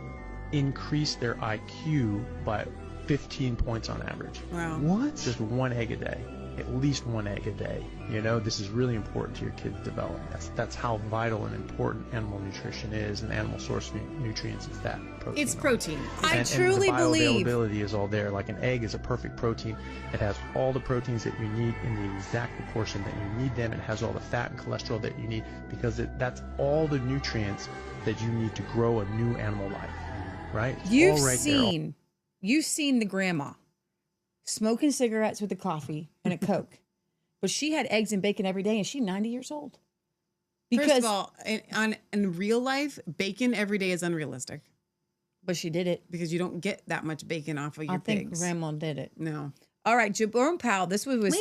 increased their IQ by 15 points on average. Wow. What? Just one egg a day. At least one egg a day. This is really important to your kid's development. That's how vital and important animal nutrition is, and animal source nutrients is that protein. It's protein. I truly believe. The bioavailability is all there. Like an egg is a perfect protein. It has all the proteins that you need in the exact proportion that you need them. It has all the fat and cholesterol that you need because that's all the nutrients that you need to grow a new animal life. Right? You've seen the grandma smoking cigarettes with a coffee and a Coke. But she had eggs and bacon every day, and she's 90 years old. Because, first of all, in real life, bacon every day is unrealistic. But she did it. Because you don't get that much bacon off of your pigs. I think Grandma did it. No. All right, Jerome Powell, this was... Wait,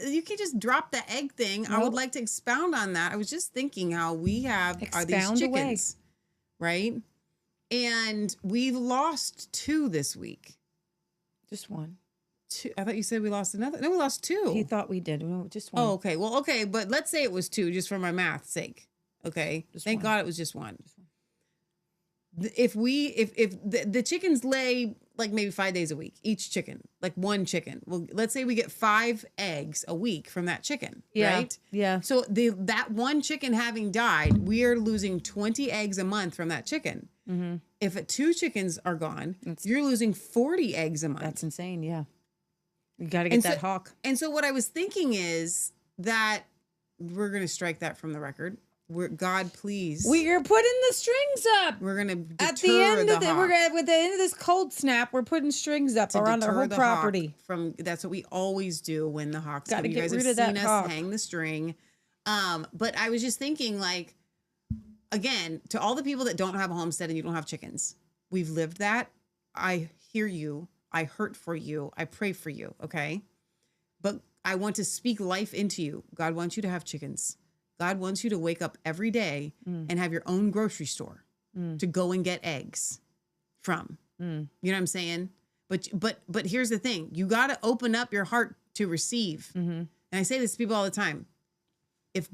you can just drop the egg thing. Nope. I would like to expound on that. I was just thinking how we have these chickens, right? And we've lost 2 this week. Just 1. 2. I thought you said we lost another. No, we lost 2. He thought we did. No, just 1. Oh, okay. Well, okay. But let's say it was 2 just for my math's sake. Okay. Thank God it was just 1. If the chickens lay like maybe 5 days a week, each chicken, like 1 chicken. Well, let's say we get 5 eggs a week from that chicken, right? Yeah. So that 1 chicken having died, we are losing 20 eggs a month from that chicken. Mm-hmm. If 2 chickens are gone, you're losing 40 eggs a month. That's insane. Yeah. You got to get that hawk. And so what I was thinking is that we're going to strike that from the record. God, please. We're putting the strings up. We're going to deter at the end the of hawk. We're gonna, with the end of this cold snap, we're putting strings up around our whole the property. hawk from that's what we always do when the hawks Gotta come. You get guys rid have of that seen us hawk. hang the string. But I was just thinking, like, again, to all the people that don't have a homestead and you don't have chickens, we've lived that. I hear you. I hurt for you. I pray for you. Okay. But I want to speak life into you. God wants you to have chickens. God wants you to wake up every day and have your own grocery store to go and get eggs from. You know what I'm saying? But here's the thing. You got to open up your heart to receive. And I say this to people all the time. If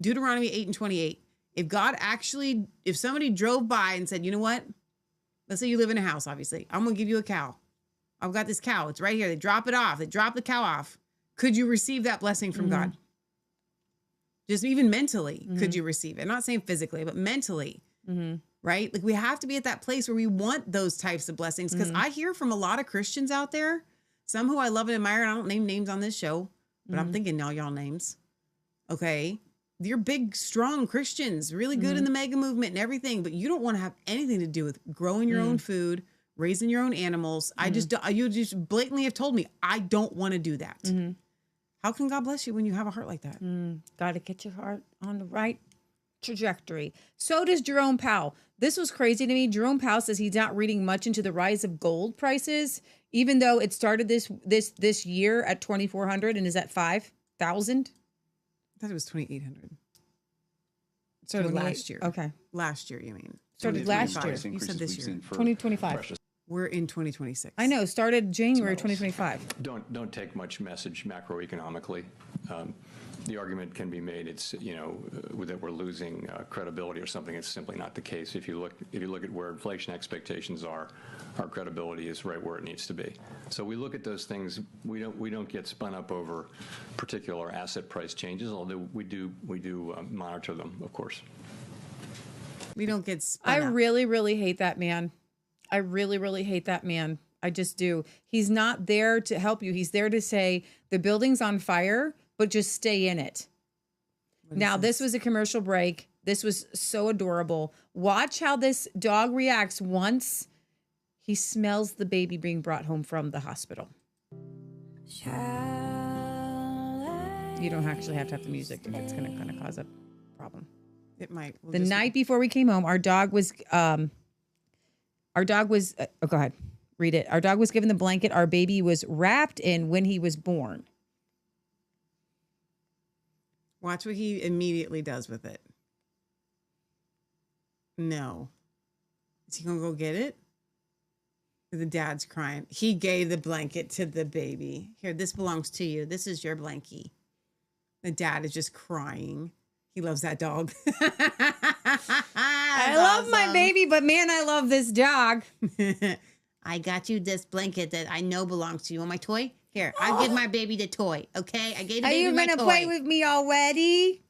Deuteronomy 8:28, if somebody drove by and said, you know what? Let's say you live in a house, obviously. I'm going to give you a cow. I've got this cow. It's right here. They drop it off. They drop the cow off. Could you receive that blessing from God? Just even mentally, could you receive it? I'm not saying physically, but mentally, right? Like we have to be at that place where we want those types of blessings. Because I hear from a lot of Christians out there, some who I love and admire, and I don't name names on this show, but I'm thinking now y'all names. Okay. You're big, strong Christians, really good in the mega movement and everything, but you don't want to have anything to do with growing your own food, raising your own animals. You just blatantly have told me, I don't want to do that. How can God bless you when you have a heart like that? Got to get your heart on the right trajectory. So does Jerome Powell. This was crazy to me. Jerome Powell says he's not reading much into the rise of gold prices, even though it started this year at 2,400 and is at 5,000. I thought it was 2,800. Started last year. Okay. Last year, you mean? Started last year. You said this year. 2025. We're in 2026. I know. Started January 2025. Don't take much message macroeconomically. The argument can be made that we're losing credibility or something. It's simply not the case. If you look at where inflation expectations are, our credibility is right where it needs to be. So we look at those things. We don't get spun up over particular asset price changes, although we do monitor them, of course. We don't get spun I up. really, really hate that man. I really, really hate that man. I just do. He's not there to help you. He's there to say the building's on fire, but just stay in it. Now, this was a commercial break. This was so adorable. Watch how this dog reacts once he smells the baby being brought home from the hospital. You don't actually have to have the music if it's going to kind of cause a problem. It might. The night before we came home, our dog was oh, go ahead, read it. Our dog was given the blanket our baby was wrapped in when he was born. Watch what he immediately does with it. No. Is he going to go get it? The dad's crying. He gave the blanket to the baby. Here, this belongs to you. This is your blankie. The dad is just crying. He loves that dog. I love my baby, but man, I love this dog. I got you this blanket that I know belongs to you. Want my toy? Here, I'll give my baby the toy, okay? I gave the baby my toy. Are you going to play with me already?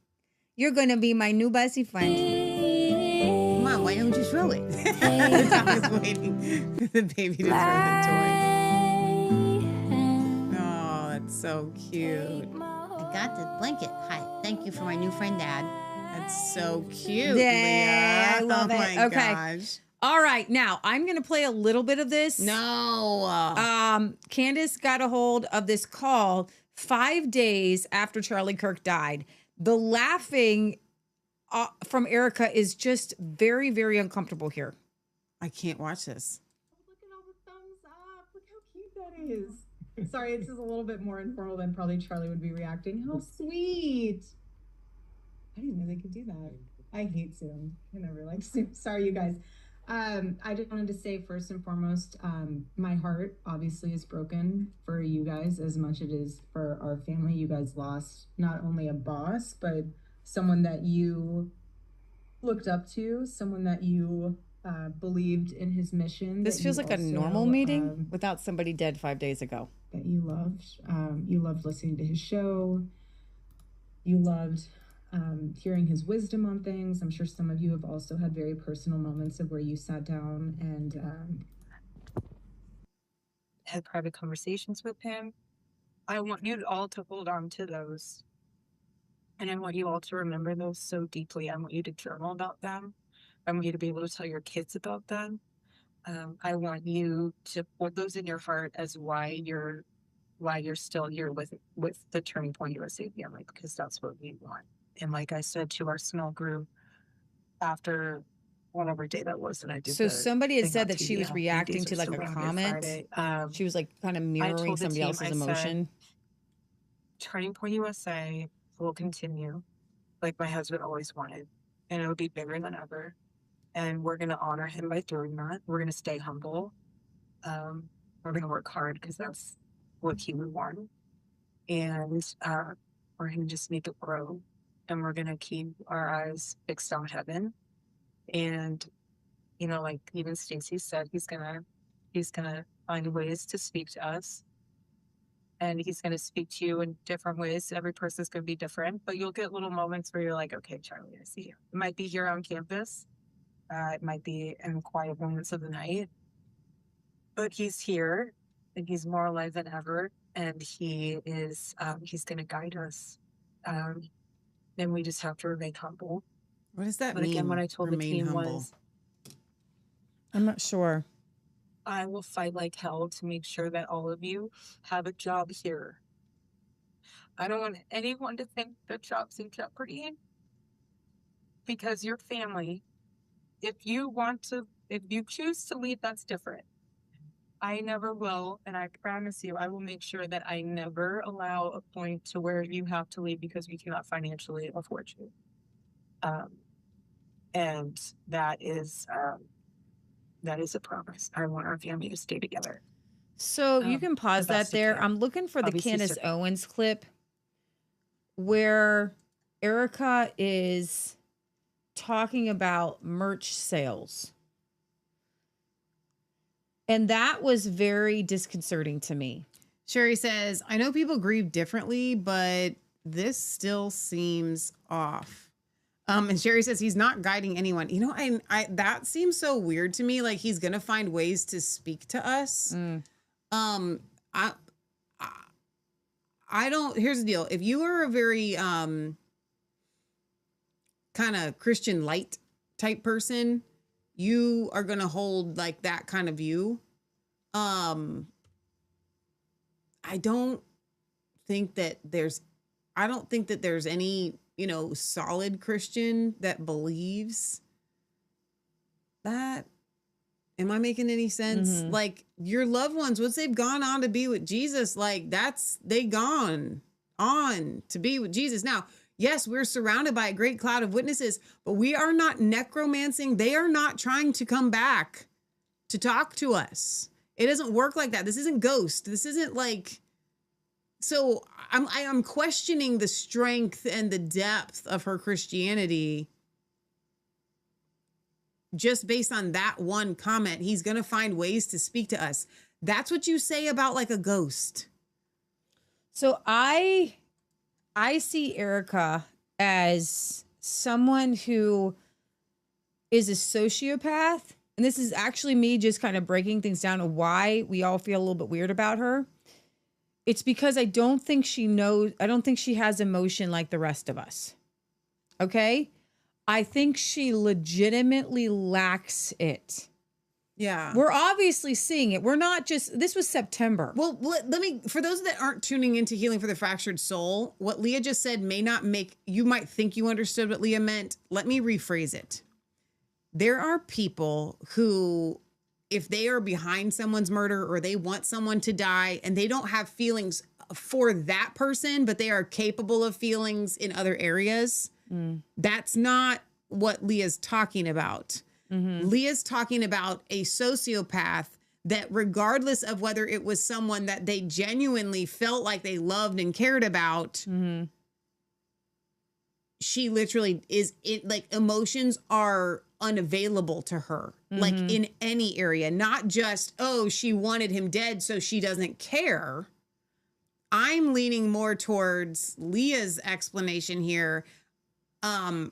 You're going to be my new bestie friend. Mom, why don't you throw it? The dog is waiting for the baby to throw the toy. Oh, that's so cute. I got this blanket. Hi, thank you for my new friend, Dad. That's so cute, Yeah, Leah. I love it. My Okay. gosh. All right, now I'm going to play a little bit of this. No. Candace got a hold of this call 5 days after Charlie Kirk died. The laughing from Erica is just very, very uncomfortable here. I can't watch this. Look at all the thumbs up. Look how cute that is. Sorry, this is a little bit more informal than probably Charlie would be reacting. How sweet. I didn't know they could do that. I hate Zoom. I never like Zoom. Sorry, you guys. I just wanted to say first and foremost, my heart obviously is broken for you guys as much as it is for our family. You guys lost not only a boss, but someone that you looked up to, someone that you believed in his mission. This feels like a normal meeting without somebody dead 5 days ago. That you loved. You loved listening to his show. You loved hearing his wisdom on things. I'm sure some of you have also had very personal moments of where you sat down and had private conversations with him. I want you all to hold on to those. And I want you all to remember those so deeply. I want you to journal about them. I want you to be able to tell your kids about them. I want you to put those in your heart as why you're still here with the Turning Point USA family, because that's what we want. And like I said to our small group after whatever day that was that I did. So somebody had thing said on that she TV, was how many reacting days to are like still a around Good comment. Friday. She was like kind of I mirroring told the somebody team, else's I said, emotion. Turning Point USA will continue like my husband always wanted, and it'll be bigger than ever. And we're going to honor him by doing that. We're going to stay humble. We're going to work hard because that's what he would want. And we're going to just make it grow. And we're going to keep our eyes fixed on heaven. And, you know, like even Stacey said, he's going to find ways to speak to us. And he's going to speak to you in different ways. Every person's going to be different, but you'll get little moments where you're like, okay, Charlie, I see you. It might be here on campus. It might be in the quiet moments of the night, but he's here and he's more alive than ever. And he is, he's going to guide us. And we just have to remain humble. What does that but mean? Again, what I told the team humble? was, I'm not sure. I will fight like hell to make sure that all of you have a job here. I don't want anyone to think the job's in jeopardy because your family, if you choose to leave, that's different. I never will, and I promise you, I will make sure that I never allow a point to where you have to leave because we cannot financially afford you. And that is a promise. I want our family to stay together. So you can pause that there. I'm looking for the Candace Owens clip where Erica is talking about merch sales. And that was very disconcerting to me. Sherry says, I know people grieve differently, but this still seems off. And Sherry says he's not guiding anyone. You know, I that seems so weird to me. Like he's gonna find ways to speak to us. I don't. Here's the deal. If you are a very kind of Christian light type person, you are gonna hold like that kind of view. I don't think that there's any, you know, solid Christian that believes that. Am I making any sense? Mm-hmm. Like your loved ones, once they've gone on to be with Jesus, like they gone on to be with Jesus. Now, yes, we're surrounded by a great cloud of witnesses, but we are not necromancing. They are not trying to come back to talk to us. It doesn't work like that. This isn't Ghost. This isn't like, so I'm questioning the strength and the depth of her Christianity just based on that one comment. He's going to find ways to speak to us. That's what you say about like a ghost. So I see Erica as someone who is a sociopath. And this is actually me just kind of breaking things down to why we all feel a little bit weird about her. It's because I don't think she has emotion like the rest of us. Okay? I think she legitimately lacks it. Yeah. We're obviously seeing it. We're not just, this was September. Well, let me, for those that aren't tuning into Healing for the Fractured Soul, what Leah just said may not make, you might think you understood what Leah meant. Let me rephrase it. There are people who, if they are behind someone's murder or they want someone to die and they don't have feelings for that person, but they are capable of feelings in other areas, that's not what Leah's talking about. Mm-hmm. Leah's talking about a sociopath that regardless of whether it was someone that they genuinely felt like they loved and cared about, she literally is like emotions are unavailable to her, like in any area, not just, oh, she wanted him dead, so she doesn't care. I'm leaning more towards Leah's explanation here.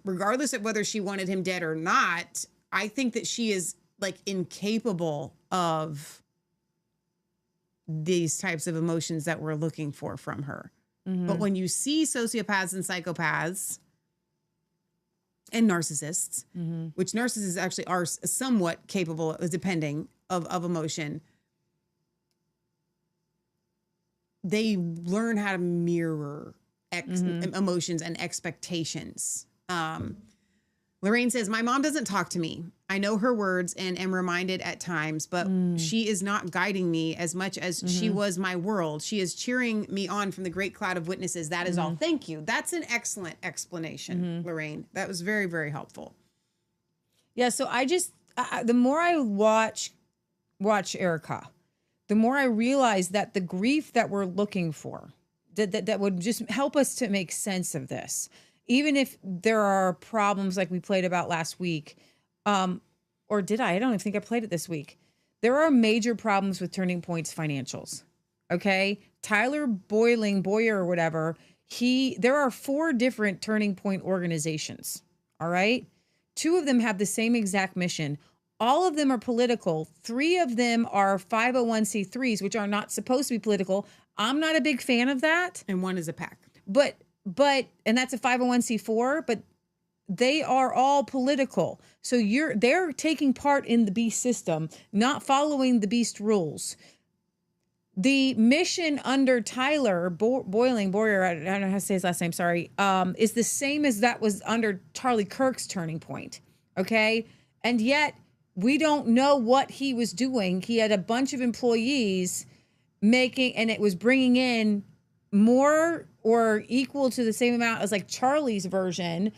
regardless of whether she wanted him dead or not, I think that she is like incapable of these types of emotions that we're looking for from her. But when you see sociopaths and psychopaths and narcissists, which narcissists actually are somewhat capable, depending of emotion, they learn how to mirror emotions and expectations. Lorraine says, my mom doesn't talk to me. I know her words and am reminded at times, but she is not guiding me as much as she was my world. She is cheering me on from the great cloud of witnesses. That is all. Thank you. That's an excellent explanation, Lorraine. That was very, very helpful. Yeah, so I just, the more I watch Erica, the more I realize that the grief that we're looking for, that would just help us to make sense of this. Even if there are problems like we played about last week, or did I? I don't even think I played it this week. There are major problems with Turning Point's financials. Okay. Tyler Boyer or whatever, there are 4 different Turning Point organizations. All right. 2 of them have the same exact mission. All of them are political. 3 of them are 501c3s, which are not supposed to be political. I'm not a big fan of that. And 1 is a PAC. And that's a 501c4, but they are all political. So they're taking part in the beast system, not following the beast rules. The mission under Tyler Boyer, I don't know how to say his last name, sorry, is the same as that was under Charlie Kirk's Turning Point. Okay. And yet we don't know what he was doing. He had a bunch of employees and it was bringing in more or equal to the same amount as like Charlie's version.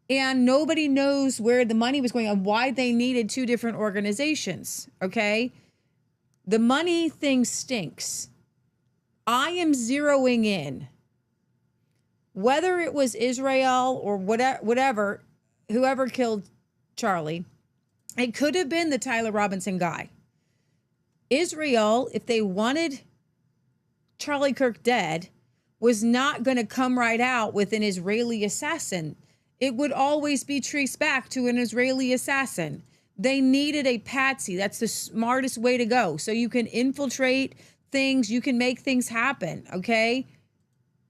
And nobody knows where the money was going and why they needed 2 different organizations. Okay. The money thing stinks. I am zeroing in. Whether it was Israel or whatever, whoever killed Charlie, it could have been the Tyler Robinson guy. Israel, if they wanted Charlie Kirk dead, was not going to come right out with an Israeli assassin. It would always be traced back to an Israeli assassin. They needed a patsy. That's the smartest way to go. So you can infiltrate things. You can make things happen. Okay.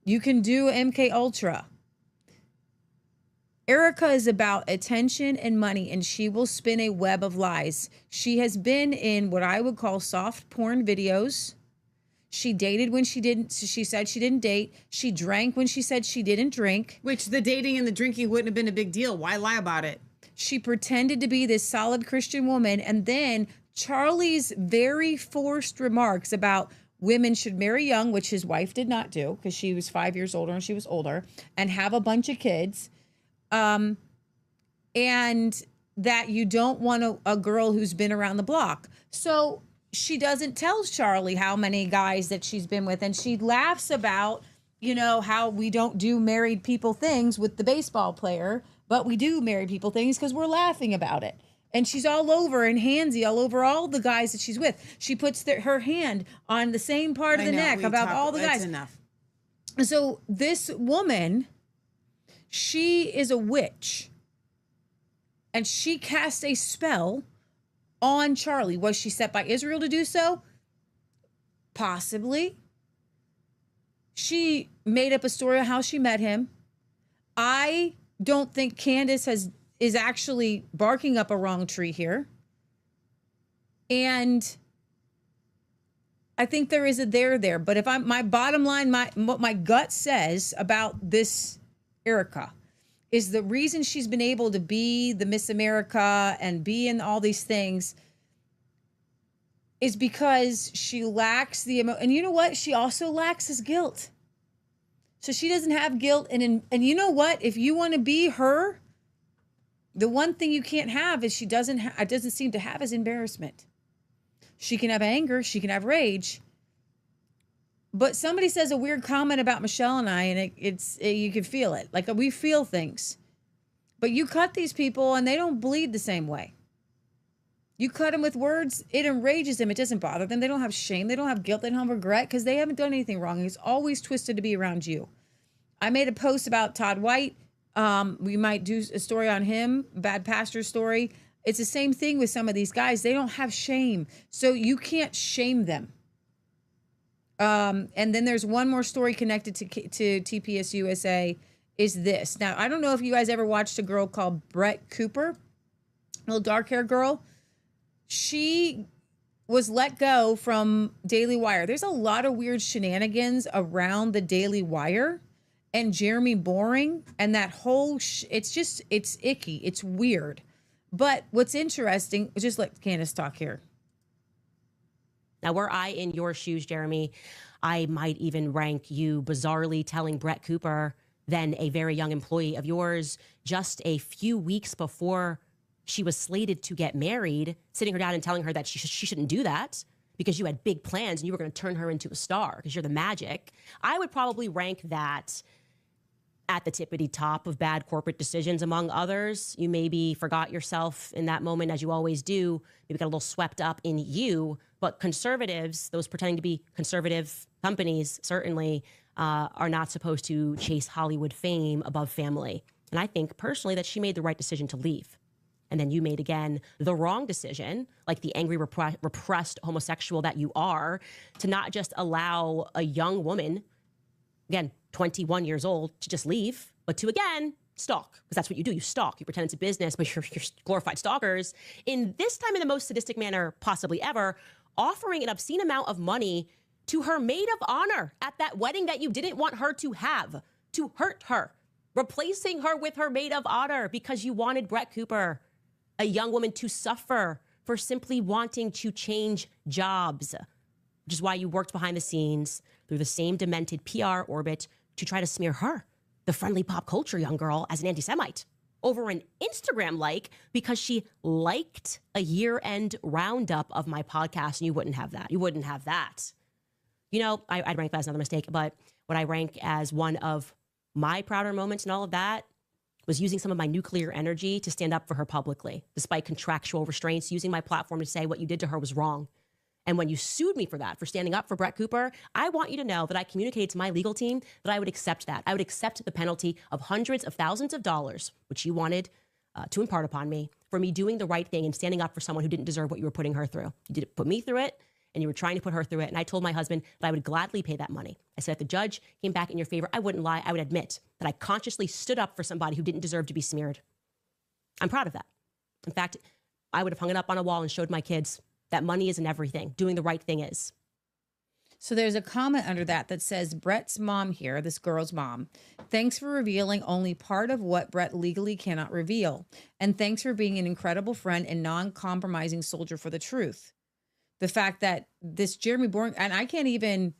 You can do MK Ultra. Erica is about attention and money, and she will spin a web of lies. She has been in what I would call soft porn videos. She dated when she didn't. She said she didn't date. She drank when she said she didn't drink. Which the dating and the drinking wouldn't have been a big deal. Why lie about it? She pretended to be this solid Christian woman. And then Charlie's very forced remarks about women should marry young, which his wife did not do because she was 5 years older and she was older, and have a bunch of kids. And that you don't want a girl who's been around the block. So she doesn't tell Charlie how many guys that she's been with. And she laughs about, how we don't do married people things with the baseball player, but we do married people things because we're laughing about it. And she's all over and handsy all over all the guys that she's with. She puts her hand on the same part of the neck about all the guys. Enough. So this woman, she is a witch. And she cast a spell on Charlie. Was she set by Israel to do so? Possibly. She made up a story of how she met him. I don't think Candace is actually barking up a wrong tree here. And I think there is a there. But if my bottom line, what my gut says about this Erica is the reason she's been able to be the Miss America and be in all these things is because she lacks and you know what? She also lacks his guilt. So she doesn't have guilt. And you know what? If you want to be her, the one thing you can't have is she doesn't seem to have is embarrassment. She can have anger. She can have rage. But somebody says a weird comment about Michelle and I, and you can feel it. Like we feel things. But you cut these people and they don't bleed the same way. You cut them with words, it enrages them. It doesn't bother them. They don't have shame. They don't have guilt. They don't have regret because they haven't done anything wrong. It's always twisted to be around you. I made a post about Todd White We might do a story on him, bad pastor story. It's the same thing with some of these guys. They don't have shame. So you can't shame them. And then there's one more story connected to TPS USA is this. Now, I don't know if you guys ever watched a girl called Brett Cooper, a little dark hair girl. She was let go from Daily Wire. There's a lot of weird shenanigans around the Daily Wire and Jeremy Boring and that whole, it's icky. It's weird. But what's interesting, just let Candace talk here. Now, were I in your shoes, Jeremy, I might even rank you bizarrely telling Brett Cooper, then a very young employee of yours, just a few weeks before she was slated to get married, sitting her down and telling her that she shouldn't do that because you had big plans and you were going to turn her into a star because you're the magic. I would probably rank that at the tippity top of bad corporate decisions, among others. You maybe forgot yourself in that moment, as you always do. Maybe got a little swept up in you. But conservatives, those pretending to be conservative companies, certainly are not supposed to chase Hollywood fame above family. And I think personally that she made the right decision to leave. And then you made, again, the wrong decision, like the angry, repressed homosexual that you are, to not just allow a young woman, again, 21 years old, to just leave, but to, again, stalk. Because that's what you do. You stalk. You pretend it's a business, but you're glorified stalkers. In this time, in the most sadistic manner possibly ever, offering an obscene amount of money to her maid of honor at that wedding that you didn't want her to have, to hurt her, replacing her with her maid of honor because you wanted Brett Cooper, a young woman, to suffer for simply wanting to change jobs, which is why you worked behind the scenes through the same demented PR orbit to try to smear her, the friendly pop culture young girl, as an anti-Semite over an Instagram like because she liked a year-end roundup of my podcast, and you wouldn't have that. You wouldn't have that. You know, I'd rank that as another mistake, but what I rank as one of my prouder moments and all of that was using some of my nuclear energy to stand up for her publicly, despite contractual restraints, using my platform to say what you did to her was wrong. And when you sued me for that, for standing up for Brett Cooper, I want you to know that I communicated to my legal team that I would accept that. I would accept the penalty of hundreds of thousands of dollars, which you wanted to impart upon me, for me doing the right thing and standing up for someone who didn't deserve what you were putting her through. You did put me through it, and you were trying to put her through it. And I told my husband that I would gladly pay that money. I said, if the judge came back in your favor, I wouldn't lie. I would admit that I consciously stood up for somebody who didn't deserve to be smeared. I'm proud of that. In fact, I would have hung it up on a wall and showed my kids that money isn't everything. Doing the right thing is. So there's a comment under that says, Brett's mom here, this girl's mom, thanks for revealing only part of what Brett legally cannot reveal. And thanks for being an incredible friend and non-compromising soldier for the truth. The fact that this Jeremy Boring, and I can't even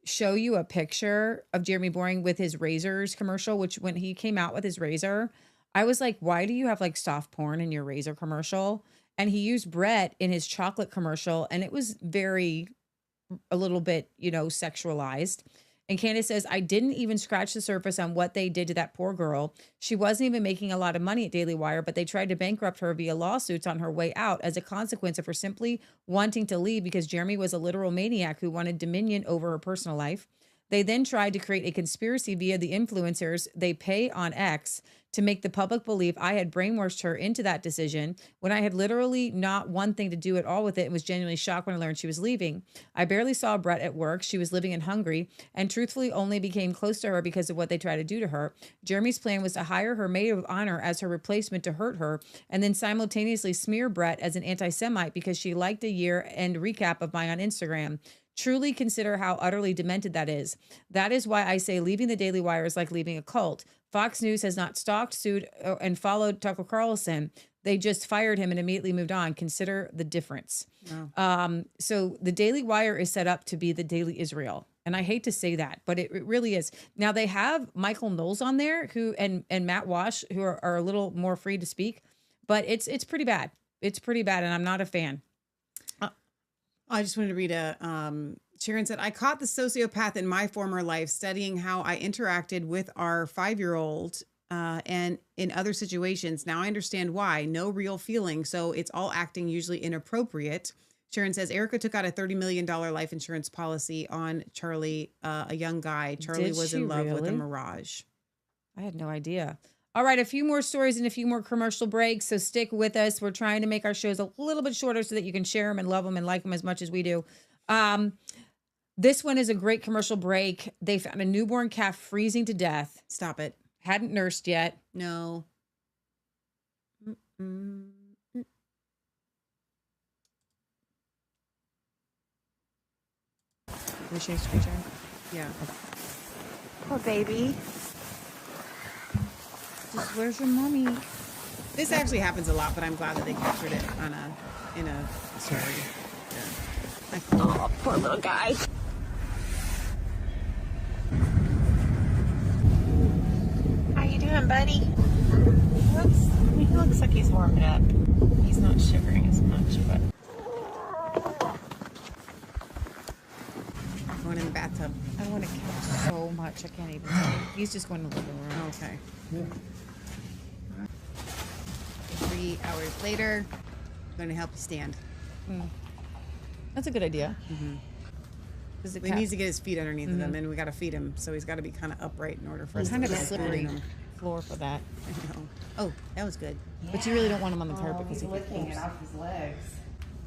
show you a picture of Jeremy Boring with his razors commercial, which when he came out with his razor, I was like, why do you have like soft porn in your razor commercial? And he used Brett in his chocolate commercial, and it was a little bit, sexualized. And Candace says, I didn't even scratch the surface on what they did to that poor girl. She wasn't even making a lot of money at Daily Wire, but they tried to bankrupt her via lawsuits on her way out as a consequence of her simply wanting to leave because Jeremy was a literal maniac who wanted dominion over her personal life. They then tried to create a conspiracy via the influencers they pay on X to make the public believe I had brainwashed her into that decision when I had literally not one thing to do at all with it and was genuinely shocked when I learned she was leaving. I barely saw Brett at work. She was living in Hungary and truthfully only became close to her because of what they tried to do to her. Jeremy's plan was to hire her maid of honor as her replacement to hurt her and then simultaneously smear Brett as an anti-Semite because she liked a year-end recap of mine on Instagram. Truly consider how utterly demented that is. That is why I say leaving the Daily Wire is like leaving a cult. Fox News has not stalked, sued, and followed Tucker Carlson. They just fired him and immediately moved on. Consider the difference. Wow. So the Daily Wire is set up to be the Daily Israel. And I hate to say that, but it really is. Now they have Michael Knowles on there and Matt Walsh, who are a little more free to speak, but it's pretty bad. It's pretty bad, and I'm not a fan. I just wanted to read Sharon said, I caught the sociopath in my former life studying how I interacted with our 5-year-old and in other situations. Now I understand why. No real feeling. So it's all acting usually inappropriate. Sharon says, Erica took out a $30 million life insurance policy on Charlie, a young guy. Charlie was in love with a mirage. I had no idea. All right, a few more stories and a few more commercial breaks, so stick with us. We're trying to make our shows a little bit shorter so that you can share them and love them and like them as much as we do. This one is a great commercial break. They found a newborn calf freezing to death. Stop it. Hadn't nursed yet. No. We change screen share? Yeah. Poor baby. Just, where's your mommy? This actually happens a lot, but I'm glad that they captured it in a story. Yeah. Oh, poor little guy. How you doing, buddy? He looks like he's warming up. He's not shivering as much, but... Going in the bathtub. I want to couch so much. I can't even tell you. He's just going to the living room. Okay. 3 hours later, I'm going to help you stand. That's a good idea. He needs to get his feet underneath of him, and we got to feed him, so he's got to be kind of upright in order for us Kind to of get slippery him. floor for that. I know. Oh, that was good. But you really don't want him on the carpet because he's he licking it off his legs.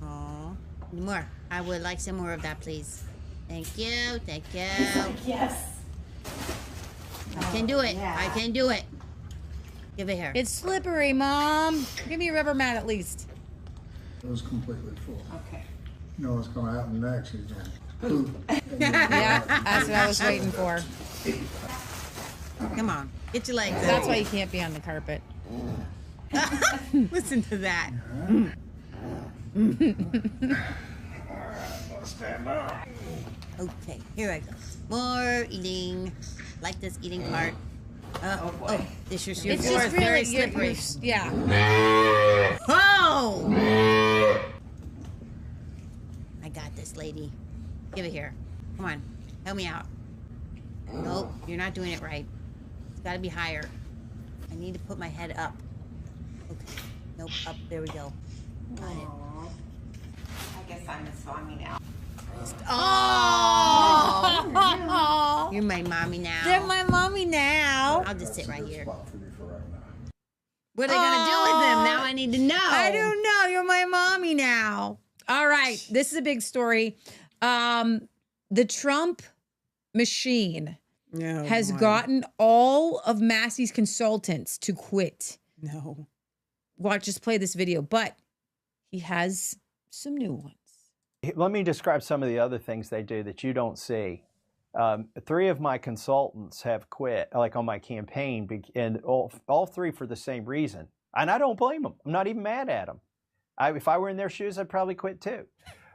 Aw. More. I would like some more of that, please. Thank you. Thank you. He's like, yes. I can do it. Yeah. I can do it. Give it here. It's slippery, Mom. Give me a rubber mat at least. It was completely full. Okay. You know what's going to happen next? He's going to poop. Yeah, that's what I was waiting for. Come on. Get your legs That's out. why you can't be on the carpet. Listen to that. Stand up. Okay, here I go. More eating. Like this eating part. Oh, this your It's floor just is very really slippery. yeah. Oh! I got this, lady. Give it here. Come on. Help me out. Nope, you're not doing it right. It's got to be higher. I need to put my head up. Okay. Nope, up. There we go. Got it. I guess I'm his mommy now. Oh! You're my mommy now. They're my mommy now. I'll just sit right here. What are they going to do with them? Now I need to know. I don't know. You're my mommy now. All right. This is a big story. The Trump machine has gotten all of Massey's consultants to quit. No. Watch, just play this video, but he has some new ones. Let me describe some of the other things they do that you don't see. 3 of my consultants have quit, like on my campaign, and all 3 for the same reason. And I don't blame them. I'm not even mad at them. If I were in their shoes, I'd probably quit too.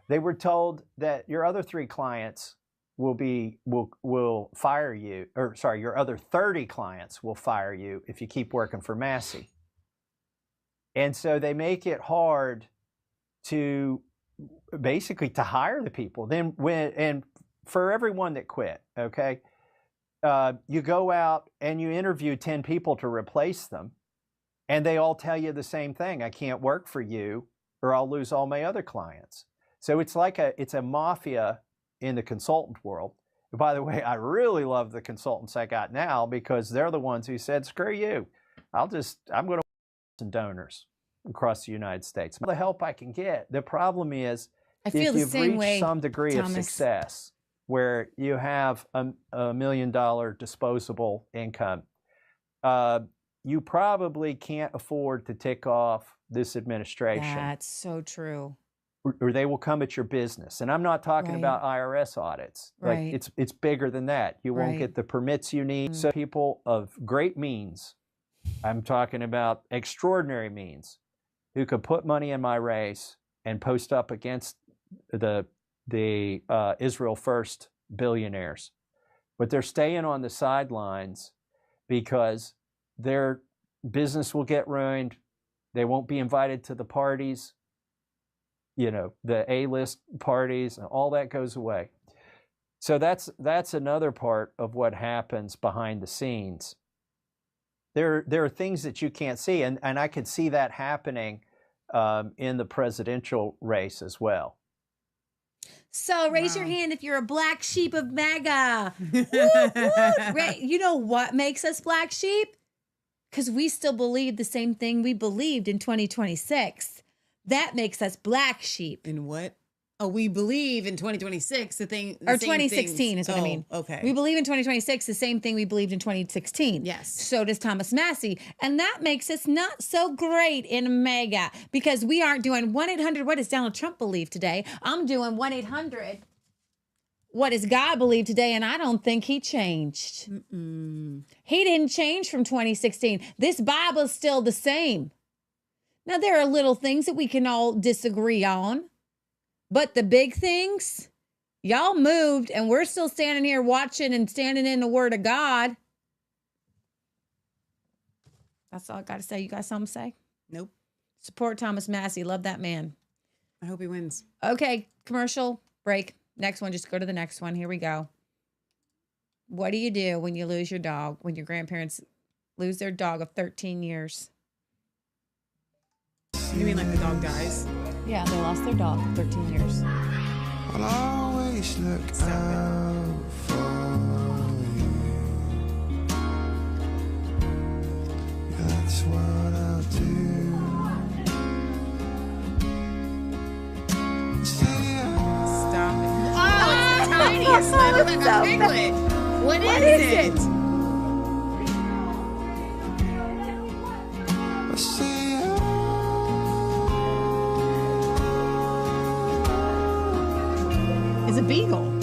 They were told that your other 3 clients will fire you, or sorry, your other 30 clients will fire you if you keep working for Massey. And so they make it hard to basically to hire the people. Then and for everyone that quit, okay, you go out and you interview 10 people to replace them, and they all tell you the same thing: I can't work for you, or I'll lose all my other clients. So it's like it's a mafia in the consultant world. And by the way, I really love the consultants I got now because they're the ones who said, "Screw you, I'm going to some donors across the United States. The help I can get." The problem is, I feel if the you've same reached way, some degree Thomas. of success where you have a $1 million disposable income, you probably can't afford to tick off this administration. That's so true. Or they will come at your business. And I'm not talking Right. about IRS audits. Right. Like it's bigger than that. You won't Right. get the permits you need. So people of great means, I'm talking about extraordinary means, who could put money in my race and post up against the Israel First billionaires. But they're staying on the sidelines because their business will get ruined. They won't be invited to the parties, you know, the A-list parties, and all that goes away. So that's another part of what happens behind the scenes. There are things that you can't see, and I could see that happening in the presidential race as well. So raise your hand if you're a black sheep of MAGA. Woo, woo. You know what makes us black sheep? Because we still believe the same thing we believed in 2026. That makes us black sheep. In what? Oh, we believe in 2026 the Or 2016 is what I mean. Okay. We believe in 2026 the same thing we believed in 2016. Yes. So does Thomas Massey. And that makes us not so great in MAGA because we aren't doing 1-800. What does Donald Trump believe today? I'm doing 1-800. What does God believe today? And I don't think he changed. He didn't change from 2016. This Bible's still the same. Now, there are little things that we can all disagree on. But the big things, y'all moved and we're still standing here watching and standing in the word of God. That's all I got to say. You got something to say? Nope. Support Thomas Massey. Love that man. I hope he wins. Okay, commercial break. Next one, just go to the next one. Here we go. What do you do when you lose your dog, when your grandparents lose their dog of 13 years? You mean like the dog dies? Yeah, they lost their dog of 13 years. I'll always look out for you. That's what I'll do. Stop it. Oh, it's the tiniest little like a piglet. What is it? It's a beagle.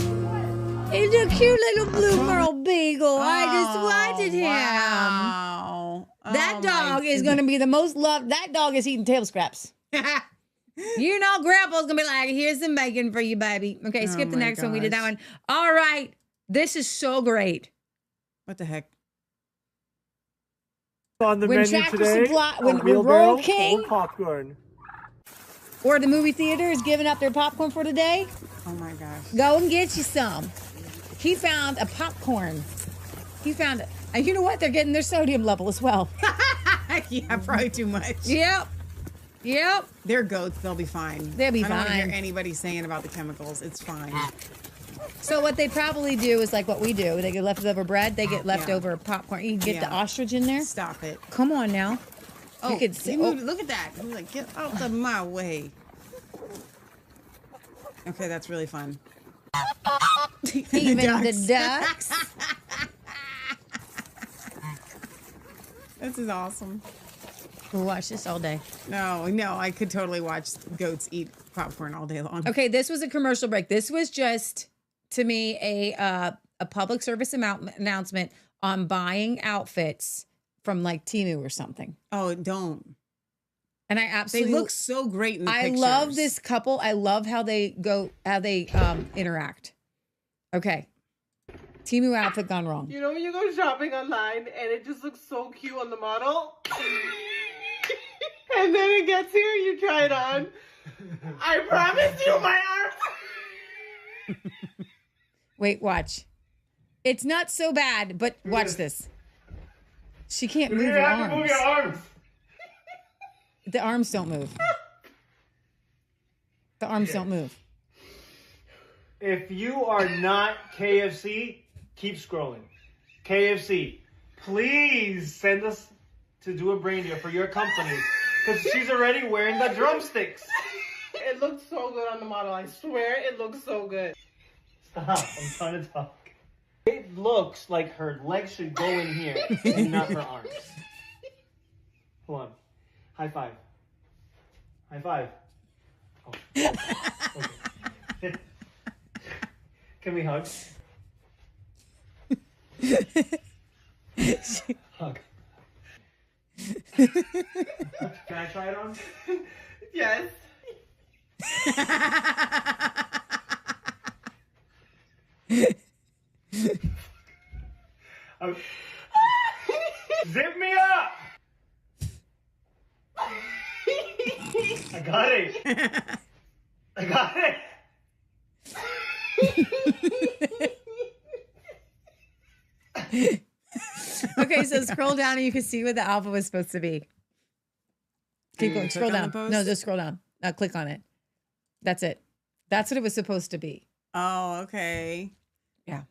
It's a cute little blue merle beagle. I just wanted him. Wow. That dog is going to be the most loved. That dog is eating tail scraps. You know, Grandpa's going to be like, here's some bacon for you, baby. Okay, skip the next one. We did that one. All right. This is so great. What the heck? On the When menu Tractor today, Supply- a when wheelbarrow Roll King- or popcorn. Or the movie theater is giving up their popcorn for today. Oh my gosh. Go and get you some. He found a popcorn. He found it. And you know what? They're getting their sodium level as well. Yeah, probably too much. Yep. Yep. They're goats. They'll be fine. They'll be I don't want to fine. hear anybody saying about the chemicals. It's fine. So what they probably do is like what we do. They get leftover bread. They get leftover popcorn. You can get the ostrich in there. Stop it. Come on now. Oh, You could he moved- look at that. He was like, get out of my way. Okay, that's really fun. Even the ducks. This is awesome. We'll watch this all day. No, I could totally watch goats eat popcorn all day long. Okay, this was a commercial break. This was just, to me, a public service announcement on buying outfits from like Temu or something. Oh, don't. And I absolutely They look so great in the I pictures. love this couple. I love how they interact. Okay. Temu outfit gone wrong. You know when you go shopping online and it just looks so cute on the model? And then it gets here, you try it on. I promise you my arms. Wait, watch. It's not so bad, but watch this. She can't move her have arms. to move your arms. The arms don't move. The arms don't move. If you are not KFC, keep scrolling. KFC, please send us to do a brain deal for your company because she's already wearing the drumsticks. It looks so good on the model. I swear it looks so good. Stop, I'm trying to talk. It looks like her legs should go in here and not her arms. Hold on. High five. High five. Oh. Okay. Can we hug? Hug. Can I try it on? Yes. Zip me up! I got it. I got it. Okay, so scroll down and you can see what the alpha was supposed to be. Keep going. Scroll click on down. the post? No, just scroll down. Now click on it. That's it. That's what it was supposed to be. Oh, okay. Yeah.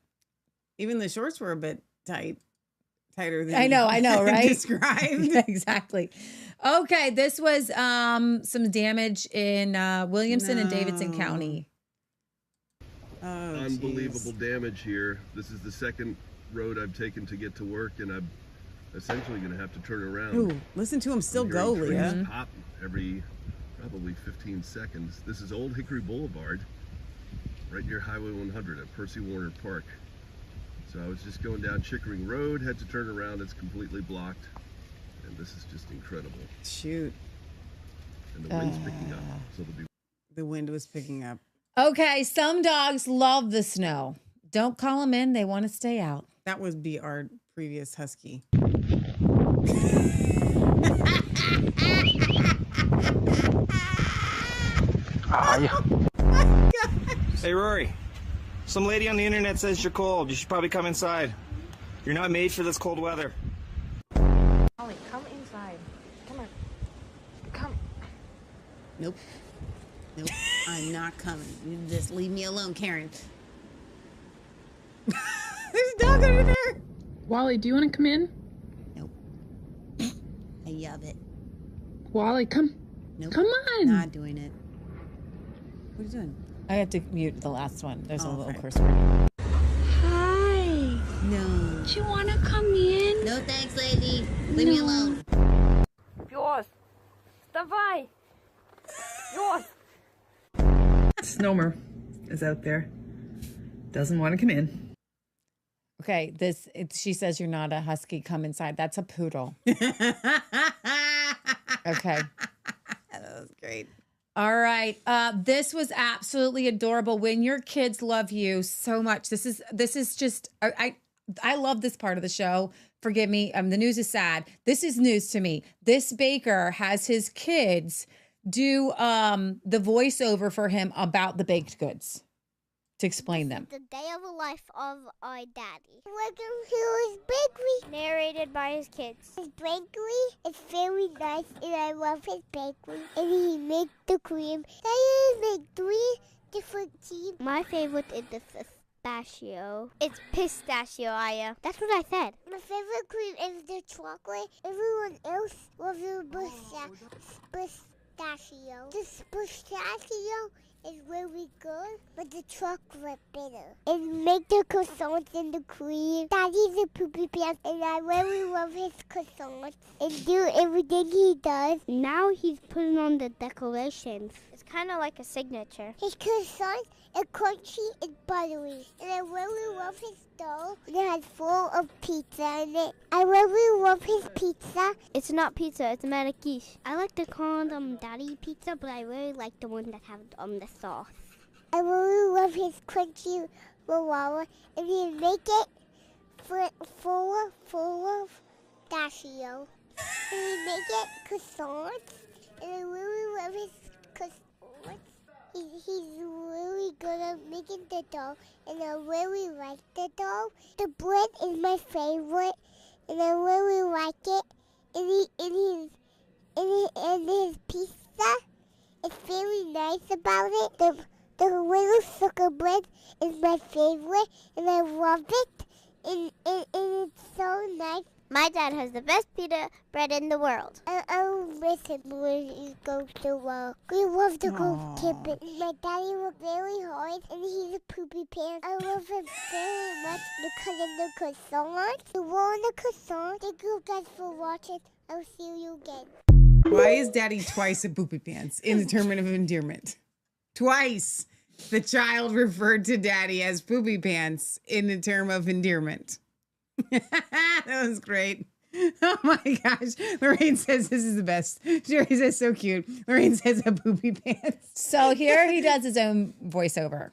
Even the shorts were a bit tight. tighter than I know, right? described. Exactly. Okay, this was some damage in Williamson and Davidson County. Oh, unbelievable damage here. This is the second road I've taken to get to work, and I'm essentially going to have to turn around. Ooh, listen to him still go, Leah. Pop every probably 15 seconds. This is Old Hickory Boulevard, right near Highway 100 at Percy Warner Park. So I was just going down Chickering Road, had to turn around, it's completely blocked. And this is just incredible. Shoot. And the wind's picking up, so there'll be... The wind was picking up. Okay, some dogs love the snow. Don't call them in, they want to stay out. That would be our previous husky. Hey, Rory. Some lady on the internet says you're cold. You should probably come inside. You're not made for this cold weather. Ollie, come inside. Come on. Come. Nope. Nope. I'm not coming. You just leave me alone, Karen. There's a dog under there. Wally, do you want to come in? Nope. I love it. Wally, come. Nope. Come on. Not doing it. What are you doing? I have to mute the last one. There's a little curse word. Hi. No. Do you want to come in? No thanks, lady. Leave me alone. Yours. Wstawaj. Yours. Snowmer is out there. Doesn't want to come in. Okay, she says you're not a husky. Come inside. That's a poodle. Okay. That was great. All right. This was absolutely adorable. When your kids love you so much. This is just I love this part of the show. Forgive me. The news is sad. This is news to me. This baker has his kids do the voiceover for him about the baked goods to explain them. The day of the life of our daddy. Welcome to his bakery. Narrated by his kids. His bakery is very nice and I love his bakery. And he makes the cream. Daddy makes 3 different cheese. My favorite is the pistachio. It's pistachio, Aya. That's what I said. My favorite cream is the chocolate. Everyone else loves the pistachio. This pistachio is really good, but the chocolate bitter. And make the croissants in the cream. Daddy's a poopy pants, and I really love his croissants and do everything he does. Now he's putting on the decorations. It's kind of like a signature. His croissants are crunchy and buttery, and I really love his dough. It has full of pizza in it. I really love his pizza. It's not pizza, it's maniquiche. I like to call them daddy pizza, but I really like the one that have the sauce. I really love his crunchy lava, and he make it full of pistachio. And he make it croissants, and I really love his croissants. He's really good at making the dough, and I really like the dough. The bread is my favorite, and I really like it. And his pizza is very nice about it. The little sugar bread is my favorite, and I love it. And it's so nice. My dad has the best pita bread in the world. I miss him when he goes to work. We love to go camping. My daddy worked very hard, and he's a poopy pants. I love him very much because of the croissants. The one the croissant. Thank you guys for watching. I'll see you again. Why is daddy twice a poopy pants in the term of endearment? Twice the child referred to daddy as poopy pants in the term of endearment. That was great. Oh my gosh. Lorraine says this is the best. Jerry says so cute. Lorraine says a poopy pants. So here he does his own voiceover.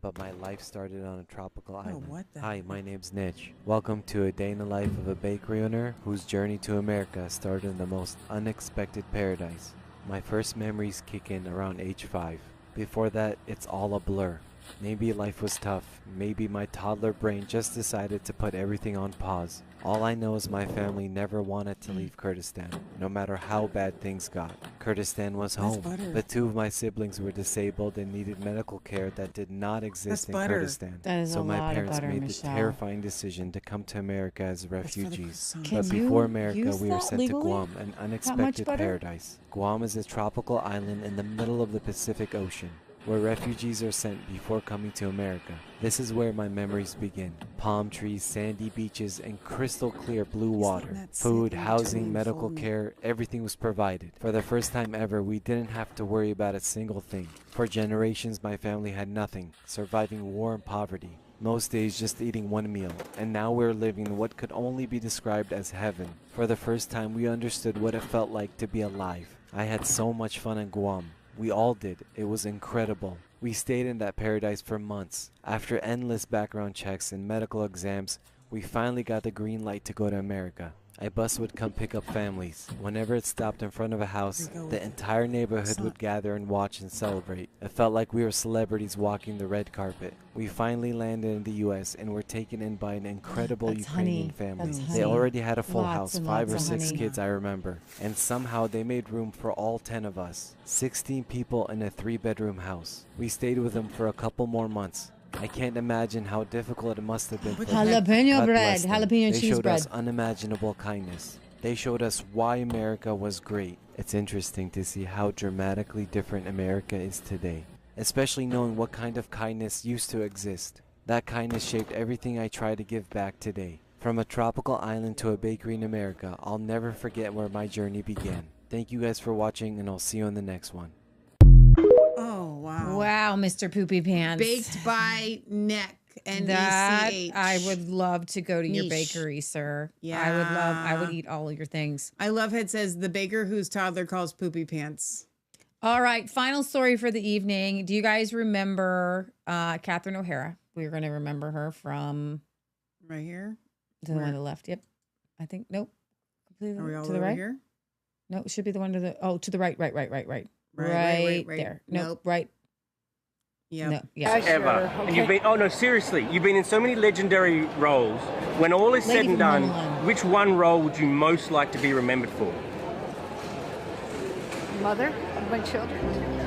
But my life started on a tropical island. what the Hi, my name's Nitch. Welcome to a day in the life of a bakery owner whose journey to America started in the most unexpected paradise. My first memories kick in around age 5. Before that, it's all a blur. Maybe life was tough. Maybe my toddler brain just decided to put everything on pause. All I know is my family never wanted to leave Kurdistan, no matter how bad things got. Kurdistan was home, but 2 of my siblings were disabled and needed medical care that did not exist in Kurdistan. That is so a my lot of parents butter, made Michelle. the terrifying decision to come to America as refugees. Can But you before America, use we were that sent legally? to Guam, an That much unexpected butter? paradise. Guam is a tropical island in the middle of the Pacific Ocean, where refugees are sent before coming to America. This is where my memories begin. Palm trees, sandy beaches, and crystal clear blue water. Food, housing, medical care, everything was provided. For the first time ever, we didn't have to worry about a single thing. For generations, my family had nothing, surviving war and poverty. Most days just eating one meal, and now we're living what could only be described as heaven. For the first time, we understood what it felt like to be alive. I had so much fun in Guam. We all did. It was incredible. We stayed in that paradise for months. After endless background checks and medical exams, we finally got the green light to go to America. A bus would come pick up families. Whenever it stopped in front of a house, the entire neighborhood would gather and watch and celebrate. It felt like we were celebrities walking the red carpet. We finally landed in the U.S. and were taken in by an incredible Ukrainian family. They already had a full house, 5 or 6 kids I remember. And somehow they made room for all 10 of us. 16 people in a 3-bedroom house. We stayed with them for a couple more months. I can't imagine how difficult it must have been for them. Jalapeno God bread, bless them. jalapeno They cheese showed bread. us unimaginable kindness. They showed us why America was great. It's interesting to see how dramatically different America is today, especially knowing what kind of kindness used to exist. That kindness shaped everything I try to give back today. From a tropical island to a bakery in America, I'll never forget where my journey began. Thank you guys for watching, and I'll see you on the next one. Oh, wow. Wow, Mr. Poopy Pants. Baked by Neck. That NECH. I would love to go to your Niche. bakery, sir. Yeah. I would eat all of your things. I love how it says the baker whose toddler calls Poopy Pants. All right, final story for the evening. Do you guys remember Catherine O'Hara? We're going to remember her from right here. The one on the left. Yep. I think nope. Completely Are we all to the over right here? No, it should be the one to the to the right. Right Right there. Nope. Right. Yeah. No, yeah. Ever. And you've been, oh no, seriously, you've been in so many legendary roles. When all is said Lady and done, from Home Alone. which one role would you most like to be remembered for? Mother of my children.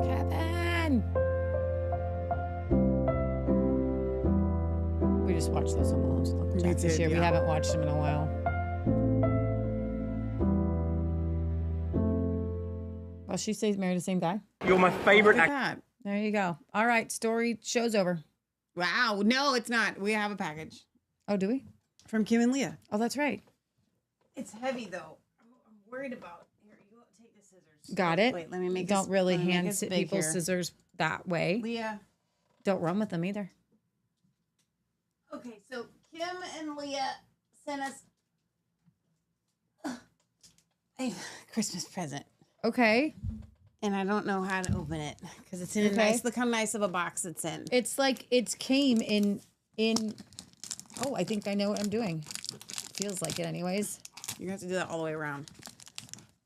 Kevin. We just watched those Home Alones with Uncle Jack this did, year. We yeah. haven't watched them in a while. Well, she stays married to the same guy. You're my favorite Look at actor. that. There you go. All right, show's over. Wow. No, it's not. We have a package. Oh, do we? From Kim and Leah. Oh, that's right. It's heavy, though. I'm worried about. Here, you take the scissors. Got it. Wait, let me make Don't really let me make hand this big people here. scissors that way. Leah. Don't run with them either. Okay, so Kim and Leah sent us a Christmas present. Okay. And I don't know how to open it because it's in a Okay. nice, look how nice of a box it's in. It's like it came in. Oh, I think I know what I'm doing. Feels like it, anyways. You have to do that all the way around.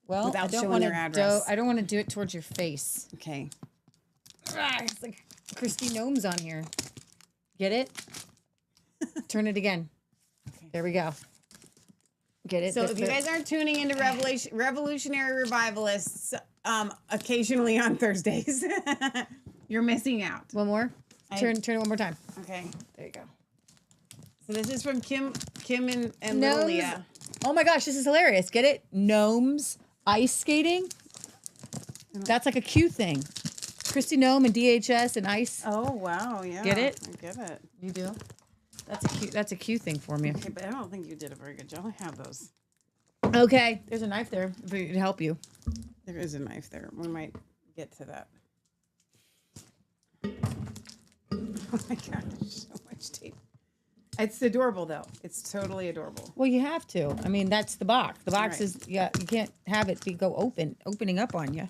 Well, Without I don't showing want their address. I don't want to do it towards your face. Okay. It's like Christy Gnome's on here. Get it? Turn it again. Okay. There we go. Get it? So if you guys aren't tuning into Revolutionary Revivalists occasionally on Thursdays, you're missing out. One more. Turn it one more time. Okay. There you go. So this is from Kim and little Gnomes. Leah. Oh my gosh, this is hilarious. Get it? Gnomes ice skating. That's like a Q thing. Christy Gnome and DHS and ice. Oh wow, yeah. Get it? I get it. You do? That's a Q thing for me. Okay, but I don't think you did a very good job. I have those. Okay. There's a knife there if it would help you. There is a knife there. We might get to that. Oh my god, there's so much tape. It's adorable, though. It's totally adorable. Well, you have to. I mean, that's the box. The box Right. is, yeah, you can't have it go opening up on you.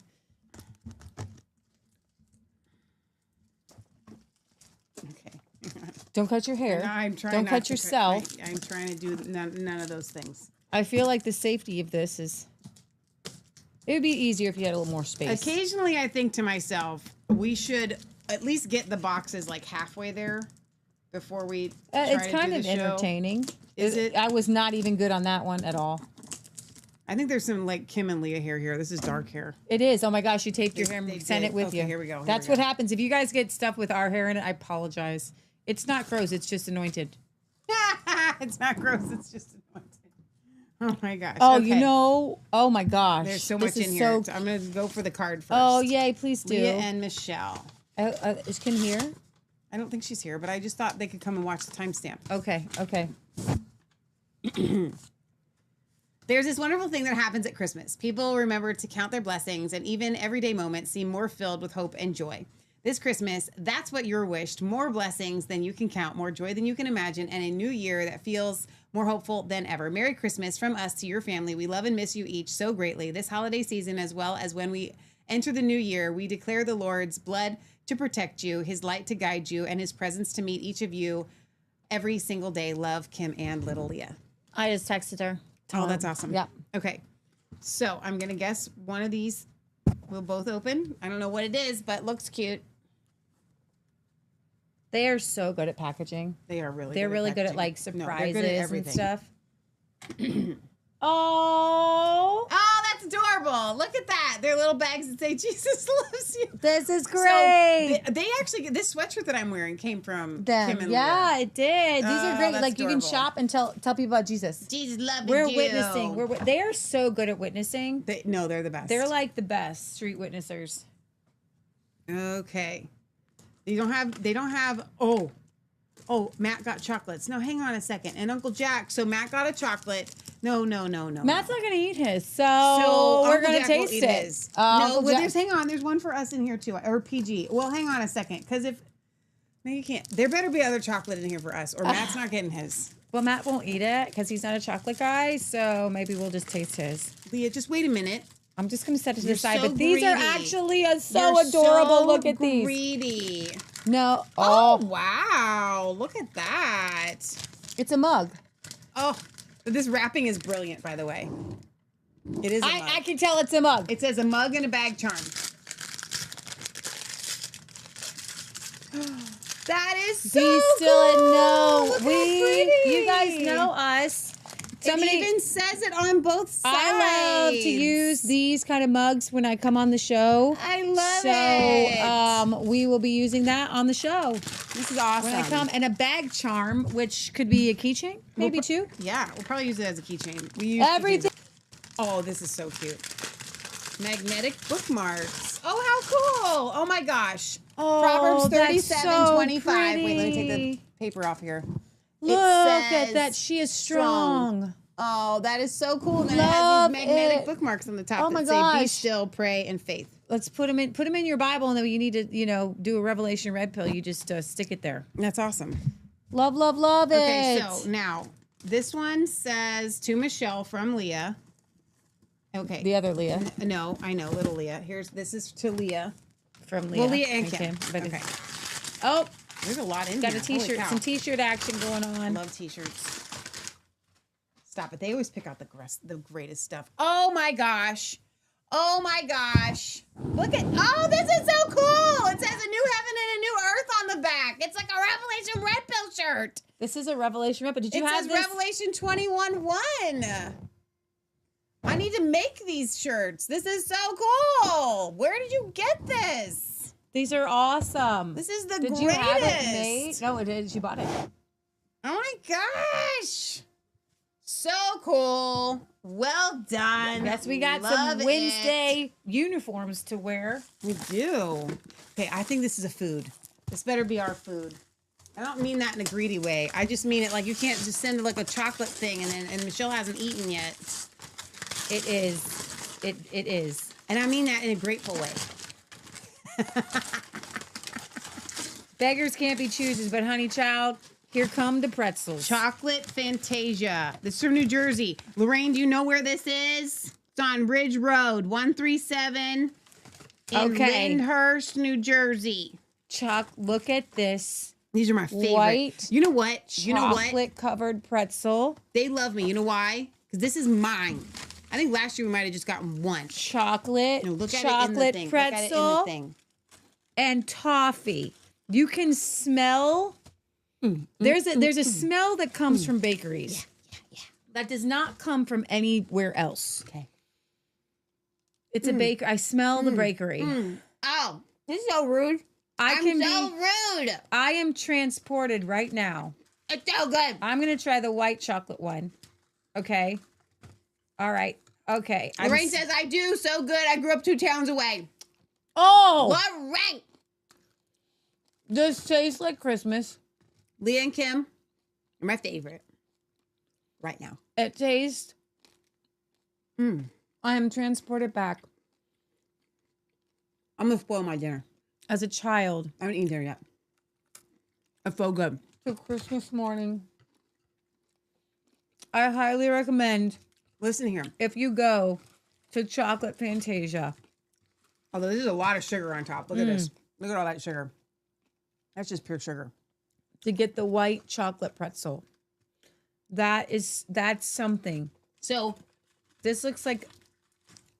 Okay. Don't cut your hair. No, I'm trying. Don't not cut to yourself. I'm trying to do none of those things. I feel like the safety of this is. It would be easier if you had a little more space. Occasionally, I think to myself, we should at least get the boxes like halfway there before we. It's kind of entertaining. Is it? I was not even good on that one at all. I think there's some like Kim and Leah hair here. This is dark hair. It is. Oh my gosh, you taped your hair and sent did. it with Okay, you. here we go. That's what happens if you guys get stuff with our hair in it. I apologize. It's not gross. It's just anointed. It's not gross. It's just anointed. Oh my gosh. Oh, okay. you know. Oh my gosh. There's so This much in is here. so- I'm gonna go for the card first. Oh yay! Please do. Leah and Michelle. Is Kim here? I don't think she's here, but I just thought they could come and watch the timestamp. Okay. Okay. There's this wonderful thing that happens at Christmas. People remember to count their blessings, and even everyday moments seem more filled with hope and joy. This Christmas, that's what you're wished. More blessings than you can count, more joy than you can imagine, and a new year that feels more hopeful than ever. Merry Christmas from us to your family. We love and miss you each so greatly. This holiday season, as well as when we enter the new year, we declare the Lord's blood to protect you, his light to guide you, and his presence to meet each of you every single day. Love, Kim and little Leah. I just texted her. Oh, that's awesome. Yeah. Okay. So I'm going to guess one of these will both open. I don't know what it is, but looks cute. They are so good at packaging. They are really They're good really at good at like packaging. No, they're surprises good at and everything. stuff. Oh. Oh, that's adorable. Look at that. They're little bags that say Jesus loves you. This is great. So they actually, this sweatshirt that I'm wearing came from Them. Kim and Yeah, Leah. it did. These are great. that's Like you can adorable. shop and tell people about Jesus. Jesus loves We're you. witnessing. They are so good at witnessing. No, they're the best. They're like the best street witnessers. Okay. They don't have, oh, Matt got chocolates. No, hang on a second. And Uncle Jack, so Matt got a chocolate. No. Matt's not gonna eat his, so we're Uncle gonna Jack will taste eat it. his. Uncle well, Jack- there's one for us in here too, or PG. Well, hang on a second, because no, you can't. There better be other chocolate in here for us, or Matt's not getting his. Well, Matt won't eat it because he's not a chocolate guy, so maybe we'll just taste his. Leah, just wait a minute. I'm just gonna set it to You're the side, so but these are greedy. actually so You're adorable. so Look at these. Greedy. No. Oh wow! Look at that. It's a mug. Oh, this wrapping is brilliant, by the way. It is. I can tell it's a mug. It says a mug and a bag charm. That is so These still cool. no. Look how pretty. You guys know us. It even says it on both sides. I love to use these kind of mugs when I come on the show. I love it. So we will be using that on the show. This is awesome. When I come, and a bag charm, which could be a keychain, maybe two. Yeah, we'll probably use it as a keychain. We use Everything. Oh, this is so cute. Magnetic bookmarks. Oh, how cool. Oh my gosh. Oh, Proverbs that's 37:25. so Wait, let me take pretty. the paper off here. Look It at says that. She is strong. Oh, that is so cool. And then Love it has these magnetic it. bookmarks on the top Oh my that say be gosh. still, pray, and faith. Let's put them in your Bible, and then when you need to, do a Revelation red pill, you just stick it there. That's awesome. Love, love, love it. Okay, so now this one says to Michelle from Leah. Okay. The other Leah. No, I know, little Leah. This is to Leah. From Leah. Well, Leah and Okay, Kim. but Okay. Oh, There's a lot in got here. a T-shirt. Holy cow. Some T-shirt action going on. I love T-shirts. Stop it. They always pick out the greatest stuff. Oh my gosh. Oh my gosh. Look at, oh, this is so cool. It says a new heaven and a new earth on the back. It's like a Revelation red pill shirt. This is a Revelation red, but did you It have says this? Revelation 21:1. I need to make these shirts. This is so cool. Where did you get this? These are awesome. This is the Did greatest. you have it made? No, it is. You bought it. Oh my gosh. So cool. Well done. Yes, we got Love some it. Wednesday uniforms to wear. We do. Okay, I think this is a food. This better be our food. I don't mean that in a greedy way. I just mean it like you can't just send like a chocolate thing and Michelle hasn't eaten yet. It is. It is. And I mean that in a grateful way. Beggars can't be choosers, but honey child, Here come the pretzels. Chocolate Fantasia. This is from New Jersey. Lorraine, do you know where this is? It's on Ridge Road, 137 in Lyndhurst, New Jersey. Look at this. These are my favorite. White. You know what? You know what? Chocolate covered pretzel. They love me. You know why? Because this is mine. I think last year we might have just gotten one. Chocolate. No, look at chocolate it in the thing. pretzel. Look at it in the thing. And toffee. You can smell. There's a smell that comes from bakeries. Yeah. That does not come from anywhere else. Okay. It's a baker. I smell the bakery. Oh, this is so rude. I'm so rude. I am transported right now. It's so good. I'm gonna try the white chocolate one. Okay. All right. Okay. Lorraine says I do so good. I grew up 2 towns away. Oh, Lorraine. this tastes like Christmas. Leah and Kim are my favorite right now. It tastes. I am transported back I'm gonna spoil my dinner. as a child I haven't eaten dinner yet. It's so good. to Christmas morning. I highly recommend. Listen here. If you go to Chocolate Fantasia. Although there's a lot of sugar on top. Look at this. Look at all that sugar. That's just pure sugar. To get the white chocolate pretzel. That's something. So this looks like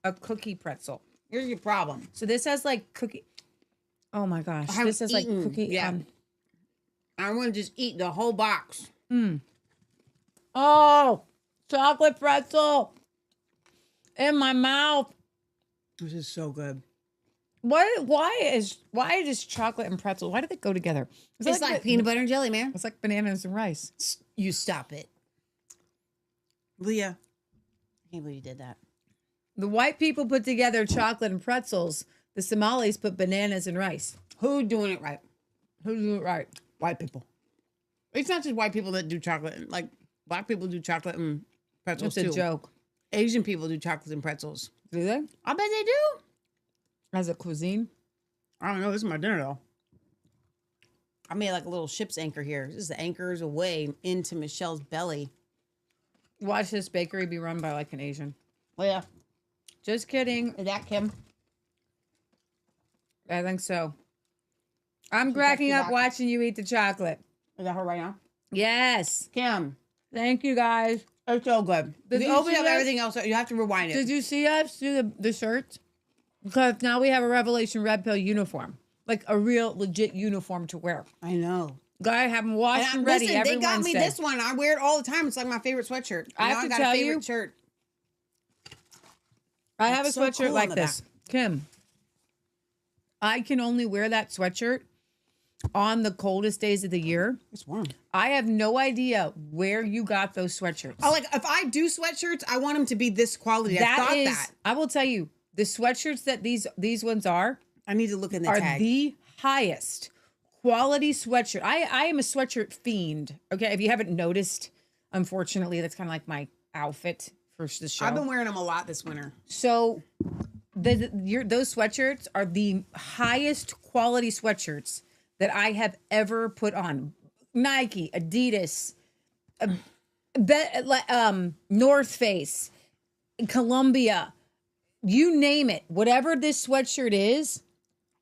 a cookie pretzel. Here's your problem. So this has like cookie. Oh my gosh. This is like cookie. Yeah. I want to just eat the whole box. Oh, chocolate pretzel in my mouth. This is so good. Why is chocolate and pretzel? Why do they go together? It's like peanut butter and jelly, man. It's like bananas and rice. You stop it. Leah, I can't believe you did that. The white people put together chocolate and pretzels. The Somalis put bananas and rice. Who's doing it right? Who's doing it right? White people. It's not just white people that do chocolate. Like, black people do chocolate and pretzels It's too. a joke. Asian people do chocolate and pretzels. Do they? I bet they do. As a cuisine? I don't know. This is my dinner, though. I made like a little ship's anchor here. This is the anchors away into Michelle's belly. Watch this bakery be run by like an Asian. Oh, yeah. Just kidding. Is that Kim? I think so. I'm cracking up watching you eat the chocolate. Is that her right now? Yes. Kim. Thank you, guys. It's so good. Did We you open see up us? everything else. You have to rewind it. Did you see us do the shirts? Because now we have a Revelation Red Pill uniform. Like a real legit uniform to wear. I know. Guy have them washed and ready listen, every they got Wednesday. me this one. I wear it all the time. It's like my favorite sweatshirt. I have to got tell a you, favorite shirt. I have a It's so sweatshirt cool like on the this. Kim, I can only wear that sweatshirt on the coldest days of the year. It's warm. I have no idea where you got those sweatshirts. Oh, like if I do sweatshirts, I want them to be this quality. I thought that. I will tell you, the sweatshirts that these ones are, I need to look in the are tag. the highest quality sweatshirt. I am a sweatshirt fiend. Okay, if you haven't noticed, unfortunately, that's kind of like my outfit for the show. I've been wearing them a lot this winter. So those sweatshirts are the highest quality sweatshirts that I have ever put on. Nike, Adidas, North Face, Columbia, you name it. Whatever this sweatshirt is,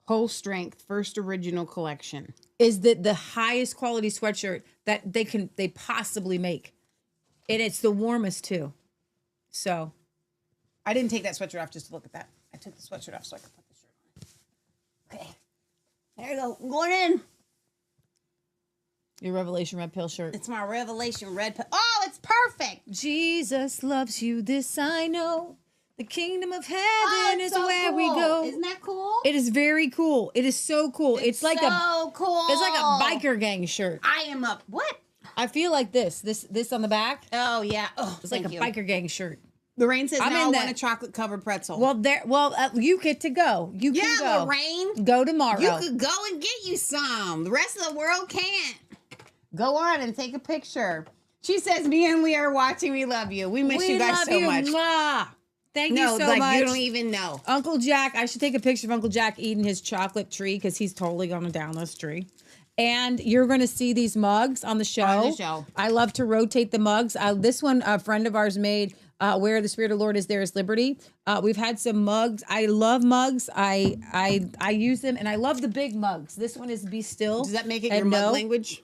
Whole Strength First Original Collection is the highest quality sweatshirt that they possibly make. And it's the warmest too. So I didn't take that sweatshirt off just to look at that. I took the sweatshirt off so I could put the shirt on. Okay. There you go. I'm going in. Your Revelation Red Pill shirt. It's my Revelation Red Pill. Oh, it's perfect. Jesus loves you, this I know. The kingdom of heaven is so where cool. we go. Isn't that cool? It is very cool. It is so cool. It's like cool. It's like a biker gang shirt. I am a what? I feel like this on the back. Oh yeah. Oh, it's like a biker gang shirt. Lorraine says, I'm now I in want that. a chocolate covered pretzel. You get to go. You can go. Lorraine. Go tomorrow. You could go and get you some. The rest of the world can't. Go on and take a picture. She says, me and Leah are watching. We love you. We miss you guys so much. Mwah. Thank you so like, much. You don't even know. Uncle Jack, I should take a picture of Uncle Jack eating his chocolate tree because he's totally going to down this tree. And you're going to see these mugs on the show. On the show. I love to rotate the mugs. This one, a friend of ours made, where the Spirit of the Lord is, there is liberty. We've had some mugs. I love mugs. I use them, and I love the big mugs. This one is Be Still. Does that make it your mug language?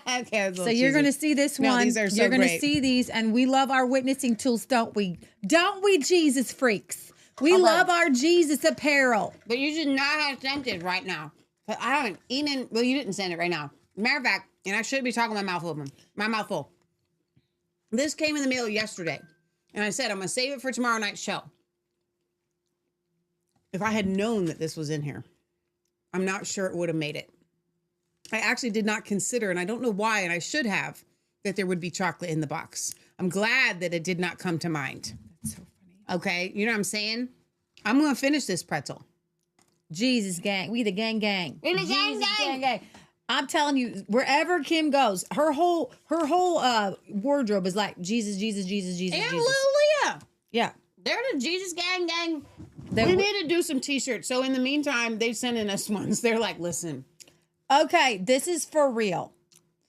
Okay, so you're going to see this one. No, these are so you're going to great. see these, and we love our witnessing tools, don't we? Don't we, Jesus freaks? We Okay. love our Jesus apparel. But you should not have sent it right now. But I haven't even, well, you didn't send it right now. Matter of fact, and I should be talking my mouth open. My mouth full. This came in the mail yesterday. And I said, I'm going to save it for tomorrow night's show. If I had known that this was in here, I'm not sure it would have made it. I actually did not consider, and I don't know why, and I should have, that there would be chocolate in the box. I'm glad that it did not come to mind. That's so funny. Okay, you know what I'm saying? I'm going to finish this pretzel. Jesus gang. We the gang gang. We the gang Jesus gang. I'm telling you, wherever Kim goes, her whole wardrobe is like Jesus, Jesus, Jesus, Jesus, And Jesus. Leah. Yeah. They're the Jesus gang gang. They we w- need to do some t-shirts. So in the meantime, they sent in us ones. They're like, listen. Okay, this is for real.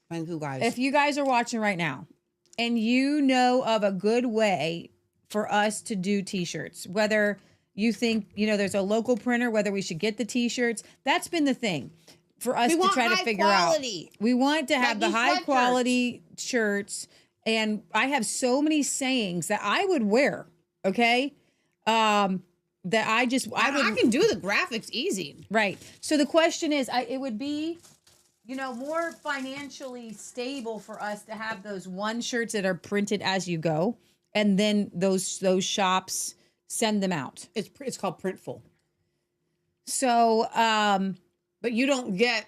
Thank you guys. If you guys are watching right now and you know of a good way for us to do t-shirts, whether you think, there's a local printer, whether we should get the t-shirts, that's been the thing for us We to want try to high figure quality. out. We want to have Like the these high sweatshirts. quality shirts. And I have so many sayings that I would wear. Okay. That I can do the graphics easy. Right. So the question is, it would be, more financially stable for us to have those one shirts that are printed as you go, and then those shops send them out. It's called Printful. So, but you don't get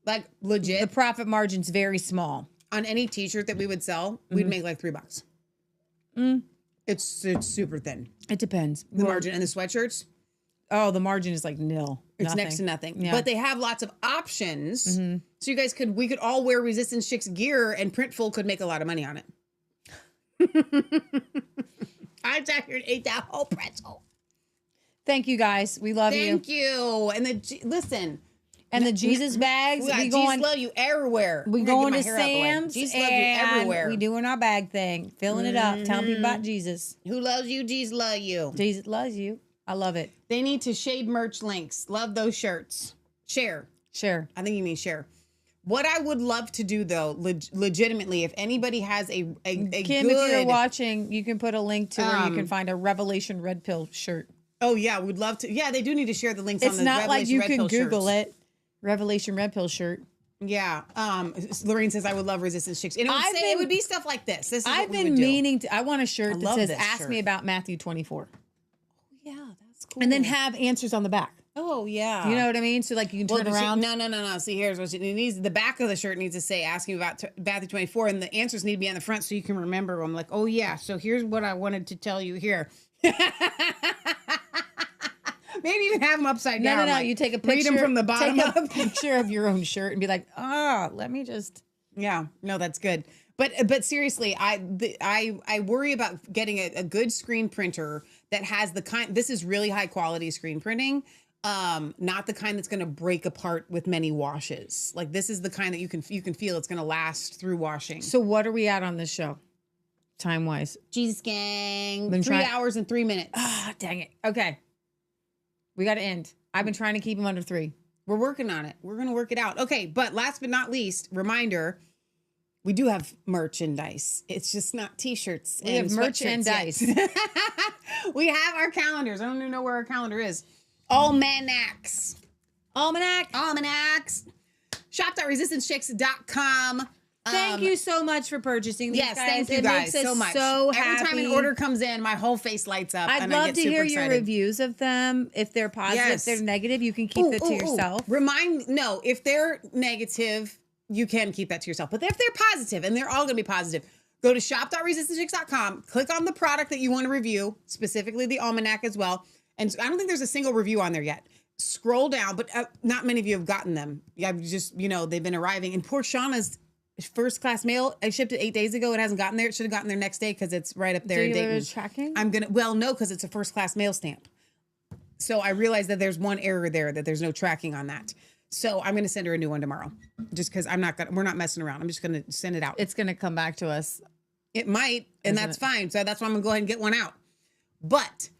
like legit. The profit margin's very small on any t-shirt that we would sell. We'd make like $3. It's super thin. It depends. The margin and the sweatshirts. Oh, the margin is like nil. It's next to nothing. Yeah. But they have lots of options. So you guys we could all wear Resistance Chicks gear, and Printful could make a lot of money on it. I sat here and ate that whole pretzel. Thank you guys. We love you. Thank you. And listen. And the Jesus bags. We Jesus love you everywhere. We I'm gonna going get to my hair out the way. Sam's. Jesus love you and everywhere. We doing our bag thing. Filling it up. Telling people about Jesus. Who loves you? Jesus love you. Jesus loves you. I love it. They need to shade merch links. Love those shirts. Share. Share. I think you mean share. What I would love to do though, legitimately, if anybody has a Kim, good... if you're watching, you can put a link to where you can find a Revelation Red Pill shirt. Oh yeah, we'd love to. Yeah, they do need to share the links It's on the not like Revelation you Red can Pill Google shirts. it. Revelation Red Pill shirt. Yeah. Lorraine says I would love Resistance Chicks. And it would be stuff like this. This is I've what we been would do. meaning to. I want a shirt I that love says this "Ask shirt. me about Matthew 24," Yeah, that's cool. and then have answers on the back. Oh yeah. You know what I mean? So like you can turn around. No. See, here's what it needs. The back of the shirt needs to say "Ask me about Matthew 24," and the answers need to be on the front so you can remember them. Like, oh yeah. So here's what I wanted to tell you here. Maybe even have them upside down. No. Like, You take a picture. Read them from the bottom take up. a picture of your own shirt and be like, let me just. Yeah, no, that's good. But seriously, I worry about getting a good screen printer that has the kind. This is really high quality screen printing, not the kind that's going to break apart with many washes. Like this is the kind that you can feel it's going to last through washing. So what are we at on this show, time wise? Jesus gang, Been 3 trying- hours and 3 minutes. Ah, dang it. Okay, we got to end. I've been trying to keep them under 3. We're working on it. We're going to work it out. Okay, but last but not least, reminder. We do have merchandise. It's just not t-shirts. We have merchandise. We have our calendars. I don't even know where our calendar is. Almanacs. Almanacs. Shop.resistancechicks.com. Thank you so much for purchasing these, yes, guys. thank you it guys makes us so much. So Every time an happy. order comes in, my whole face lights up. I'd and I love get to super hear your excited. reviews of them. If they're positive, Yes. if they're negative, you can keep it to yourself. If they're negative, you can keep that to yourself. But if they're positive, and they're all going to be positive, go to shop.resistancechicks.com, click on the product that you want to review, specifically the Almanac as well. And I don't think there's a single review on there yet. Scroll down, but not many of you have gotten them. I've just, they've been arriving. And poor Shauna's first class mail, I shipped it 8 days ago. It hasn't gotten there. It should have gotten there next day because it's right up there in Dayton. Tracking? No, because it's a first class mail stamp. So I realized that there's one error there, that there's no tracking on that. So I'm going to send her a new one tomorrow, just because we're not messing around. I'm just going to send it out. It's going to come back to us. It might, and that's fine. So that's why I'm going to go ahead and get one out. But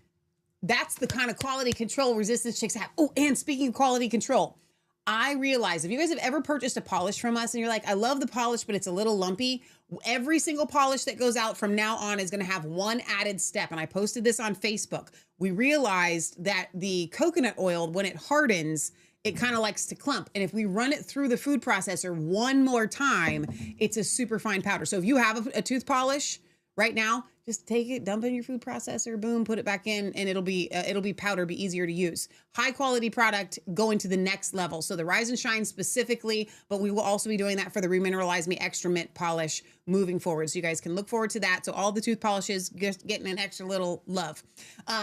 that's the kind of quality control Resistance Chicks have. Oh, and speaking of quality control, I realize if you guys have ever purchased a polish from us and you're like, I love the polish, but it's a little lumpy. Every single polish that goes out from now on is going to have one added step. And I posted this on Facebook. We realized that the coconut oil, when it hardens, it kind of likes to clump. And if we run it through the food processor one more time, it's a super fine powder. So if you have a tooth polish right now, just take it, dump it in your food processor, boom, put it back in, and it'll be powder, be easier to use. High quality product going to the next level. So the Rise and Shine specifically, but we will also be doing that for the Remineralize Me Extra Mint polish moving forward. So you guys can look forward to that. So all the tooth polishes just getting an extra little love.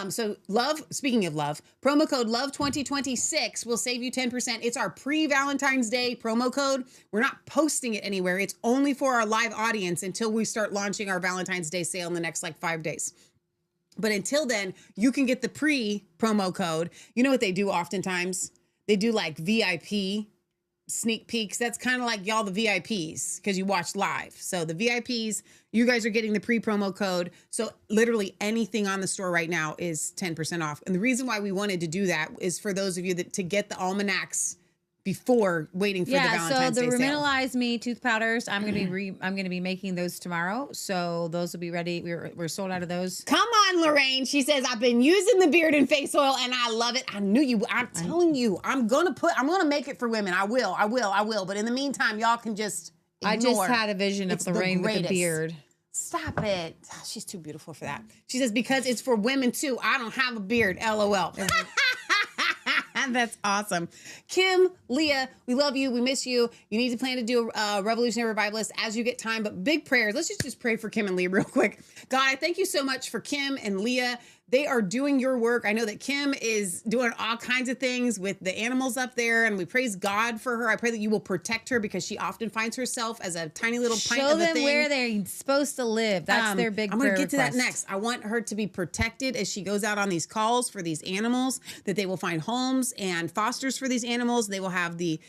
So love, speaking of love, promo code LOVE2026 will save you 10%. It's our pre-Valentine's Day promo code. We're not posting it anywhere. It's only for our live audience until we start launching our Valentine's Day sale in the next like 5 days. But until then, you can get the pre-promo code. You know what they do oftentimes? They do like VIP sneak peeks. That's kind of like y'all the VIPs because you watch live. So the VIPs, you guys are getting the pre-promo code. So literally anything on the store right now is 10% off. And the reason why we wanted to do that is for those of you that to get the almanacs before waiting for the Valentine's Day sale. So the Remineralize Me tooth powders, I'm gonna be making those tomorrow. So those will be ready. We're sold out of those. Come on, Lorraine. She says, I've been using the beard and face oil and I love it. I knew you. I'm telling you, I'm gonna make it for women. I will. But in the meantime, y'all can just ignore. I just had a vision of Lorraine with a beard. Stop it. She's too beautiful for that. She says, because it's for women too. I don't have a beard. LOL. That's awesome. Kim, Leah, we love you. We miss you. You need to plan to do a Revolutionary Revivalist as you get time, but big prayers. Let's just pray for Kim and Leah real quick. God, I thank you so much for Kim and Leah. They are doing your work. I know that Kim is doing all kinds of things with the animals up there, and we praise God for her. I pray that you will protect her because she often finds herself as a tiny little pint of a thing. Show them where they're supposed to live. That's their big prayer. I'm going to get to that next. I want her to be protected as she goes out on these calls for these animals, that they will find homes and fosters for these animals. They will have the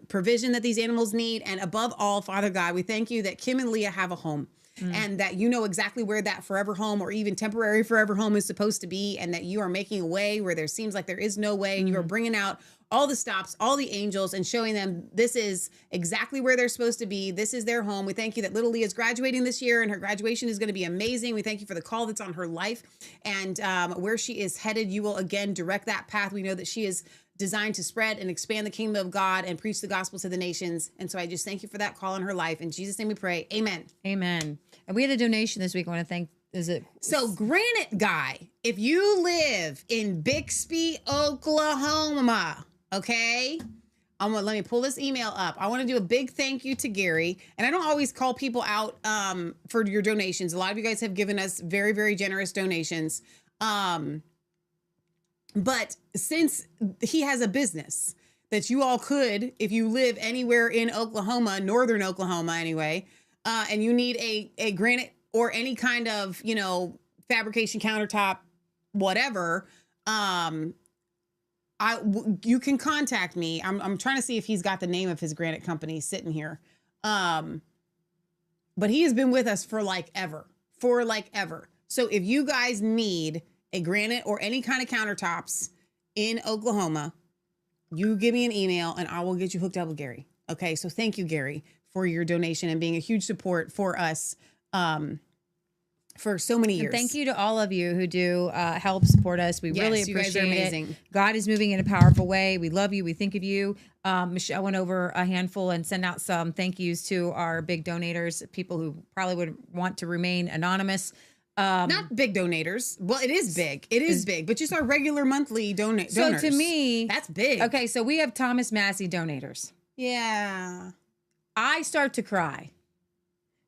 provision that these animals need. And above all, Father God, we thank you that Kim and Leah have a home. And that you know exactly where that forever home or even temporary forever home is supposed to be, and that you are making a way where there seems like there is no way, and you are bringing out all the stops, all the angels, and showing them this is exactly where they're supposed to be. This is their home. We thank you that little Leah's graduating this year, and her graduation is going to be amazing. We thank you for the call that's on her life, and where she is headed. You will again direct that path. We know that she is designed to spread and expand the kingdom of God and preach the gospel to the nations. And so I just thank you for that call in her life. In Jesus' name we pray. Amen. Amen. And we had a donation this week. I want to thank, So Granite Guy, if you live in Bixby, Oklahoma, okay? Let me pull this email up. I want to do a big thank you to Gary. And I don't always call people out for your donations. A lot of you guys have given us very, very generous donations. But since he has a business that you all could, if you live anywhere in Oklahoma, northern Oklahoma anyway, and you need a granite or any kind of, fabrication countertop, whatever, you can contact me. I'm trying to see if he's got the name of his granite company sitting here. But he has been with us for like ever. So if you guys need a granite or any kind of countertops in Oklahoma, you give me an email and I will get you hooked up with Gary. Okay. So thank you, Gary, for your donation and being a huge support for us for so many years. And thank you to all of you who do help support us. We really appreciate you guys are amazing. it. God is moving in a powerful way. We love you. We think of you. Michelle went over a handful and sent out some thank yous to our big donators, people who probably would want to remain anonymous. Not big donators. Well, it is big. It is big, but just our regular monthly donors. So to me, that's big. Okay, so we have Thomas Massey donators. Yeah. I start to cry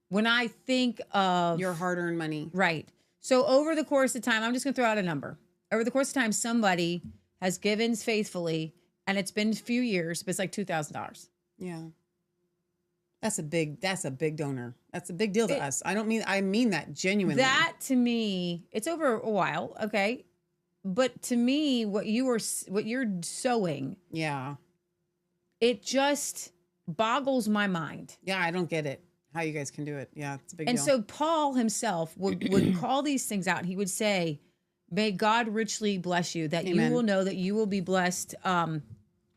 when I think of your hard-earned money. Right. So over the course of time, I'm just going to throw out a number. Over the course of time, somebody has given faithfully, and it's been a few years, but it's like $2,000. Yeah. That's a big donor. That's a big deal to us. I mean that genuinely. That to me, it's over a while, okay? but to me, what you're sowing, it just boggles my mind. Yeah, I don't get it. How you guys can do it. Yeah, it's a big And deal. so Paul himself would call these things out. He would say, may God richly bless you, that Amen. you will know that you will be blessed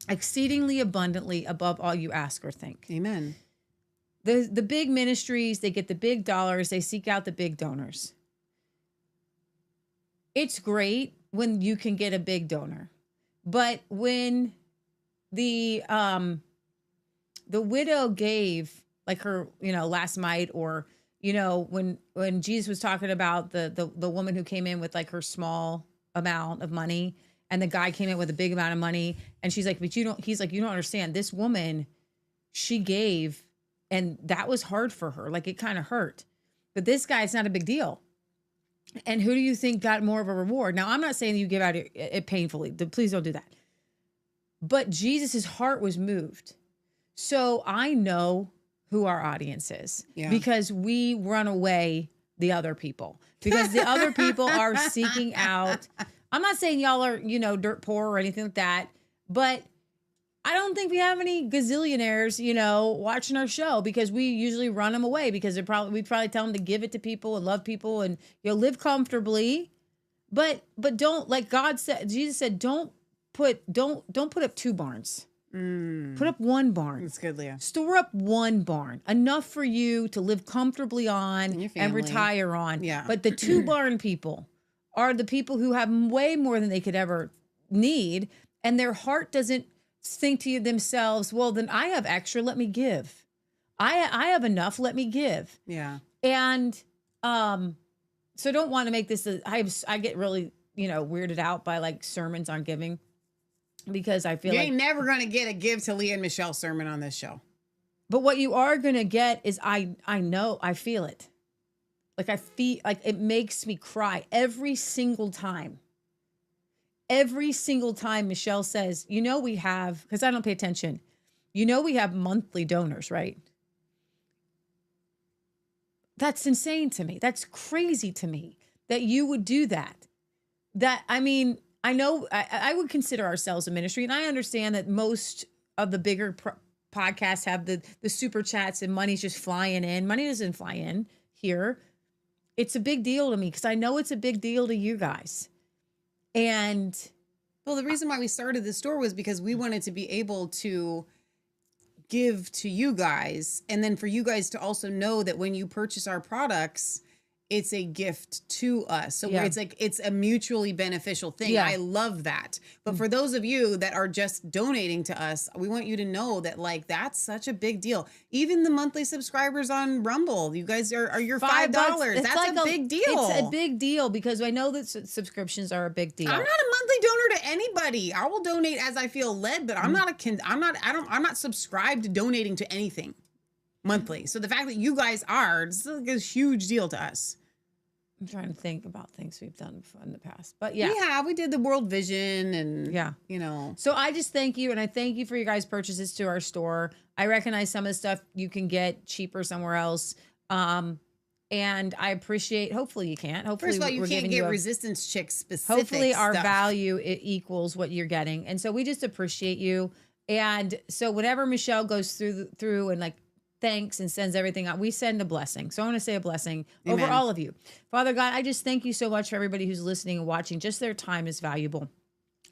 exceedingly abundantly above all you ask or think. Amen. The big ministries, they get the big dollars, they seek out the big donors. It's great when you can get a big donor. But when the widow gave like her, last mite, or, when Jesus was talking about the woman who came in with like her small amount of money, and the guy came in with a big amount of money, and she's like, but he's like, you don't understand. This woman, she gave, and that was hard for her. Like, it kind of hurt. But this guy, it's not a big deal. And who do you think got more of a reward? Now, I'm not saying you give out it painfully. Please don't do that. But Jesus's heart was moved. So I know who our audience is, because we run away the other people, because the other people are seeking out. I'm not saying y'all are, dirt poor or anything like that, but I don't think we have any gazillionaires, watching our show, because we usually run them away, because we probably tell them to give it to people and love people and, live comfortably, but don't, like Jesus said, don't put up two barns. Put up one barn. That's good, Leah. Store up one barn, enough for you to live comfortably on and retire on. Yeah. But the two barn people are the people who have way more than they could ever need, and their heart doesn't think to themselves, well, then I have extra, let me give. I have enough, let me give. Yeah. And so don't want to make this I get really, weirded out by like sermons on giving, because I feel you like ain't never gonna get a Give to Leah and Michelle sermon on this show. But what you are gonna get is I know, I feel it. Like I feel like it makes me cry every single time. Every single time Michelle says, we have, because I don't pay attention, we have monthly donors, right? That's insane to me. That's crazy to me that you would do that. I know I would consider ourselves a ministry, and I understand that most of the bigger podcasts have the super chats and money's just flying in. Money doesn't fly in here. It's a big deal to me, because I know it's a big deal to you guys. And well, the reason why we started this store was because we wanted to be able to give to you guys, and then for you guys to also know that when you purchase our products, it's a gift to us. So where it's a mutually beneficial thing. Yeah. I love that. But for those of you that are just donating to us, we want you to know that like that's such a big deal. Even the monthly subscribers on Rumble, you guys are your $5. That's like a big deal. It's a big deal, because I know that subscriptions are a big deal. I'm not a monthly donor to anybody. I will donate as I feel led, but I'm not subscribed to donating to anything monthly. So the fact that you guys are, it's like a huge deal to us. I'm trying to think about things we've done in the past, but we did the World Vision, and So I just thank you, and I thank you for your guys' purchases to our store. I recognize some of the stuff you can get cheaper somewhere else, and I appreciate. Hopefully you can't. Hopefully, first of all, you can't get Resistance Chick specific. Hopefully, our stuff. value it equals what you're getting, and so we just appreciate you. And so whenever Michelle goes through and like thanks and sends everything out, we send a blessing. So I want to say a blessing over all of you. Father God, I just thank you so much for everybody who's listening and watching. Just their time is valuable.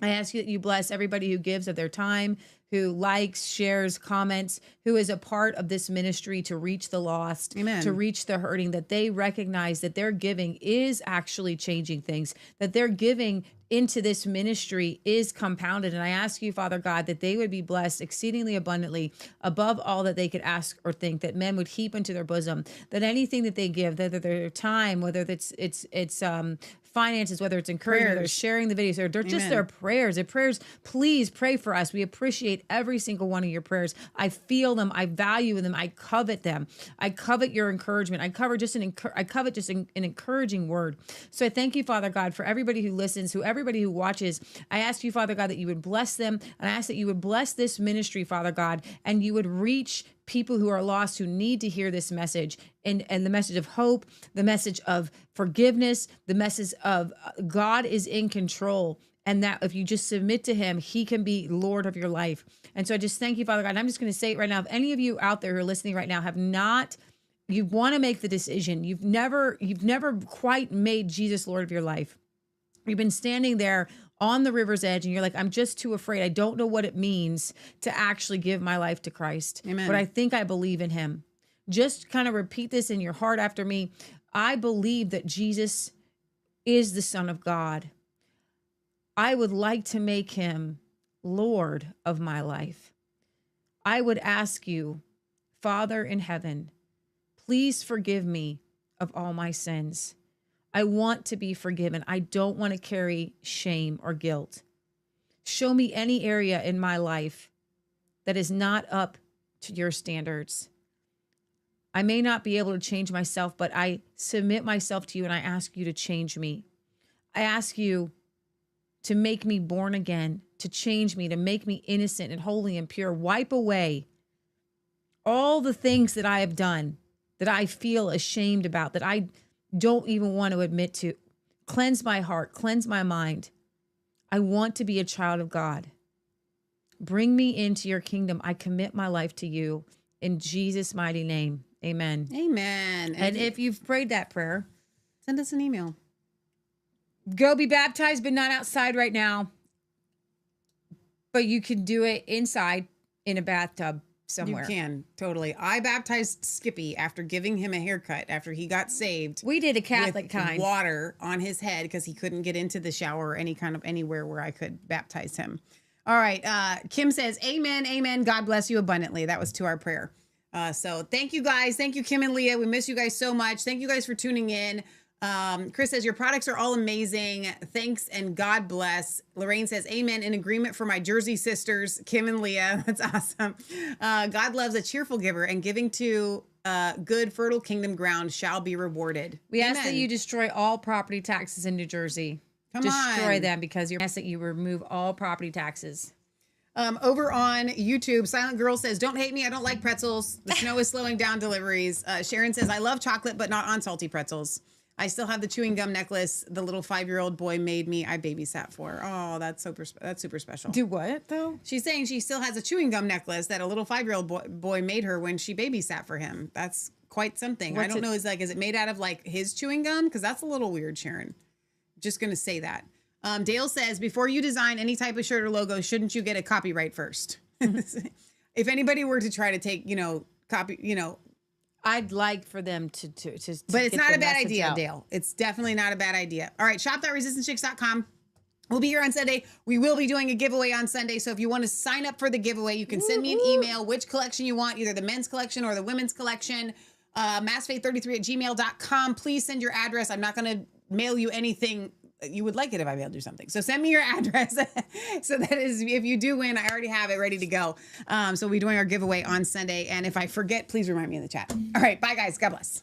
I ask you that you bless everybody who gives of their time, who likes, shares, comments, who is a part of this ministry to reach the lost, to reach the hurting, that they recognize that their giving is actually changing things, that their giving into this ministry is compounded. And I ask you, Father God, that they would be blessed exceedingly abundantly above all that they could ask or think, that men would heap into their bosom, that anything that they give, whether their time, whether it's finances, whether it's encouragement, whether it's sharing the videos, or they're just their prayers. Their prayers, please pray for us. We appreciate every single one of your prayers. I feel them. I value them. I covet them. I covet your encouragement. I covet just an encouraging word. So I thank you, Father God, for everybody who listens, everybody who watches. I ask you, Father God, that you would bless them, and I ask that you would bless this ministry, Father God, and you would reach people who are lost, who need to hear this message, and the message of hope, the message of forgiveness, the message of God is in control. And that if you just submit to him, he can be Lord of your life. And so I just thank you, Father God. And I'm just going to say it right now. If any of you out there who are listening right now you want to make the decision, you've never quite made Jesus Lord of your life. You've been standing there on the river's edge and you're like, I'm just too afraid. I don't know what it means to actually give my life to Christ. Amen. But I think I believe in him. Just kind of repeat this in your heart after me. I believe that Jesus is the Son of God. I would like to make him Lord of my life. I would ask you, Father in heaven, please forgive me of all my sins. I want to be forgiven. I don't want to carry shame or guilt. Show me any area in my life that is not up to your standards. I may not be able to change myself, but I submit myself to you and I ask you to change me. I ask you to make me born again, to change me, to make me innocent and holy and pure. Wipe away all the things that I have done that I feel ashamed about, that I don't even want to admit to. Cleanse my heart, cleanse my mind. I want to be a child of God. Bring me into your kingdom. I commit my life to you in Jesus' mighty name. Amen. Amen. And if you've prayed that prayer, send us an email. Go be baptized, but not outside right now. But you can do it inside in a bathtub somewhere. You can, totally. I baptized Skippy after giving him a haircut after he got saved. We did a Catholic with kind. water on his head because he couldn't get into the shower or anywhere where I could baptize him. All right. Kim says, amen, amen. God bless you abundantly. That was to our prayer. So thank you guys. Thank you, Kim and Leah. We miss you guys so much. Thank you guys for tuning in. Chris says, your products are all amazing. Thanks and God bless. Lorraine says, amen. In agreement for my Jersey sisters, Kim and Leah. That's awesome. God loves a cheerful giver, and giving to good, fertile kingdom ground shall be rewarded. We ask that you destroy all property taxes in New Jersey. Destroy them because you're asking that you remove all property taxes. Over on YouTube, Silent Girl says, don't hate me. I don't like pretzels. The snow is slowing down deliveries. Sharon says, I love chocolate, but not on salty pretzels. I still have the chewing gum necklace the little 5-year-old boy made me. I babysat for. Oh, that's super special. Do what though? She's saying she still has a chewing gum necklace that a little 5-year-old boy made her when she babysat for him. That's quite something. I don't know. Is it made out of like his chewing gum? Because that's a little weird, Sharon. Just gonna say that. Dale says, before you design any type of shirt or logo, shouldn't you get a copyright first? If anybody were to try to take, copy, I'd like for them to but it's not a bad idea, out. Dale. It's definitely not a bad idea. All right, shop.resistancechicks.com. We'll be here on Sunday. We will be doing a giveaway on Sunday. So if you want to sign up for the giveaway, you can send me an email, which collection you want, either the men's collection or the women's collection, massfaith33@gmail.com. Please send your address. I'm not going to mail you anything. You would like it if I mailed you something. So send me your address. So that is, if you do win, I already have it ready to go. So we'll be doing our giveaway on Sunday. And if I forget, please remind me in the chat. All right. Bye, guys. God bless.